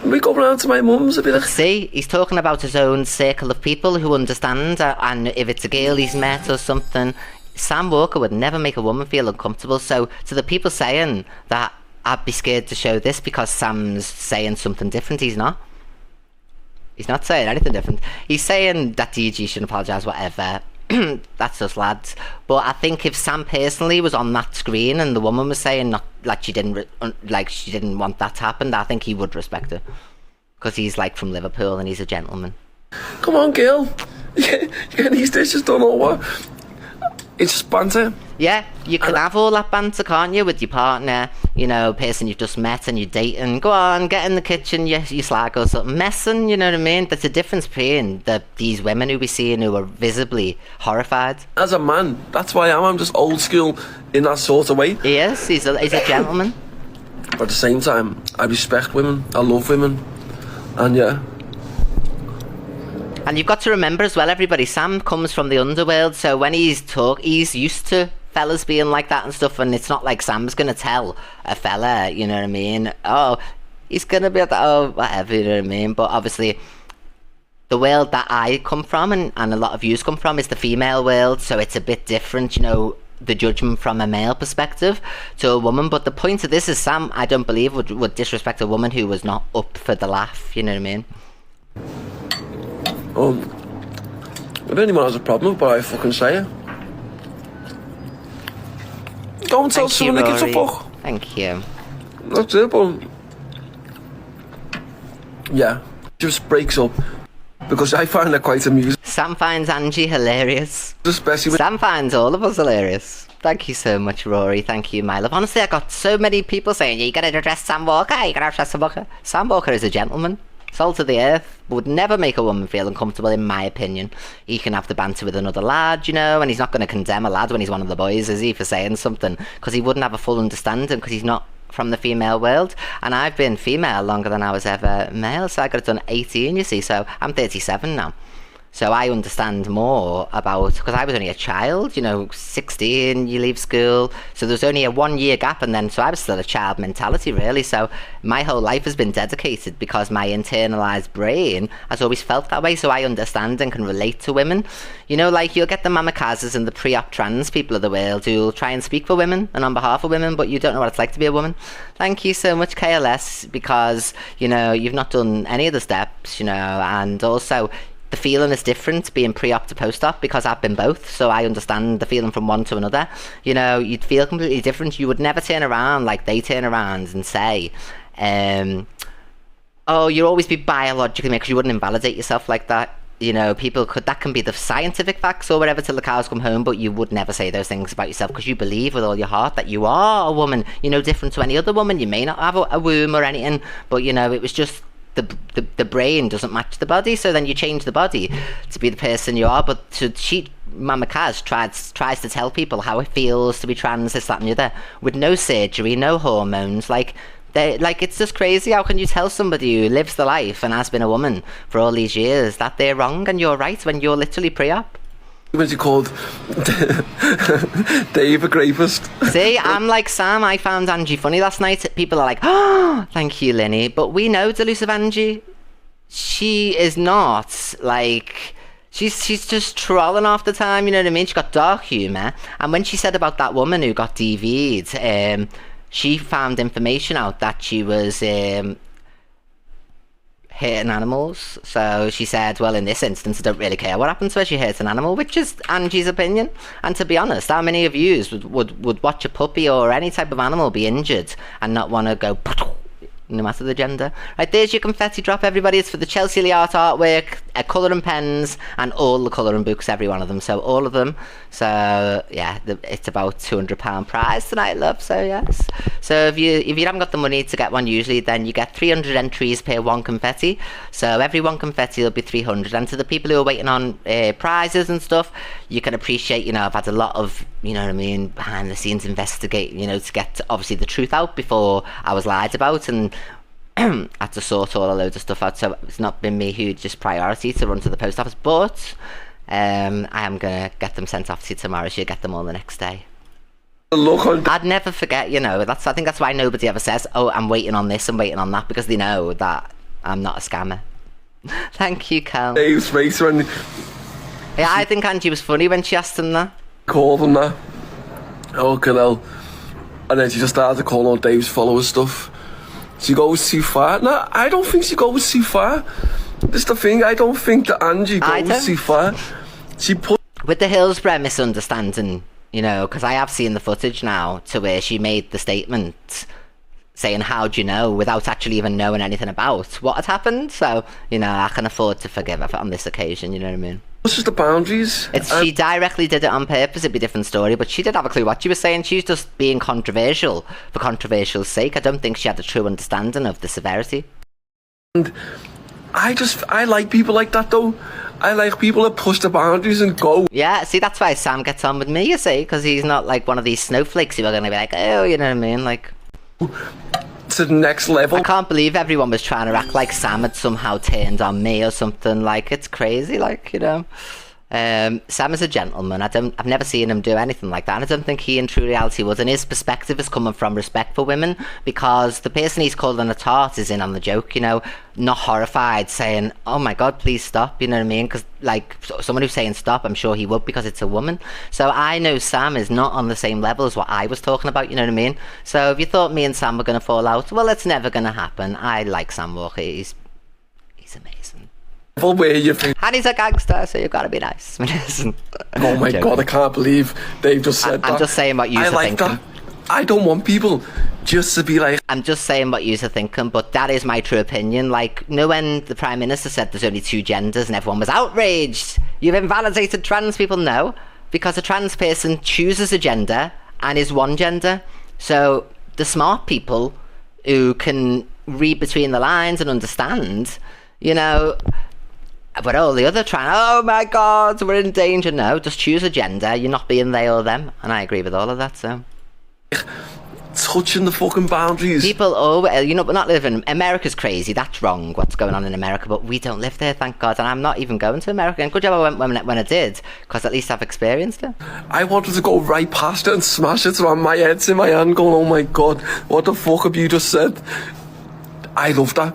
We go round to my mum's a bit like... See, he's talking about his own circle of people who understand, and if it's a girl he's met or something, Sam Walker would never make a woman feel uncomfortable. So to the people saying that I'd be scared to show this because Sam's saying something different, he's not. He's not saying anything different. He's saying that DG should apologise, whatever. That's us, lads. But I think if Sam personally was on that screen and the woman was saying not like she didn't want that to happen, I think he would respect her, because he's like from Liverpool and he's a gentleman. Come on, girl, you get these dishes done or what? It's just banter. Yeah, you can have all that banter, can't you, with your partner, you know, person you've just met and you're dating. Go on, get in the kitchen, you slag or something, messing, you know what I mean? There's a difference between these women who we see and who are visibly horrified. As a man, that's why I'm just old school in that sort of way. He is, he's a gentleman. But at the same time, I respect women, I love women, and yeah. And you've got to remember as well, everybody, Sam comes from the underworld, so when he's used to fellas being like that and stuff, and it's not like Sam's gonna tell a fella, you know what I mean, oh, he's gonna be like, oh, whatever, you know what I mean, but obviously the world that I come from and a lot of yous come from is the female world, so it's a bit different, you know, the judgment from a male perspective to a woman. But the point of this is Sam, I don't believe, would disrespect a woman who was not up for the laugh, you know what I mean? If anyone has a problem with what I fucking say, go and tell someone that gives a fuck. Thank you. That's it, but yeah, just breaks up because I find that quite amusing. Sam finds Angie hilarious. Especially Sam finds all of us hilarious. Thank you so much, Rory. Thank you, my love. Honestly, I got so many people saying, you gotta address Sam Walker, you gotta address Sam Walker. Sam Walker is a gentleman. Salt of the earth, would never make a woman feel uncomfortable, in my opinion. He can have the banter with another lad, you know, and he's not going to condemn a lad when he's one of the boys, is he, for saying something? Because he wouldn't have a full understanding, because he's not from the female world. And I've been female longer than I was ever male, so I got it done at 18, you see, so I'm 37 now. So I understand more about, because I was only a child, you know, 16, you leave school. So there's only a 1 year gap, and then, so I was still a child mentality, really. So my whole life has been dedicated because my internalized brain has always felt that way. So I understand and can relate to women. You know, like you'll get the mamikazes and the pre-op trans people of the world who'll try and speak for women and on behalf of women, but you don't know what it's like to be a woman. Thank you so much, KLS, because, you know, you've not done any of the steps, you know, and also the feeling is different being pre-op to post-op because I've been both, so I understand the feeling from one to another. You know, you'd feel completely different. You would never turn around like they turn around and say, oh, you'll always be biologically male, because you wouldn't invalidate yourself like that. You know, people could, that can be the scientific facts or whatever till the cows come home, but you would never say those things about yourself because you believe with all your heart that you are a woman, you know, different to any other woman. You may not have a womb or anything, but, you know, it was just the brain doesn't match the body, so then you change the body to be the person you are. But Mama Kaz tries to tell people how it feels to be trans, this, that and the other, with no surgery, no hormones. Like it's just crazy. How can you tell somebody who lives the life and has been a woman for all these years that they're wrong and you're right when you're literally pre-op? What's he called? Dave, a rapist. See, I'm like Sam. I found Angie funny last night. People are like, oh, thank you, Linny. But we know Delusive Angie. She is not like... She's just trolling half the time, you know what I mean? She's got dark humour. And when she said about that woman who got DV'd, she found information out that she was... hurting animals. So she said, well, in this instance, I don't really care what happened to her. She hurt an animal, which is Angie's opinion. And to be honest, how many of you would watch a puppy or any type of animal be injured and not want to go, no matter the gender? Right, there's your confetti drop, everybody. It's for the Chelsea Lee art artwork, colouring pens, and all the colouring books, every one of them. So all of them. So yeah, it's about £200 prize tonight, love. So yes. So if you haven't got the money to get one, usually then you get 300 entries per one confetti. So every one confetti will be 300. And to the people who are waiting on prizes and stuff, you can appreciate, you know, I've had a lot of, you know what I mean, behind the scenes investigate, you know, to get obviously the truth out before I was lied about, and had to sort all a load of stuff out. So it's not been me hugest priority to run to the post office, but I am gonna get them sent off to you tomorrow, so you get them all the next day. I'd never forget, you know. I think that's why nobody ever says, oh, I'm waiting on this and waiting on that, because they know that I'm not a scammer. Thank you, Cal. Dave's face when... Yeah, I think Angie was funny when she asked him that. Called him that. Oh, Canel. And then she just started to call all Dave's followers stuff. She goes too far. No, I don't think she goes too far. This is the thing, I don't think that Angie goes too far. She put... With the Hillsborough misunderstanding, you know, because I have seen the footage now to where she made the statement saying, how do you know, without actually even knowing anything about what had happened. So, you know, I can afford to forgive her on this occasion, you know what I mean? This is the boundaries. She directly did it on purpose, it'd be a different story, but she didn't have a clue what she was saying. She was just being controversial for controversial's sake. I don't think she had a true understanding of the severity. And I like people like that, though. I like people that push the boundaries and go. Yeah, see, that's why Sam gets on with me, you see, because he's not like one of these snowflakes who are going to be like, oh, you know what I mean, like... to the next level. I can't believe everyone was trying to act like Sam had somehow turned on me or something. Like, it's crazy, like, you know. Sam is a gentleman. I've never seen him do anything like that, and I don't think he in true reality would. And his perspective is coming from respect for women, because the person he's calling a tart is in on the joke, you know, not horrified, saying, oh my god, please stop, you know what I mean? Because like someone who's saying stop, I'm sure he would, because it's a woman. So I know Sam is not on the same level as what I was talking about, you know what I mean? So if you thought me and Sam were going to fall out, well, it's never going to happen. I like Sam Walker. He's amazing. Where you think, and he's a gangster, so you've got to be nice. oh my god, I can't believe they've just said that. I'm just saying what you're thinking. That. I don't want people just to be like... I'm just saying what you're thinking, but that is my true opinion. Like, you know, when the Prime Minister said there's only 2 genders and everyone was outraged, you've invalidated trans people. No, because a trans person chooses a gender and is one gender. So the smart people who can read between the lines and understand, you know... But all the other oh my god, we're in danger. No, just choose a gender. You're not being they or them. And I agree with all of that, so... touching the fucking boundaries. People, you know, we're not living... America's crazy. That's wrong, what's going on in America. But we don't live there, thank God. And I'm not even going to America. And good job I went when I did, because at least I've experienced it. I wanted to go right past it and smash it, so my head's in my hand going, oh my god, what the fuck have you just said? I love that.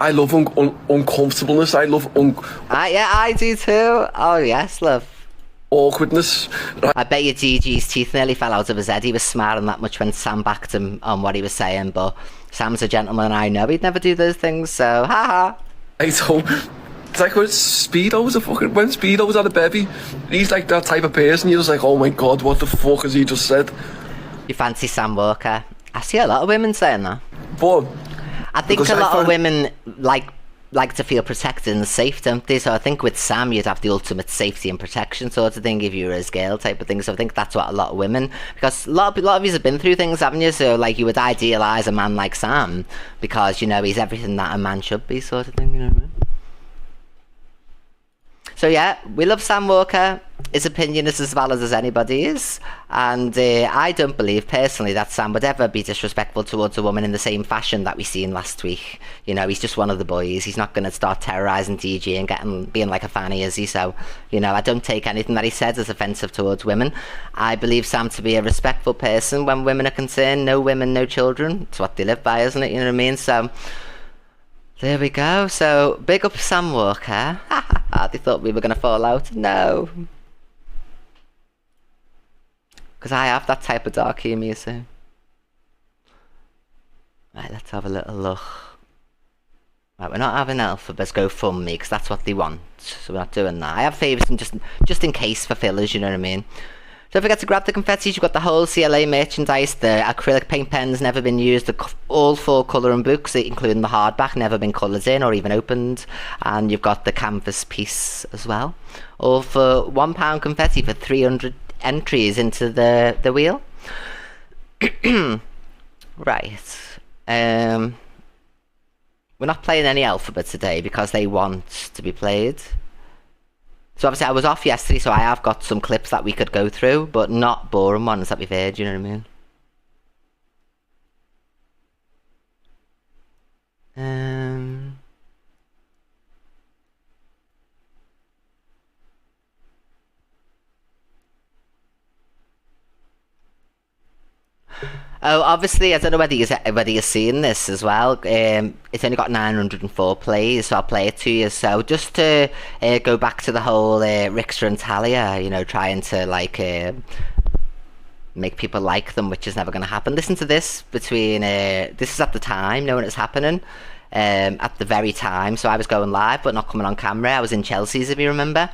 I love uncomfortableness. I love yeah, I do too. Oh yes, love. Awkwardness. I bet you DG's teeth nearly fell out of his head. He was smiling that much when Sam backed him on what he was saying, but Sam's a gentleman and I know he'd never do those things, so haha. It's like when Speedo's when Speedo's at a bevy, he's like that type of person. You're just like, oh my god, what the fuck has he just said? You fancy Sam Walker? I see a lot of women saying that. But I think a lot of women like to feel protected and safe, don't they? So I think with Sam you'd have the ultimate safety and protection sort of thing if you were his girl type of thing. So I think that's what a lot of women, because a lot of you have been through things, haven't you? So like you would idealise a man like Sam because, you know, he's everything that a man should be sort of thing, you know what I mean? So yeah, we love Sam Walker. His opinion is as valid as anybody's, and I don't believe personally that Sam would ever be disrespectful towards a woman in the same fashion that we seen last week. You know, he's just one of the boys. He's not going to start terrorising DG and being like a fanny, is he? So, you know, I don't take anything that he says as offensive towards women. I believe Sam to be a respectful person when women are concerned. No women, no children. It's what they live by, isn't it? You know what I mean? So there we go. So big up Sam Walker. They thought we were going to fall out. No. Because I have that type of dark humour, you see. Right, let's have a little look. Right, we're not having Alphabets go fund me, because that's what they want. So we're not doing that. I have favourites just in case for fillers, you know what I mean? Don't forget to grab the confettis. You've got the whole CLA merchandise. The acrylic paint pens never been used. All 4 colouring books, including the hardback, never been coloured in or even opened. And you've got the canvas piece as well. All for £1 confetti for 300 entries into the wheel. Right. We're not playing any alphabet today because they want to be played. So obviously I was off yesterday, so I have got some clips that we could go through, but not boring ones that we've heard, you know what I mean? Oh, obviously, I don't know whether you're seeing this as well. It's only got 904 plays, so I'll play it to you. So just to go back to the whole Rickster and Talia, you know, trying to like make people like them, which is never going to happen. Listen to this between this is at the time, when it's happening, at the very time. So I was going live, but not coming on camera. I was in Chelsea's, if you remember.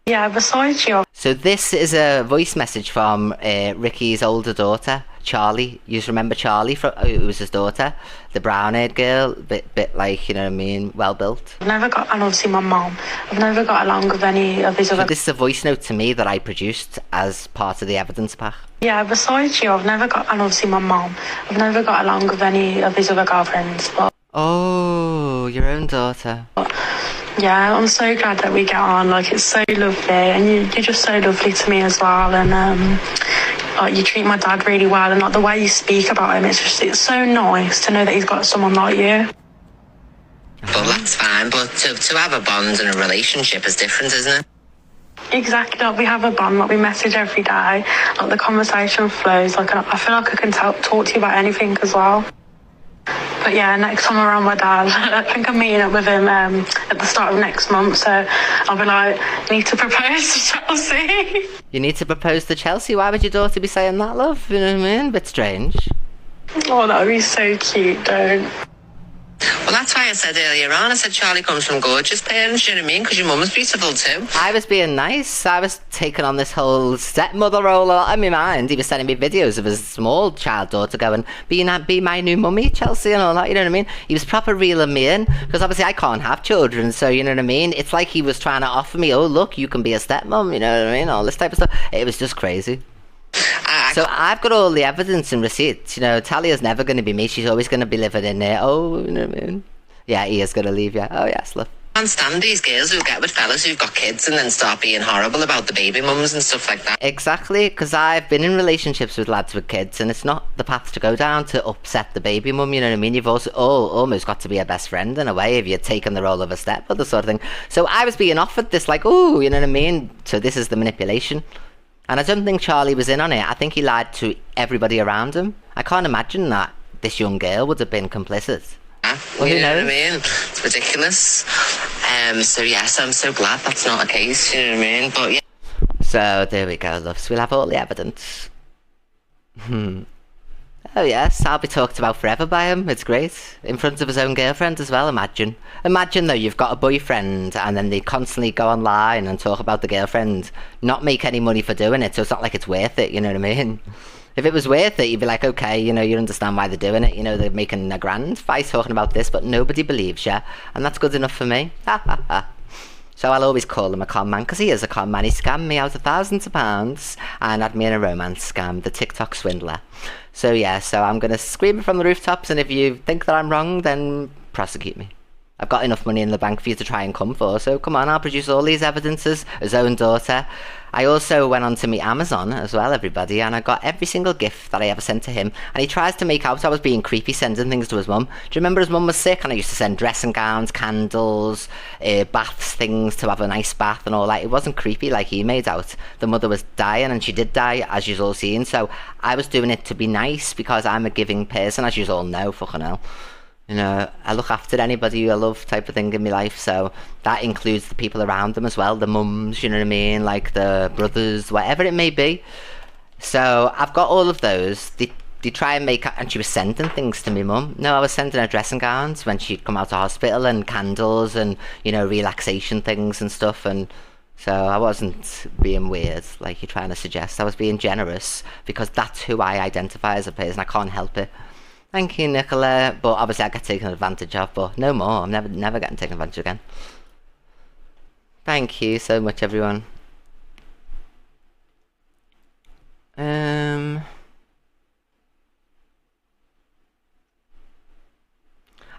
Yeah, besides you. So this is a voice message from Ricky's older daughter, Charlie. You remember Charlie, who was his daughter? the brown-haired girl, bit like, you know what I mean, well built. I've never got, and obviously my mum, I've never got along with any of his other... So this is a voice note to me that I produced as part of the evidence pack. Yeah, besides you, I've never got, and obviously my mum, I've never got along with any of his other girlfriends, but... Oh, your own daughter. Yeah, I'm so glad that we get on, like, it's so lovely, and you're just so lovely to me as well, and, like, you treat my dad really well, and, like, the way you speak about him, it's so nice to know that he's got someone like you. But that's fine, but to have a bond and a relationship is different, isn't it? Exactly, like, we have a bond, like, we message every day, like, the conversation flows, like, I feel like I can talk to you about anything as well. But yeah, next time around my dad, I think I'm meeting up with him at the start of next month, so I'll be like, need to propose to Chelsea. You need to propose to Chelsea? Why would your daughter be saying that, love? You know what I mean? Bit strange. Oh, that would be so cute, don't. Well, that's why I said earlier on, I said Charlie comes from gorgeous parents, you know what I mean? Because your mum's beautiful too. I was being nice. I was taking on this whole stepmother role a lot in my mind. He was sending me videos of his small child daughter going, be my new mummy, Chelsea, and all that, you know what I mean? He was proper reeling me in, because obviously I can't have children, so you know what I mean? It's like he was trying to offer me, oh, look, you can be a stepmom, you know what I mean? All this type of stuff. It was just crazy. So I've got all the evidence and receipts. You know, Talia's never going to be me. She's always going to be living in there. Oh, you know what I mean? Yeah, he is going to leave, yeah. Oh, yes, love. I can't stand these girls who get with fellas who've got kids and then start being horrible about the baby mums and stuff like that. Exactly, because I've been in relationships with lads with kids, and it's not the path to go down to upset the baby mum, you know what I mean? You've also almost got to be a best friend in a way if you're taking the role of a stepmother sort of thing. So I was being offered this, like, oh, you know what I mean? So this is the manipulation. And I don't think Charlie was in on it. I think he lied to everybody around him. I can't imagine that this young girl would have been complicit. Well, you who know knows? what I mean? It's ridiculous. So yes, I'm so glad that's not a case, you know what I mean? But yeah. So there we go, loves. We'll have all the evidence. Oh yes, I'll be talked about forever by him. It's great. In front of his own girlfriend as well, imagine. Imagine though, you've got a boyfriend and then they constantly go online and talk about the girlfriend, not make any money for doing it, so it's not like it's worth it, you know what I mean? If it was worth it, you'd be like, okay, you know, you understand why they're doing it, you know, they're making a grand by talking about this, but nobody believes you, and that's good enough for me. Ha ha ha. So I'll always call him a con man, because he is a con man. He scammed me out of thousands of pounds and had me in a romance scam, the TikTok swindler. So yeah, so I'm going to scream it from the rooftops, and if you think that I'm wrong, then prosecute me. I've got enough money in the bank for you to try and come for, so come on, I'll produce all these evidences. His own daughter. I also went on to meet Amazon as well, everybody, and I got every single gift that I ever sent to him, and he tries to make out I was being creepy sending things to his mum. Do you remember his mum was sick, and I used to send dressing gowns, candles, baths, things to have a nice bath and all that? It wasn't creepy like he made out. The mother was dying, and she did die, as you've all seen, so I was doing it to be nice, because I'm a giving person, as you all know, fucking hell. You know, I look after anybody who I love type of thing in my life, so that includes the people around them as well, the mums, you know what I mean, like the brothers, whatever it may be. So I've got all of those. They try and make, and she was sending things to me mum. No, I was sending her dressing gowns when she'd come out of hospital, and candles and, you know, relaxation things and stuff, and so I wasn't being weird like you're trying to suggest. I was being generous, because that's who I identify as a person. I can't help it. Thank you, Nicola. But obviously I get taken advantage of, but no more. I'm never getting taken advantage of again. Thank you so much, everyone. And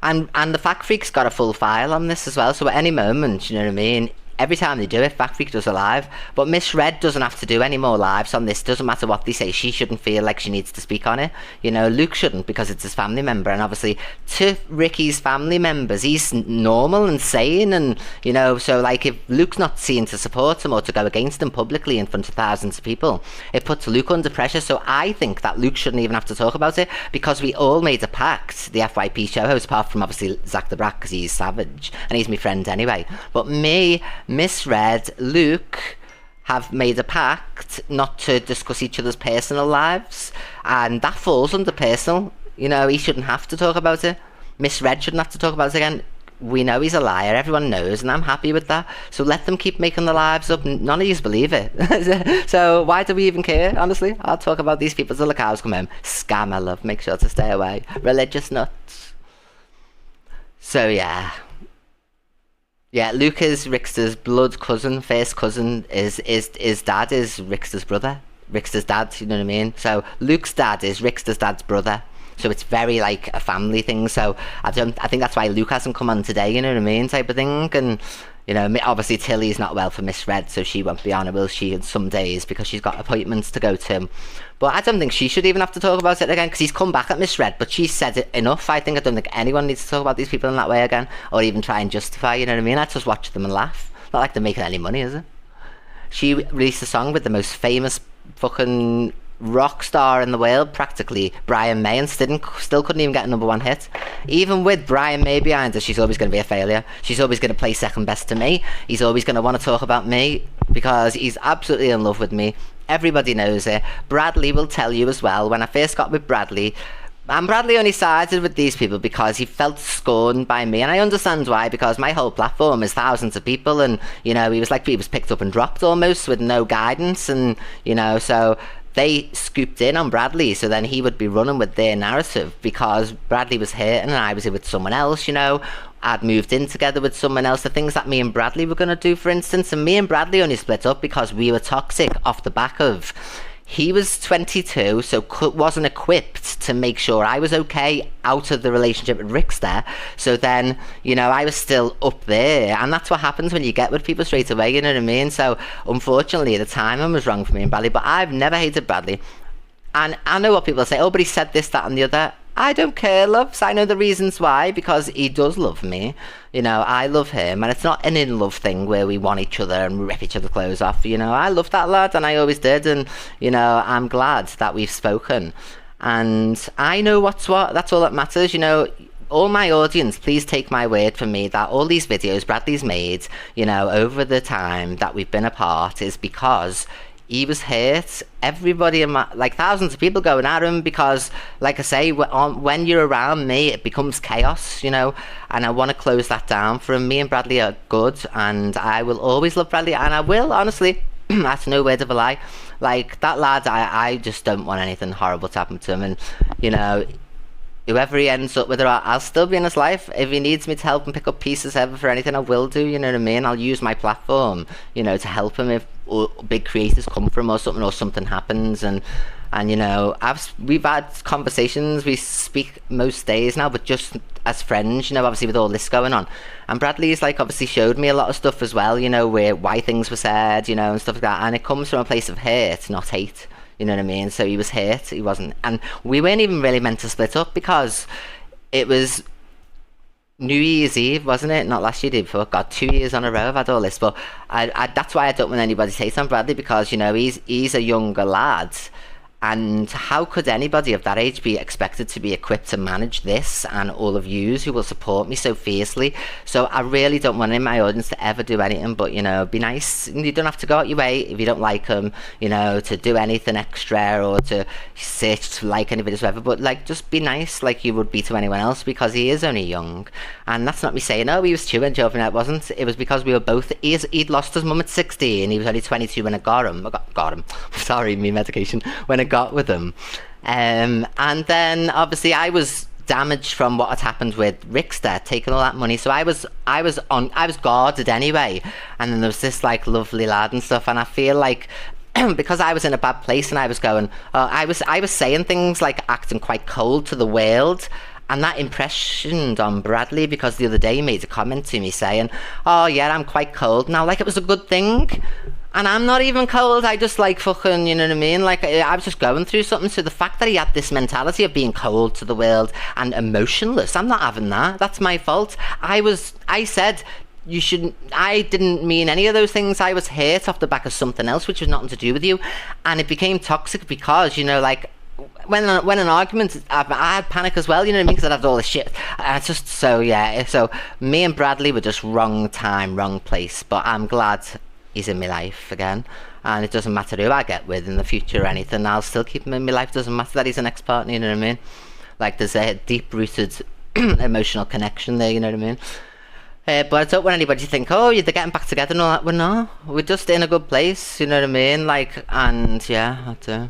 the Fact Freak's got a full file on this as well, so at any moment, you know what I mean, every time they do it, Fact Freak does a live. But Miss Red doesn't have to do any more lives on this. Doesn't matter what they say. She shouldn't feel like she needs to speak on it. You know, Luke shouldn't, because it's his family member. And obviously, to Ricky's family members, he's normal and sane. And, you know, so like if Luke's not seen to support him or to go against him publicly in front of thousands of people, it puts Luke under pressure. So I think that Luke shouldn't even have to talk about it, because we all made a pact, the FYP show host, apart from obviously Zach the Brat, because he's savage and he's my friend anyway. But me, Miss Red, Luke have made a pact not to discuss each other's personal lives, and that falls under personal. You know, he shouldn't have to talk about it. Miss Red shouldn't have to talk about it again. We know he's a liar, everyone knows, and I'm happy with that. So let them keep making the lives up. None of yous believe it. So why do we even care, honestly? I'll talk about these people till the cows come home. Scam, I love. Make sure to stay away. Religious nuts. So yeah. Yeah, Luke is Rickster's blood cousin, first cousin. His dad is Rickster's brother. Rickster's dad, you know what I mean? So Luke's dad is Rickster's dad's brother. So it's very like a family thing. So I think that's why Luke hasn't come on today, you know what I mean, type of thing. And you know, obviously Tilly's not well for Miss Red, so she won't be on, will she, in some days, because she's got appointments to go to. But I don't think she should even have to talk about it again, because he's come back at Miss Red, but she's said it enough. I don't think anyone needs to talk about these people in that way again, or even try and justify, you know what I mean? Let's just watch them and laugh. Not like they're making any money, is it? She released a song with the most famous fucking rock star in the world, practically, Brian May, and still couldn't even get a #1 hit. Even with Brian May behind her, she's always going to be a failure. She's always going to play second best to me. He's always going to want to talk about me because he's absolutely in love with me. Everybody knows it. Bradley will tell you as well. When I first got with Bradley, and Bradley only sided with these people because he felt scorned by me, and I understand why, because my whole platform is thousands of people, and you know, he was picked up and dropped almost with no guidance, and you know, so they scooped in on Bradley, so then he would be running with their narrative because Bradley was hurt and I was here with someone else, you know. I'd moved in together with someone else, the things that me and Bradley were going to do, for instance, and me and Bradley only split up because we were toxic off the back of... He was 22, so wasn't equipped to make sure I was okay out of the relationship with Rickster. So then, you know, I was still up there. And that's what happens when you get with people straight away, you know what I mean? So, unfortunately, the timing was wrong for me and Bradley. But I've never hated Bradley. And I know what people say, oh, but he said this, that, and the other. I don't care, loves. I know the reasons why, because he does love me. You know, I love him, and it's not an in-love thing where we want each other and rip each other's clothes off. You know, I love that lad, and I always did, and, you know, I'm glad that we've spoken. And I know what's what. That's all that matters, you know. All my audience, please take my word for me that all these videos Bradley's made, you know, over the time that we've been apart is because... he was hurt. Everybody, like thousands of people going at him because, like I say, when you're around me, it becomes chaos, you know, and I want to close that down for him. Me and Bradley are good, and I will always love Bradley, and I will, honestly, that's no word of a lie. Like, that lad, I just don't want anything horrible to happen to him, and, you know, whoever he ends up with, I'll still be in his life. If he needs me to help him pick up pieces ever for anything, I will do, you know what I mean? I'll use my platform, you know, to help him if big creators come from or something happens, and you know, we've had conversations, we speak most days now, but just as friends, you know, obviously with all this going on. And Bradley's like obviously showed me a lot of stuff as well, you know, why things were said, you know, and stuff like that, and it comes from a place of hate, not hate. You know what I mean? So he was hurt, he wasn't, and we weren't even really meant to split up because it was New Year's Eve, wasn't it? Not last year, the year before. God, 2 years on a row I've had all this, but that's why I don't want anybody to hate on Bradley, because, you know, he's a younger lad, and how could anybody of that age be expected to be equipped to manage this, and all of yous who will support me so fiercely? So I really don't want in my audience to ever do anything but, you know, be nice. You don't have to go out your way if you don't like them, you know, to do anything extra or to search to like any videos, whatever, but like, just be nice like you would be to anyone else, because he is only young. And that's not me saying, oh, he was chewing, Joven. It wasn't. It was because we were both, he'd lost his mum at 16, he was only 22 when I got him. Sorry, me medication. When I got with him. And then obviously I was damaged from what had happened with Rickster taking all that money, so I was guarded anyway, and then there was this like lovely lad and stuff, and I feel like because I was in a bad place and I was going, I was saying things like acting quite cold to the world, and that impressioned on Bradley, because the other day he made a comment to me saying, oh yeah, I'm quite cold now, like it was a good thing. And I'm not even cold, I just like fucking, you know what I mean? Like, I was just going through something, so the fact that he had this mentality of being cold to the world and emotionless, I'm not having that. That's my fault. I said, you shouldn't, I didn't mean any of those things. I was hurt off the back of something else, which was nothing to do with you. And it became toxic because, you know, like, when an argument, I had panic as well, you know what I mean, because I had all this shit. It's just, so yeah, so me and Bradley were just wrong time, wrong place, but I'm glad he's in my life again, and it doesn't matter who I get with in the future or anything, I'll still keep him in my life. Doesn't matter that he's an ex-partner, you know what I mean? Like, there's a deep-rooted emotional connection there, you know what I mean? But I don't want anybody to think, oh, they're getting back together and all that. Well, no, we're just in a good place, you know what I mean? Like, and yeah, I do.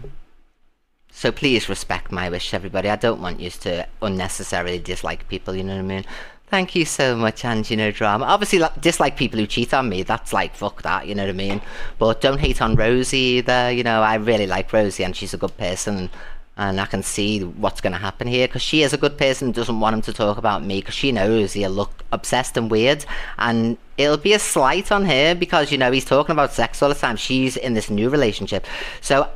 So please respect my wish, everybody. I don't want you to unnecessarily dislike people, you know what I mean? Thank you so much, Angie No Drama. Obviously, dislike people who cheat on me. That's like, fuck that, you know what I mean? But don't hate on Rosie either. You know, I really like Rosie and she's a good person. And I can see what's going to happen here because she is a good person and doesn't want him to talk about me because she knows he'll look obsessed and weird. And it'll be a slight on her because, you know, he's talking about sex all the time. She's in this new relationship. So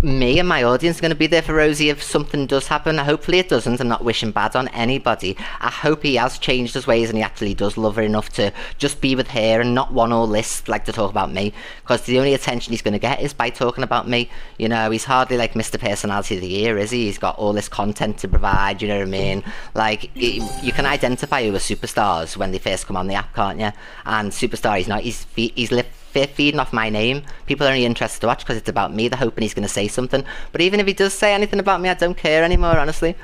me and my audience are going to be there for Rosie if something does happen. Hopefully it doesn't. I'm not wishing bad on anybody. I hope he has changed his ways and he actually does love her enough to just be with her and not want all this like to talk about me, because the only attention he's going to get is by talking about me. You know, he's hardly like Mr. Personality of the Year, is he? He's got all this content to provide, you know what I mean? Like, you can identify who are superstars when they first come on the app, can't you? And Superstar, he's not. He's feeding off my name. People are only interested to watch because it's about me. They're hoping he's going to say something. But even if he does say anything about me, I don't care anymore, honestly.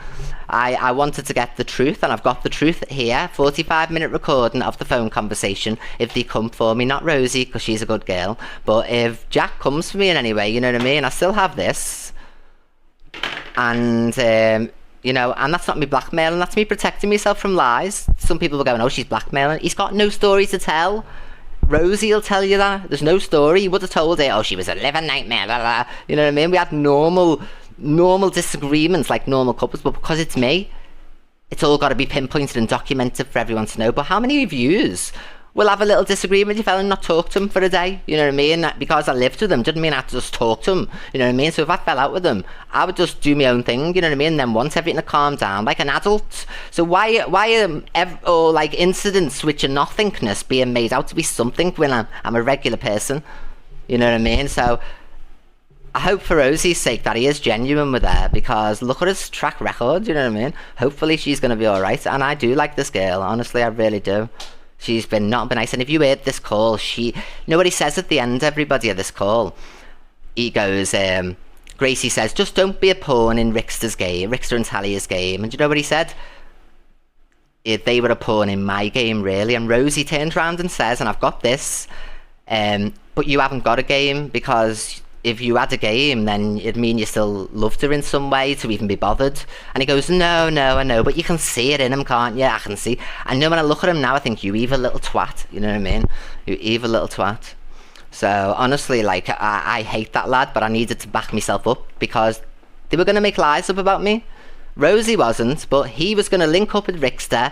I wanted to get the truth, and I've got the truth here. 45-minute recording of the phone conversation if they come for me. Not Rosie, because she's a good girl. But if Jack comes for me in any way, you know what I mean? I still have this. And, you know, and that's not me blackmailing. That's me protecting myself from lies. Some people were going, oh, she's blackmailing. He's got no story to tell. Rosie will tell you that. There's no story. He would have told her, oh, she was a living nightmare, blah, blah. You know what I mean? We had normal disagreements like normal couples, but because it's me, it's all got to be pinpointed and documented for everyone to know. But how many of yous will have a little disagreement with your fella and not talk to him for a day? You know what I mean? Because I lived with him didn't mean I had to just talk to him. You know what I mean? So if I fell out with him, I would just do my own thing, you know what I mean? And then once everything had calmed down, like an adult. So why or like incidents which are nothingness being made out to be something when I'm a regular person? You know what I mean? So I hope for Rosie's sake that he is genuine with her, because look at his track record, you know what I mean? Hopefully she's going to be alright. And I do like this girl, honestly, I really do. She's been not been nice. And if you heard this call, you know what he says at the end, everybody, of this call? He goes, Gracie says, just don't be a pawn in Rickster and Talia's game. And do you know what he said? They were a pawn in my game, really. And Rosie turns around and says, and I've got this, but you haven't got a game, because if you had a game, then it'd mean you still loved her in some way to even be bothered. And he goes, no, I know, but you can see it in him, can't you? I can see. I know when I look at him now, I think, you evil little twat. You know what I mean? You evil little twat. So, honestly, like, I hate that lad, but I needed to back myself up, because they were going to make lies up about me. Rosie wasn't, but he was going to link up with Rickster,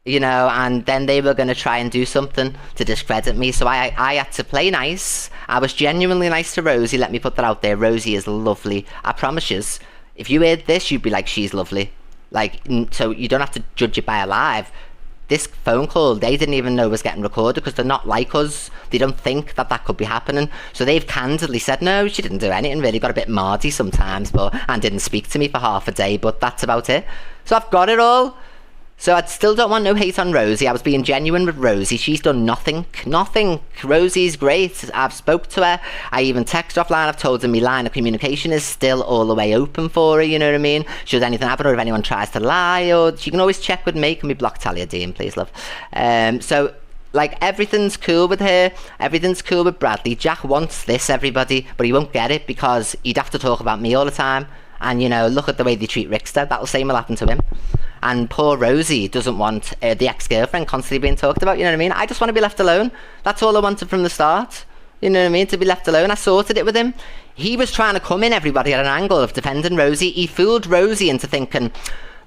you know, and then they were going to try and do something to discredit me. So I had to play nice. I was genuinely nice to Rosie. Let me put that out there. Rosie is lovely. I promise you, if you heard this, you'd be like, she's lovely. Like, so you don't have to judge it by a live. This phone call, they didn't even know was getting recorded, because they're not like us. They don't think that could be happening. So they've candidly said, no, she didn't do anything really. Got a bit mardy sometimes, and didn't speak to me for half a day, but that's about it. So I've got it all. So I still don't want no hate on Rosie. I was being genuine with Rosie. She's done nothing. Rosie's great. I've spoke to her. I even text offline. I've told her my line of communication is still all the way open for her, you know what I mean? Should anything happen, or if anyone tries to lie, or she can always check with me. Can we block Talia Dean, please, love? So, like, everything's cool with her. Everything's cool with Bradley. Jack wants this, everybody, but he won't get it because he'd have to talk about me all the time. And, you know, look at the way they treat Rickster. That'll same will happen to him. And poor Rosie doesn't want the ex-girlfriend constantly being talked about, you know what I mean? I just want to be left alone. That's all I wanted from the start. You know what I mean? To be left alone. I sorted it with him. He was trying to come in, everybody, at an angle of defending Rosie. He fooled Rosie into thinking,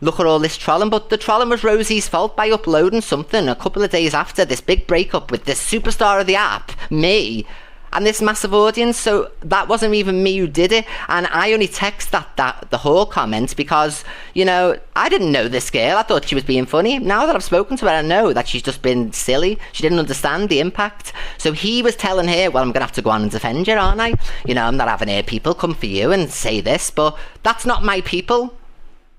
look at all this trolling, but the trolling was Rosie's fault by uploading something a couple of days after this big breakup with this superstar of the app, me, and this massive audience. So that wasn't even me who did it. And I only text the whole comment because, you know, I didn't know this girl. I thought she was being funny. Now that I've spoken to her, I know that she's just been silly. She didn't understand the impact. So he was telling her, well, I'm gonna have to go on and defend you, aren't I? You know, I'm not having her people come for you and say this, but that's not my people.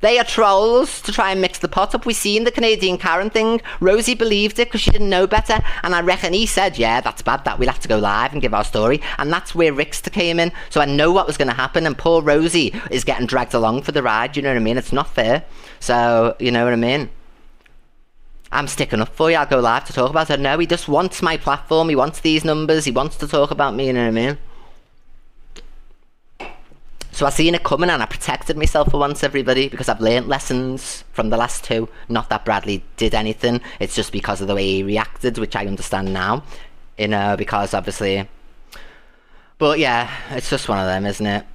They are trolls to try and mix the pot up. We seen the Canadian Karen thing. Rosie believed it because she didn't know better. And I reckon he said, yeah, that's bad, that we'll have to go live and give our story. And that's where Rickster came in. So I know what was going to happen. And poor Rosie is getting dragged along for the ride. You know what I mean? It's not fair. So, you know what I mean? I'm sticking up for you. I'll go live to talk about it. No, he just wants my platform. He wants these numbers. He wants to talk about me. You know what I mean? So I seen it coming and I protected myself for once, everybody, because I've learnt lessons from the last two. Not that Bradley did anything, it's just because of the way he reacted, which I understand now, you know, because obviously... But yeah, it's just one of them, isn't it?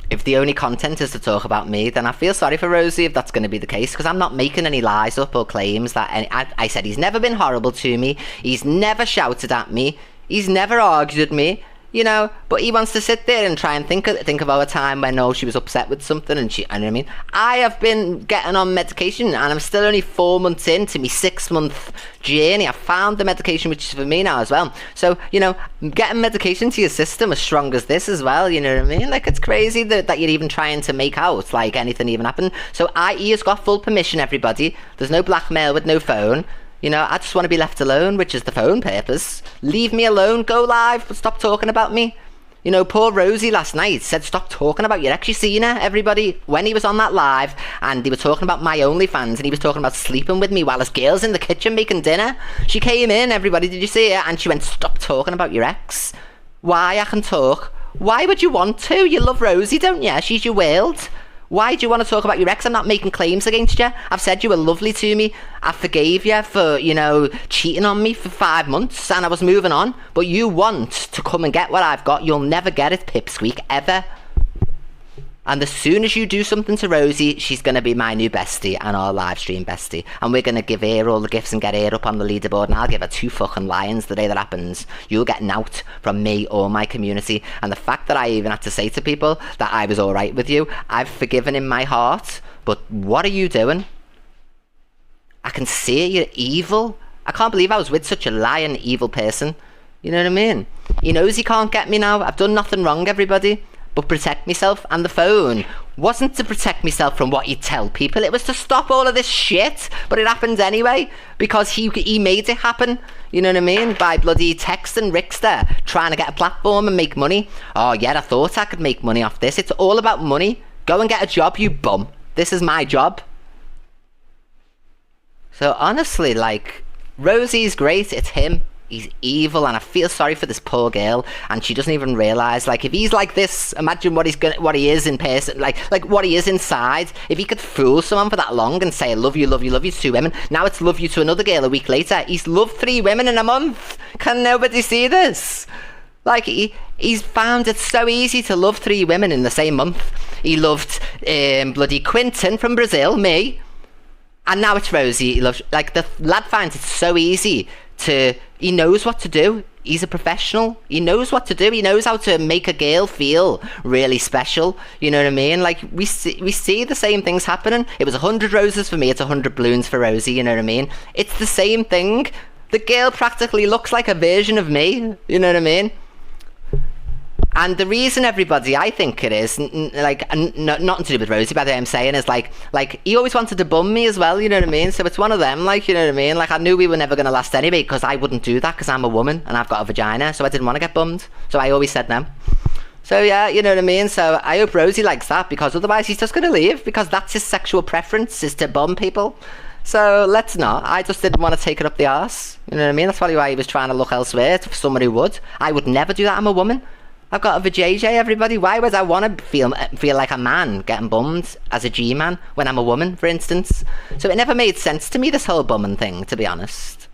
If the only content is to talk about me, then I feel sorry for Rosie if that's going to be the case, because I'm not making any lies up or claims that I said he's never been horrible to me, he's never shouted at me, he's never argued with me, you know, but he wants to sit there and try and think of our time when she was upset with something, and you know what I mean? I have been getting on medication and I'm still only 4 months into my 6-month journey. I found the medication which is for me now as well. So, you know, getting medication to your system as strong as this as well, you know what I mean? Like, it's crazy that you're even trying to make out like anything even happened. So he has got full permission, everybody. There's no blackmail with no phone. You know, I just want to be left alone, which is the phone purpose. Leave me alone, go live, but stop talking about me. You know, poor Rosie last night said, stop talking about your ex. You seen her, everybody, when he was on that live, and they were talking about my OnlyFans, and he was talking about sleeping with me while his girl's in the kitchen making dinner. She came in, everybody, did you see her? And she went, stop talking about your ex. Why? I can talk. Why would you want to? You love Rosie, don't you? She's your world. Why do you want to talk about your ex? I'm not making claims against you. I've said you were lovely to me. I forgave you for, you know, cheating on me for 5 months and I was moving on. But you want to come and get what I've got. You'll never get it, Pipsqueak, ever. And as soon as you do something to Rosie, she's going to be my new bestie and our live stream bestie. And we're going to give her all the gifts and get her up on the leaderboard. And I'll give her 2 fucking lions the day that happens. You'll get nout from me or my community. And the fact that I even had to say to people that I was alright with you, I've forgiven in my heart. But what are you doing? I can see you're evil. I can't believe I was with such a lying, evil person. You know what I mean? He knows he can't get me now. I've done nothing wrong, everybody. But protect myself, and the phone wasn't to protect myself from what you tell people, it was to stop all of this shit. But it happened anyway because he made it happen, you know what I mean, by bloody texting Rickster trying to get a platform and make money. Oh yeah, I thought I could make money off this. It's all about money. Go and get a job, you bum. This is my job. So honestly, like, Rosie's great, it's him. He's evil, and I feel sorry for this poor girl, and she doesn't even realise, like, if he's like this, imagine what he is in person, like what he is inside. If he could fool someone for that long and say, I love you to 2 women, now it's love you to another girl a week later. He's loved 3 women in a month. Can nobody see this? Like, he's found it so easy to love 3 women in the same month. He loved bloody Quinton from Brazil, me, and now it's Rosie. He loves, like, the lad finds it so easy to, he knows what to do. He's a professional. He knows what to do. He knows how to make a girl feel really special. You know what I mean? Like, we see the same things happening. It was 100 roses for me, it's 100 balloons for Rosie, you know what I mean? It's the same thing. The girl practically looks like a version of me, you know what I mean? And the reason, everybody, I think it is, like, nothing to do with Rosie, by the way, I'm saying, is like, he always wanted to bum me as well, you know what I mean? So it's one of them, like, you know what I mean? Like, I knew we were never going to last anyway, because I wouldn't do that, because I'm a woman, and I've got a vagina, so I didn't want to get bummed. So I always said no. So yeah, you know what I mean? So I hope Rosie likes that, because otherwise he's just going to leave, because that's his sexual preference, is to bum people. So let's not. I just didn't want to take it up the arse, you know what I mean? That's probably why he was trying to look elsewhere, for someone who would. I would never do that, I'm a woman. I've got a vajayjay, everybody. Why would I want to feel like a man getting bummed as a G-man when I'm a woman, for instance? So it never made sense to me, this whole bumming thing, to be honest.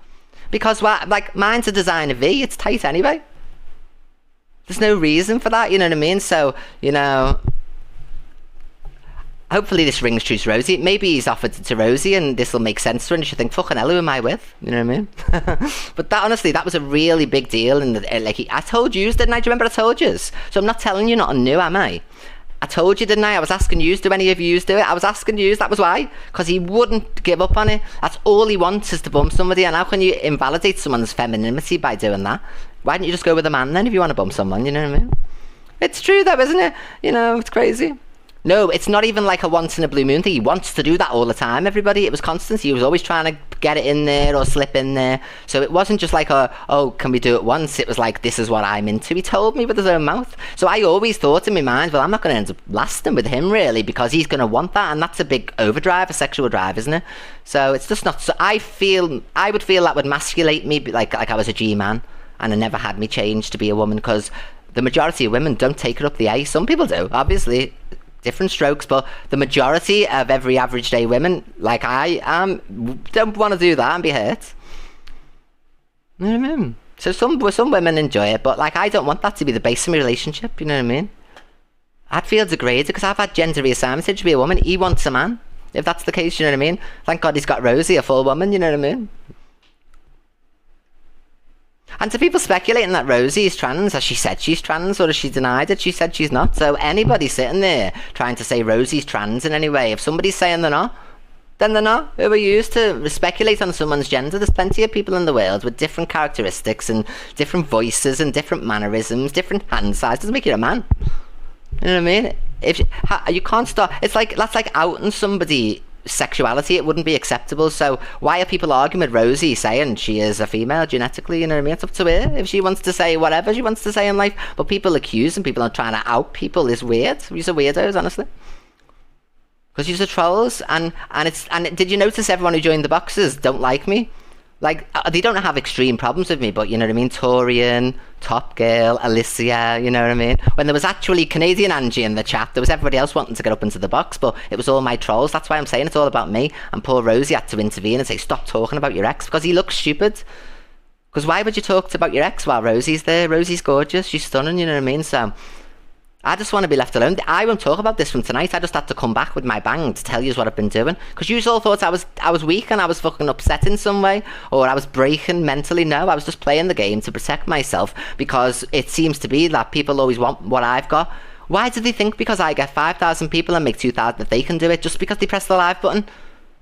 Because, well, like, mine's a designer V, it's tight anyway. There's no reason for that, you know what I mean? So, you know, hopefully this rings true to Rosie. Maybe he's offered it to Rosie and this will make sense to her and she'll think, fucking hell, who am I with? You know what I mean? But that, honestly, that was a really big deal. And like, I told you, didn't I? Do you remember I told you? So I'm not telling you nothing new, am I? I told you, didn't I? I was asking you, do any of you do it? I was asking you, that was why. Because he wouldn't give up on it. That's all he wants, is to bump somebody. And how can you invalidate someone's femininity by doing that? Why don't you just go with a man then if you want to bump someone, you know what I mean? It's true though, isn't it? You know, it's crazy. No, it's not even like a once in a blue moon thing. He wants to do that all the time, everybody. It was constant. He was always trying to get it in there or slip in there. So it wasn't just like, oh, can we do it once? It was like, this is what I'm into. He told me with his own mouth. So I always thought in my mind, well, I'm not going to end up lasting with him, really, because he's going to want that. And that's a big overdrive, a sexual drive, isn't it? So it's just not... So I would feel that would emasculate me like I was a G-man. And it never had me change to be a woman, because the majority of women don't take it up the A. Some people do, obviously, different strokes, but the majority of every average day women, like I am, don't want to do that and be hurt. You know what I mean? So some women enjoy it, but like I don't want that to be the base of my relationship, you know what I mean? I'd feel degraded because I've had gender reassignment to be a woman. He wants a man, if that's the case, you know what I mean? Thank God he's got Rosie, a full woman, you know what I mean? And to people speculating that Rosie is trans, has she said she's trans or has she denied it? She said she's not. So anybody sitting there trying to say Rosie's trans in any way, if somebody's saying they're not, then they're not. Who are used to speculate on someone's gender? There's plenty of people in the world with different characteristics and different voices and different mannerisms, different hand size. Doesn't make you a man. You know what I mean? If you can't stop, it's like that's like outing somebody sexuality. It wouldn't be acceptable. So why are people arguing with Rosie saying she is a female genetically? You know what I mean? It's up to her if she wants to say whatever she wants to say in life. But people accusing people and trying to out people is weird. These are weirdos, honestly. Because you're trolls, and did you notice everyone who joined the boxes don't like me? Like, they don't have extreme problems with me, but you know what I mean? Torian, Top Girl, Alicia, you know what I mean? When there was actually Canadian Angie in the chat, there was everybody else wanting to get up into the box, but it was all my trolls. That's why I'm saying it's all about me. And poor Rosie had to intervene and say, stop talking about your ex, because he looks stupid. Because why would you talk about your ex while Rosie's there? Rosie's gorgeous, she's stunning, you know what I mean? So I just want to be left alone. I won't talk about this from tonight. I just had to come back with my bang to tell you what I've been doing. Because you all thought I was weak and I was fucking upset in some way, or I was breaking mentally. No, I was just playing the game to protect myself, because it seems to be that people always want what I've got. Why do they think because I get 5,000 people and make 2,000 that they can do it just because they press the live button?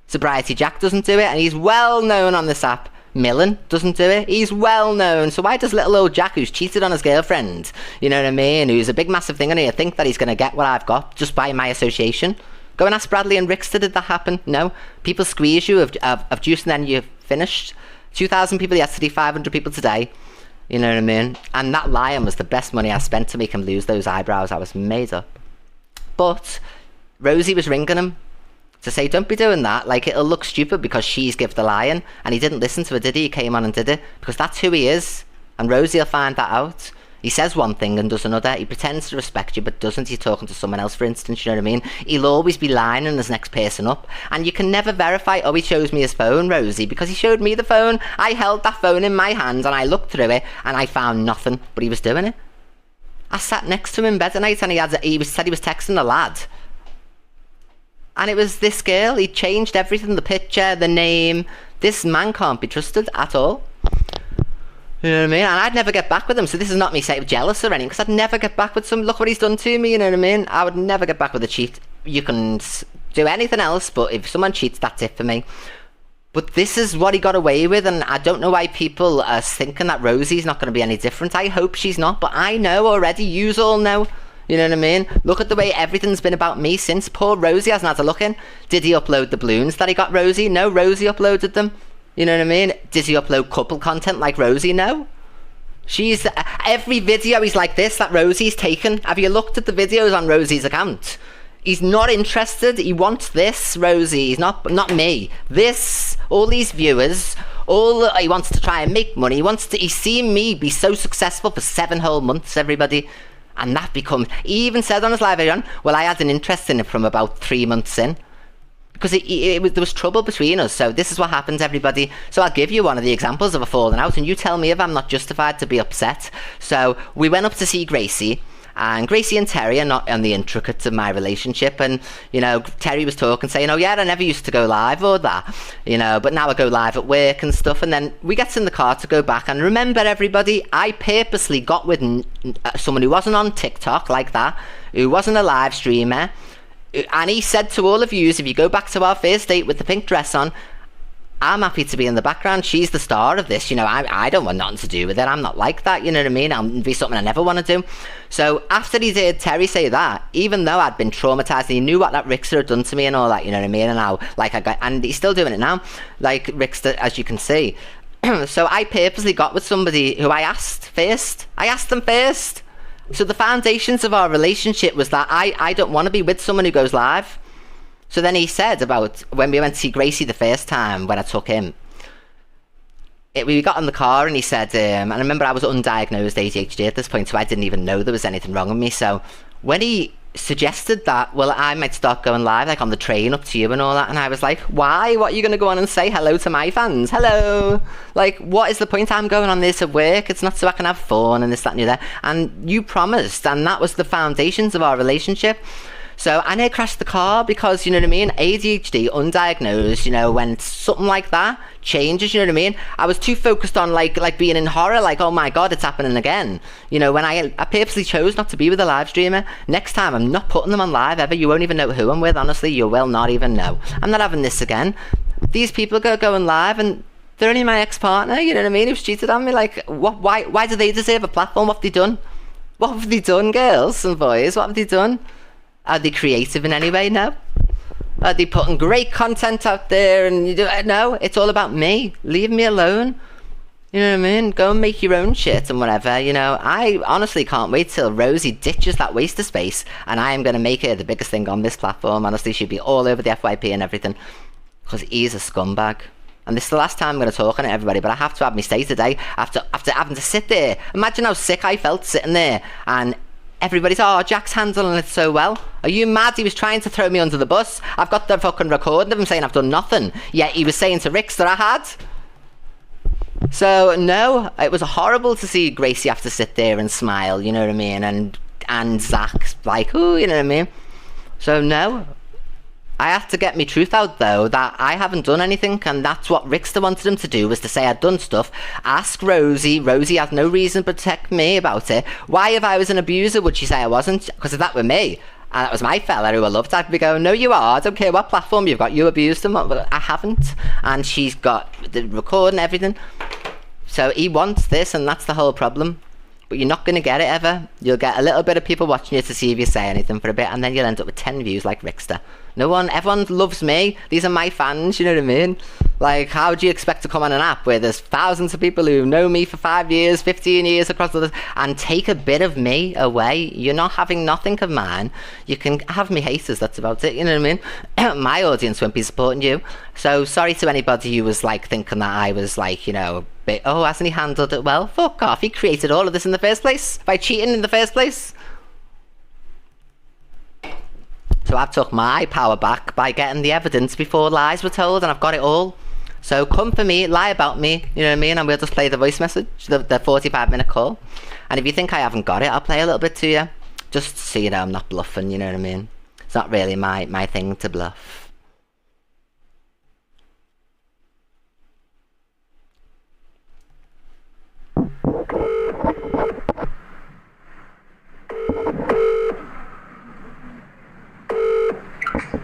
Sobriety Jack doesn't do it, and he's well known on this app. Millen doesn't do it. He's well known. So why does little old Jack, who's cheated on his girlfriend, you know what I mean, who's a big massive thing on here, think that he's going to get what I've got just by my association? Go and ask Bradley and Rickster, did that happen? No. People squeeze you of juice and then you're finished. 2,000 people yesterday, 500 people today. You know what I mean? And that lion was the best money I spent to make him lose those eyebrows. I was made up. But Rosie was ringing him to say, don't be doing that, like it'll look stupid because she's give the lion. And he didn't listen to her, did he? He came on and did it, because that's who he is. And Rosie will find that out. He says one thing and does another. He pretends to respect you but doesn't. He's talking to someone else, for instance, you know what I mean? He'll always be lining his next person up, and you can never verify, oh, he shows me his phone, Rosie, because he showed me the phone. I held that phone in my hands and I looked through it and I found nothing, but he was doing it. I sat next to him in bed at night and he said he was texting a lad. And it was this girl. He changed everything, the picture, the name. This man can't be trusted at all. You know what I mean? And I'd never get back with him. So this is not me saying jealous or anything, because I'd never get back with some. Look what he's done to me, you know what I mean? I would never get back with a cheat. You can do anything else, but if someone cheats, that's it for me. But this is what he got away with, and I don't know why people are thinking that Rosie's not going to be any different. I hope she's not, but I know already. Yous all know. You know what I mean? Look at the way everything's been about me since. Poor Rosie hasn't had to look in. Did he upload the balloons that he got Rosie? No, Rosie uploaded them. You know what I mean? Did he upload couple content like Rosie? No. She's... every video is like this that Rosie's taken. Have you looked at the videos on Rosie's account? He's not interested. He wants this, Rosie. He's not me. This, all these viewers... he wants to try and make money. He's seen me be so successful for 7 whole months, everybody. And that becomes... he even said on his live video, well, I had an interest in it from about 3 months in. Because there was trouble between us. So this is what happens, everybody. So I'll give you one of the examples of a falling out, and you tell me if I'm not justified to be upset. So we went up to see Gracie. And Gracie and Terry are not on the intricates of my relationship, and you know, Terry was talking, saying, oh yeah, I never used to go live or that, you know, but now I go live at work and stuff. And then we get in the car to go back, and remember, everybody, I purposely got with someone who wasn't on TikTok like that, who wasn't a live streamer, and he said to all of you, if you go back to our first date with the pink dress on, I'm happy to be in the background. She's the star of this, you know. I don't want nothing to do with it. I'm not like that, you know what I mean? I'll be something I never want to do. So after he did Terry say that, even though I'd been traumatized and he knew what that Rickster had done to me and all that, you know what I mean? And how, like, and he's still doing it now, like Rickster, as you can see. So I purposely got with somebody who I asked first. I asked them first. So the foundations of our relationship was that I don't want to be with someone who goes live. So then he said about when we went to see Gracie the first time when I took him, we got in the car and he said, and I remember I was undiagnosed ADHD at this point, so I didn't even know there was anything wrong with me. So when he suggested that, well, I might start going live, like on the train up to you and all that, and I was like, why? What are you going to go on and say hello to my fans? Hello? Like, what is the point? I'm going on this at work. It's not so I can have fun and this, that, and the other. And you promised, and that was the foundations of our relationship. So I nearly crashed the car because, you know what I mean, ADHD, undiagnosed, you know, when something like that changes, you know what I mean, I was too focused on like being in horror, like, oh my god, it's happening again. You know, when I purposely chose not to be with a live streamer. Next time I'm not putting them on live ever. You won't even know who I'm with, honestly. You will not even know. I'm not having this again. These people going live and they're only my ex-partner, you know what I mean, who's cheated on me. Like, why do they deserve a platform? What have they done? What have they done, girls and boys? What have they done? Are they creative in any way? No. Are they putting great content out there? And you do no, it's all about me. Leave me alone. You know what I mean? Go and make your own shit and whatever. You know, I honestly can't wait till Rosie ditches that waste of space, and I am going to make her the biggest thing on this platform. Honestly, she'd be all over the FYP and everything, because he's a scumbag. And this is the last time I'm going to talk on it, everybody, but I have to have me say today after having to sit there. Imagine how sick I felt sitting there and everybody's, oh, Jack's handling it so well. Are you mad? He was trying to throw me under the bus. I've got the fucking recording of him saying I've done nothing. Yet he was saying to Rix that I had. So, no, it was horrible to see Gracie have to sit there and smile, you know what I mean? And Zach's like, ooh, you know what I mean? So, no. I have to get my truth out, though, that I haven't done anything, and that's what Rickster wanted him to do, was to say I'd done stuff. Ask Rosie. Rosie has no reason to protect me about it. Why, if I was an abuser, would she say I wasn't? Because if that were me, and that was my fella who I loved, I'd be going, no, you are. I don't care what platform you've got. You abused him. I haven't. And she's got the recording, everything. So he wants this, and that's the whole problem. But you're not going to get it ever. You'll get a little bit of people watching you to see if you say anything for a bit, and then you'll end up with 10 views like Rickster. Everyone loves me. These are my fans, you know what I mean? Like, how do you expect to come on an app where there's thousands of people who know me for 5 years, 15 years across the, and take a bit of me away? You're not having nothing of mine. You can have me haters, that's about it, you know what I mean? My audience won't be supporting you. So, sorry to anybody who was, like, thinking that I was, like, you know, oh, hasn't he handled it well? Fuck off, he created all of this in the first place, by cheating in the first place. So I've took my power back by getting the evidence before lies were told, and I've got it all. So come for me, lie about me, you know what I mean, and we'll just play the voice message, the 45-minute call. And if you think I haven't got it, I'll play a little bit to you, just so you know I'm not bluffing, you know what I mean. It's not really my thing to bluff.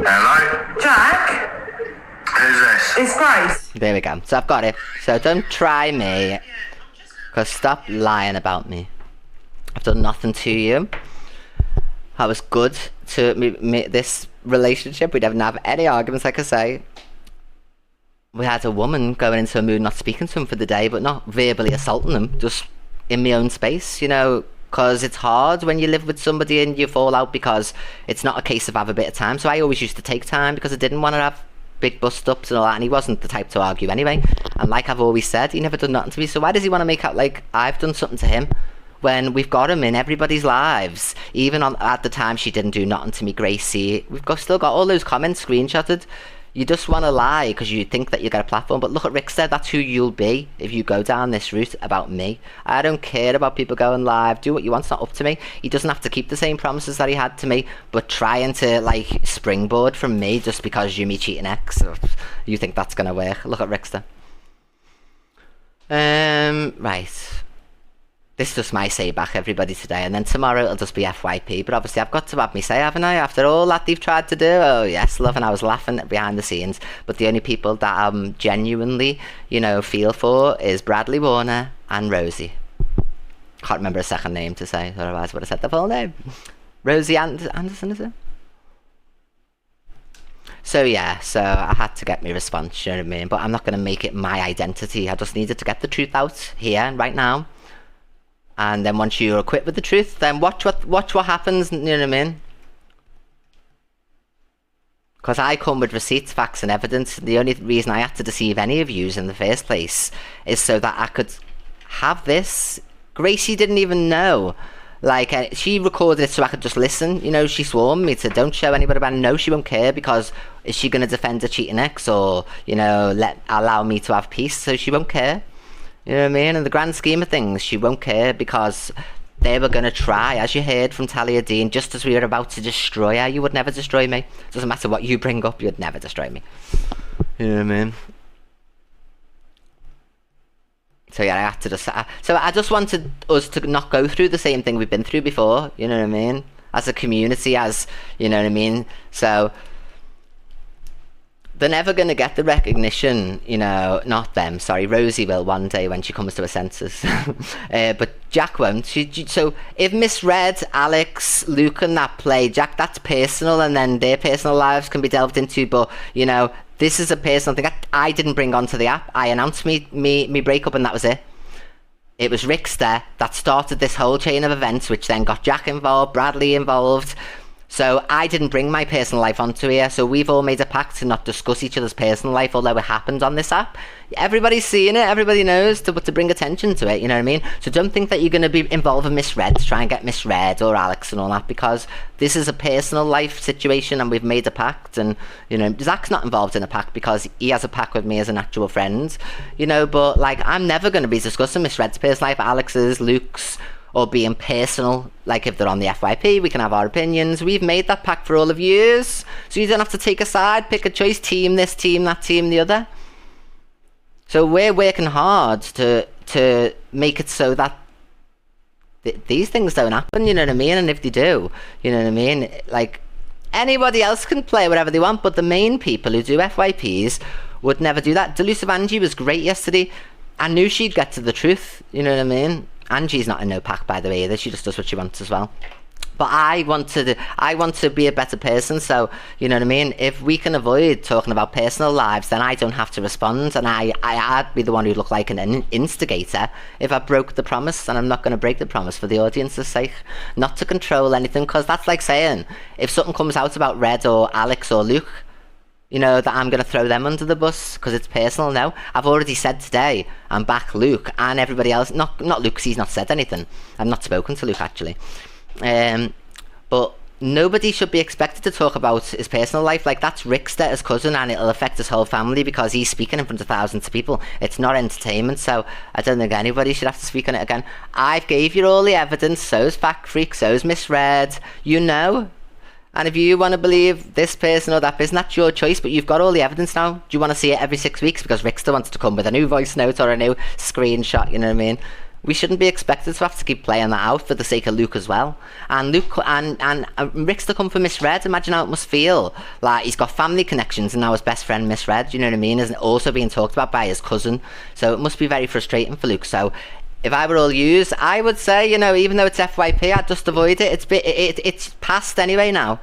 Hello? Jack? Who's this? It's Grace. There we go. So I've got it. So don't try me. Because stop lying about me. I've done nothing to you. I was good to this relationship. We didn't have any arguments, like I say. We had a woman going into a mood, not speaking to him for the day, but not verbally assaulting him. Just in my own space, you know. Because it's hard when you live with somebody and you fall out, because it's not a case of have a bit of time. So I always used to take time because I didn't want to have big bust-ups and all that, and he wasn't the type to argue anyway. And like I've always said, he never done nothing to me, so why does he want to make out like I've done something to him when we've got him in everybody's lives? Even at the time she didn't do nothing to me, Gracie. Still got all those comments screenshotted. You just want to lie because you think that you get a platform. But look at Rick said, that's who you'll be if you go down this route about me. I don't care about people going live. Do what you want, it's not up to me. He doesn't have to keep the same promises that he had to me, but trying to like springboard from me just because you're me cheating ex. You think that's going to work? Look at Rickster. Right. This is just my say back, everybody, today, and then tomorrow it'll just be FYP. But obviously I've got to have me say, haven't I? After all that they've tried to do. Oh yes, love, and I was laughing behind the scenes. But the only people that I genuinely, you know, feel for is Bradley Warner and Rosie. Can't remember a second name to say, otherwise I would have said the full name. Rosie Anderson, is it? So yeah, so I had to get my response, you know what I mean? But I'm not going to make it my identity. I just needed to get the truth out here, right now. And then once you're equipped with the truth, then watch what happens, you know what I mean? Because I come with receipts, facts and evidence. The only reason I had to deceive any of yous in the first place is so that I could have this. Gracie didn't even know. Like, she recorded it so I could just listen. You know, she swore me to don't show anybody about it. No, she won't care, because is she going to defend a cheating ex, or, you know, allow me to have peace? So she won't care. You know what I mean? In the grand scheme of things, she won't care, because they were going to try, as you heard from Talia Dean, just as we were about to destroy her. You would never destroy me. Doesn't matter what you bring up, you'd never destroy me. You know what I mean? So yeah, I had to just... So I just wanted us to not go through the same thing we've been through before, you know what I mean? As a community, as... You know what I mean? So... They're never going to get the recognition, you know, not them, sorry, Rosie will one day when she comes to her senses. But Jack won't. So if misread Alex, Luke and that play, Jack, that's personal, and then their personal lives can be delved into, but, you know, this is a personal thing I didn't bring onto the app. I announced me breakup and that was it. It was Rickster that started this whole chain of events, which then got Jack involved, Bradley involved. So I didn't bring my personal life onto here, so we've all made a pact to not discuss each other's personal life, although it happened on this app. Everybody's seeing it, everybody knows to bring attention to it, you know what I mean? So don't think that you're going to be involved in misread to try and get misread or Alex and all that, because this is a personal life situation and we've made a pact. And, you know, Zach's not involved in a pact because he has a pact with me as an actual friend, you know, but like, I'm never going to be discussing misread's personal life, Alex's, Luke's, or being personal. Like, if they're on the FYP, we can have our opinions. We've made that pact for all of years, so you don't have to take a side, pick a choice, team this, team that, team the other. So we're working hard to make it so that these things don't happen, you know what I mean? And if they do, you know what I mean, like, anybody else can play whatever they want, but the main people who do FYPs would never do that. Delusive Angie was great yesterday. I knew she'd get to the truth, you know what I mean? Angie's not in no pack, by the way, either. She just does what she wants as well. But I want to be a better person, so, you know what I mean? If we can avoid talking about personal lives, then I don't have to respond, and I'd be the one who'd look like an instigator if I broke the promise, and I'm not going to break the promise for the audience's sake. Not to control anything, because that's like saying, if something comes out about Red or Alex or Luke, you know, that I'm going to throw them under the bus because it's personal. No, I've already said today I'm back Luke and everybody else. Not Luke, because he's not said anything. I've not spoken to Luke, actually. But nobody should be expected to talk about his personal life. Like, that's Rickster, his cousin, and it'll affect his whole family because he's speaking in front of thousands of people. It's not entertainment, so I don't think anybody should have to speak on it again. I've gave you all the evidence. So's Fact Freak, so's Misread. You know. And if you want to believe this person or that person, that's your choice, but you've got all the evidence now. Do you want to see it every 6 weeks? Because Rickster wants to come with a new voice note or a new screenshot, you know what I mean? We shouldn't be expected to have to keep playing that out for the sake of Luke as well. And Luke and Rickster come for Misread. Imagine how it must feel. Like, he's got family connections and now his best friend Misread, you know what I mean, is also being talked about by his cousin. So it must be very frustrating for Luke. So if I were all yous, I would say, you know, even though it's FYP, I'd just avoid it. It's past anyway now.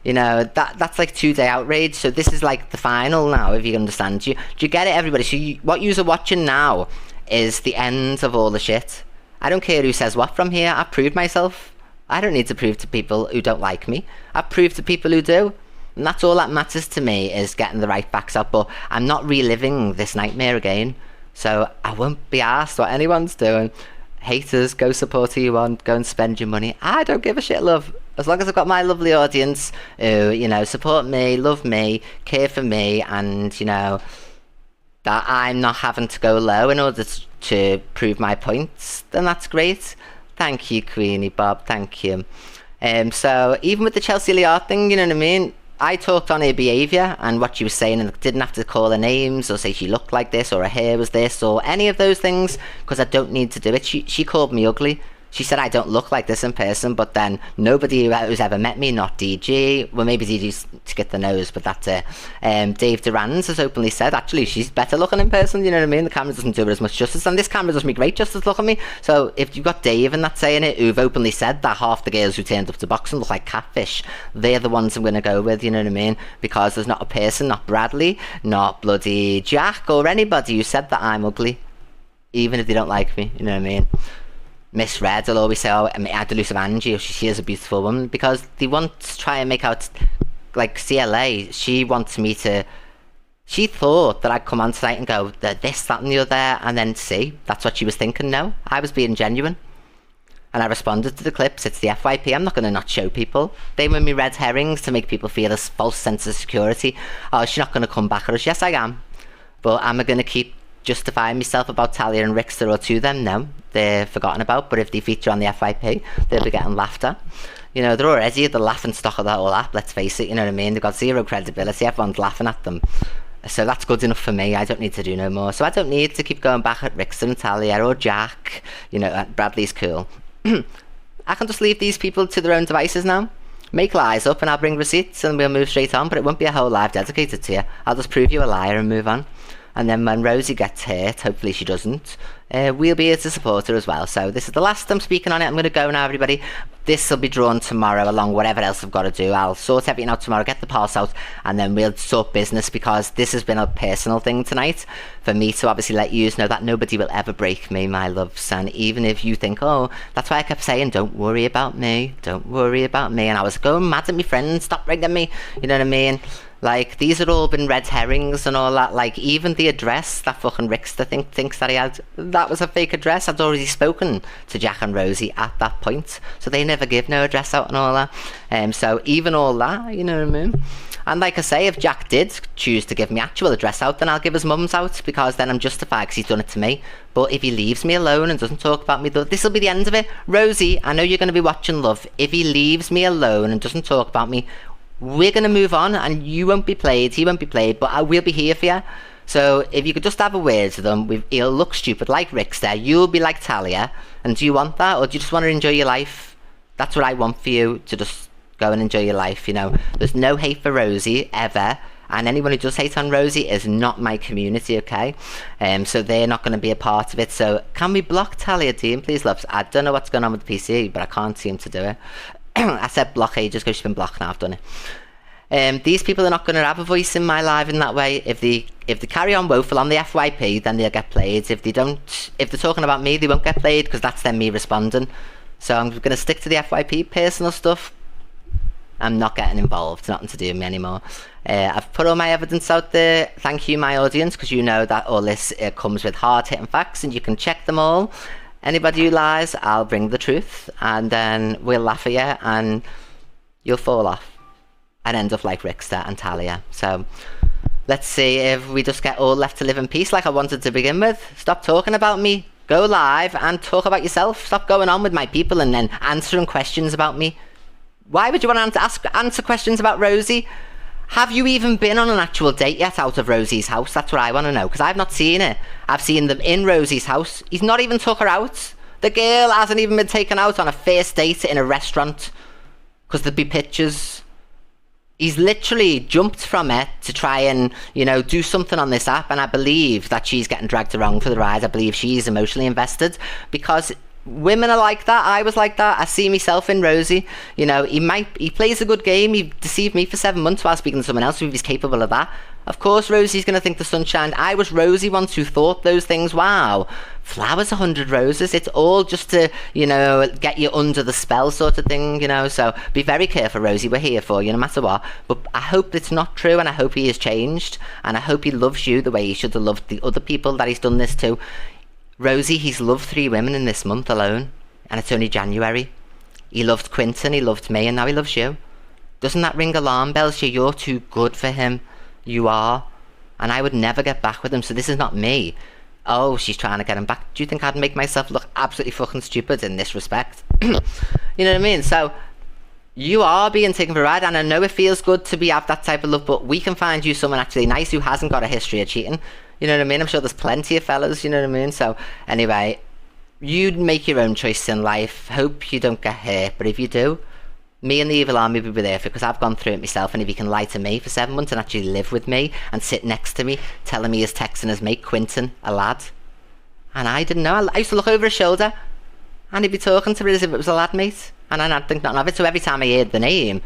You know, that's like 2-day outrage. So this is like the final now, if you understand. Do you get it, everybody? So what yous are watching now is the end of all the shit. I don't care who says what from here. I've proved myself. I don't need to prove to people who don't like me. I've proved to people who do. And that's all that matters to me, is getting the right facts up. But I'm not reliving this nightmare again. So I won't be asked what anyone's doing. Haters, go support who you want, go and spend your money. I don't give a shit, love. As long as I've got my lovely audience who, you know, support me, love me, care for me, and, you know, that I'm not having to go low in order to prove my points, then that's great. Thank you, Queenie Bob, thank you. So even with the Chelsea Liard thing, you know what I mean? I talked on her behaviour and what she was saying, and didn't have to call her names or say she looked like this or her hair was this or any of those things, because I don't need to do it. She called me ugly. She said I don't look like this in person, but then nobody who's ever met me, not DG, well, maybe DG's to get the nose, but that's it. Dave Durans has openly said, actually, she's better looking in person, you know what I mean? The camera doesn't do her as much justice, and this camera does me great justice, look at me. So if you've got Dave and that saying it, who've openly said that half the girls who turned up to boxing look like catfish, they're the ones I'm going to go with, you know what I mean? Because there's not a person, not Bradley, not bloody Jack, or anybody who said that I'm ugly, even if they don't like me, you know what I mean? Misread will always say, oh, I Delusive Angie, she is a beautiful woman, because they want to try and make out like CLA, she wants me to. She thought that I'd come on tonight and go, this, that, and the other, and then see. That's what she was thinking. No, I was being genuine. And I responded to the clips. It's the FYP. I'm not going to not show people. They were me red herrings to make people feel a false sense of security. Oh, she's not going to come back at us. Yes, I am. But am I going to keep justifying myself about Talia and Rickster or to them? No, they're forgotten about. But if they feature on the FYP, they'll be getting laughed at. You know, they're already the laughing stock of the whole app, let's face it. You know what I mean? They've got zero credibility. Everyone's laughing at them. So that's good enough for me. I don't need to do no more. So I don't need to keep going back at Rickster and Talia or Jack. You know, Bradley's cool. I can just leave these people to their own devices now. Make lies up and I'll bring receipts and we'll move straight on. But it won't be a whole live dedicated to you. I'll just prove you a liar and move on. And then when Rosie gets hurt, hopefully she doesn't, we'll be here to support her as well. So this is the last I'm speaking on it. I'm going to go now, everybody. This will be drawn tomorrow along whatever else I've got to do. I'll sort everything out tomorrow, get the parts out, and then we'll sort business, because this has been a personal thing tonight for me to obviously let you know that nobody will ever break me, my loves. And even if you think, oh, that's why I kept saying, don't worry about me, don't worry about me. And I was going mad at my friends, stop ringing me, you know what I mean? Like, these had all been red herrings and all that. Like, even the address that fucking Rickster thinks that he had, that was a fake address. I'd already spoken to Jack and Rosie at that point, so they never give no address out and all that. So even all that, you know what I mean? And like I say, if Jack did choose to give me actual address out, then I'll give his mum's out, because then I'm justified because he's done it to me. But if he leaves me alone and doesn't talk about me, this will be the end of it. Rosie, I know you're going to be watching, love. If he leaves me alone and doesn't talk about me, we're going to move on, and you won't be played, he won't be played, but I will be here for you. So if you could just have a word to them, he'll look stupid like Rickster, you'll be like Talia. And do you want that, or do you just want to enjoy your life? That's what I want for you, to just go and enjoy your life, you know. There's no hate for Rosie, ever. And anyone who does hate on Rosie is not my community, okay? So they're not going to be a part of it. So can we block Talia, Dean, please, loves? I don't know what's going on with the PC, but I can't seem to do it. I said block ages ago, she's been blocked now, I've done it. These people are not going to have a voice in my live in that way. If they carry on woeful on the FYP, then they'll get played. If they don't, if they're talking about me, they won't get played, because that's then me responding. So I'm going to stick to the FYP personal stuff. I'm not getting involved, nothing to do with me anymore. I've put all my evidence out there. Thank you, my audience, because you know that all this comes with hard-hitting facts, and you can check them all. Anybody who lies, I'll bring the truth, and then we'll laugh at you, and you'll fall off and end up like Rickster and Talia. So let's see if we just get all left to live in peace like I wanted to begin with. Stop talking about me, go live and talk about yourself. Stop going on with my people and then answering questions about me. Why would you want to answer questions about Rosie? Have you even been on an actual date yet out of Rosie's house? That's what I want to know, because I've not seen it. I've seen them in Rosie's house. He's not even took her out. The girl hasn't even been taken out on a first date in a restaurant, because there'd be pictures. He's literally jumped from it to try and, you know, do something on this app, and I believe that she's getting dragged around for the ride. I believe she's emotionally invested, because women are like that. I was like that. I see myself in Rosie. You know, he plays a good game. He deceived me for 7 months while speaking to someone else who is capable of that. Of course Rosie's going to think the sun shined. I was Rosie once who thought those things. Wow, flowers 100 roses. It's all just to, you know, get you under the spell sort of thing, you know. So be very careful, Rosie. We're here for you no matter what. But I hope it's not true, and I hope he has changed, and I hope he loves you the way he should have loved the other people that he's done this to. Rosie, he's loved 3 women in this month alone, and it's only January. He loved Quinton, he loved me, and now he loves you. Doesn't that ring alarm bells to you? You're too good for him. You are. And I would never get back with him, so this is not me. Oh, she's trying to get him back. Do you think I'd make myself look absolutely fucking stupid in this respect? You know what I mean? So you are being taken for a ride, and I know it feels good to have that type of love, but we can find you someone actually nice who hasn't got a history of cheating. You know what I mean? I'm sure there's plenty of fellas, you know what I mean? So anyway, you make your own choices in life. Hope you don't get hurt, but if you do, me and the Evil Army will be there for you, because I've gone through it myself. And if you can lie to me for 7 months and actually live with me and sit next to me, telling me he's texting his mate Quinton, a lad, and I didn't know. I used to look over his shoulder and he'd be talking to me as if it was a lad mate, and I'd think nothing of it. So every time I heard the name,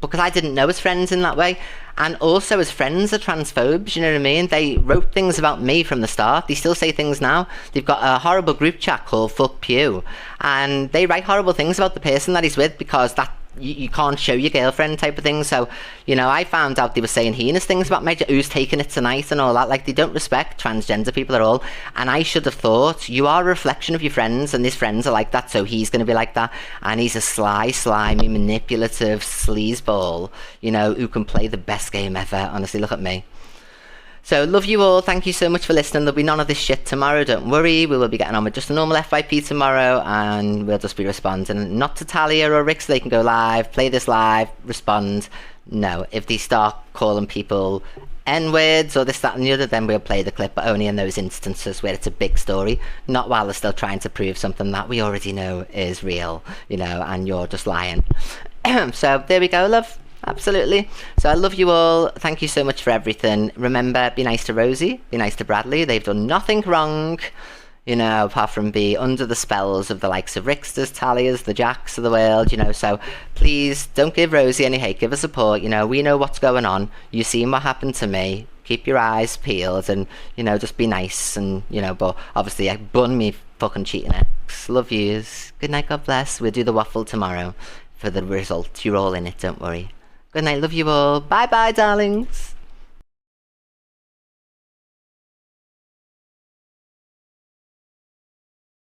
because I didn't know his friends in that way, and also his friends are transphobes, you know what I mean? They wrote things about me from the start. They still say things now. They've got a horrible group chat called Fuck Pew, and they write horrible things about the person that he's with, because you can't show your girlfriend type of thing. So, you know, I found out they were saying heinous things about me, who's taking it tonight and all that. Like, they don't respect transgender people at all. And I should have thought, you are a reflection of your friends, and his friends are like that, so he's going to be like that. And he's a sly, slimy, manipulative sleazeball, you know, who can play the best game ever. Honestly, look at me. So, love you all. Thank you so much for listening. There'll be none of this shit tomorrow. Don't worry. We will be getting on with just a normal FYP tomorrow, and we'll just be responding. Not to Talia or Rick, so they can go live, play this live, respond. No. If they start calling people N-words or this, that, and the other, then we'll play the clip, but only in those instances where it's a big story. Not while they're still trying to prove something that we already know is real, you know, and you're just lying. So, there we go, love. Absolutely. So I love you all. Thank you so much for everything. Remember, be nice to Rosie, be nice to Bradley. They've done nothing wrong, you know, apart from be under the spells of the likes of Ricksters, Talias, the Jacks of the world, you know. So please don't give Rosie any hate, give her support. You know, we know what's going on. You've seen what happened to me. Keep your eyes peeled and, you know, just be nice. And, you know, but obviously I bun me fucking cheating ex. Love yous. Good night, God bless. We'll do the waffle tomorrow for the result. You're all in it, don't worry. Good night, love you all. Bye bye, darlings.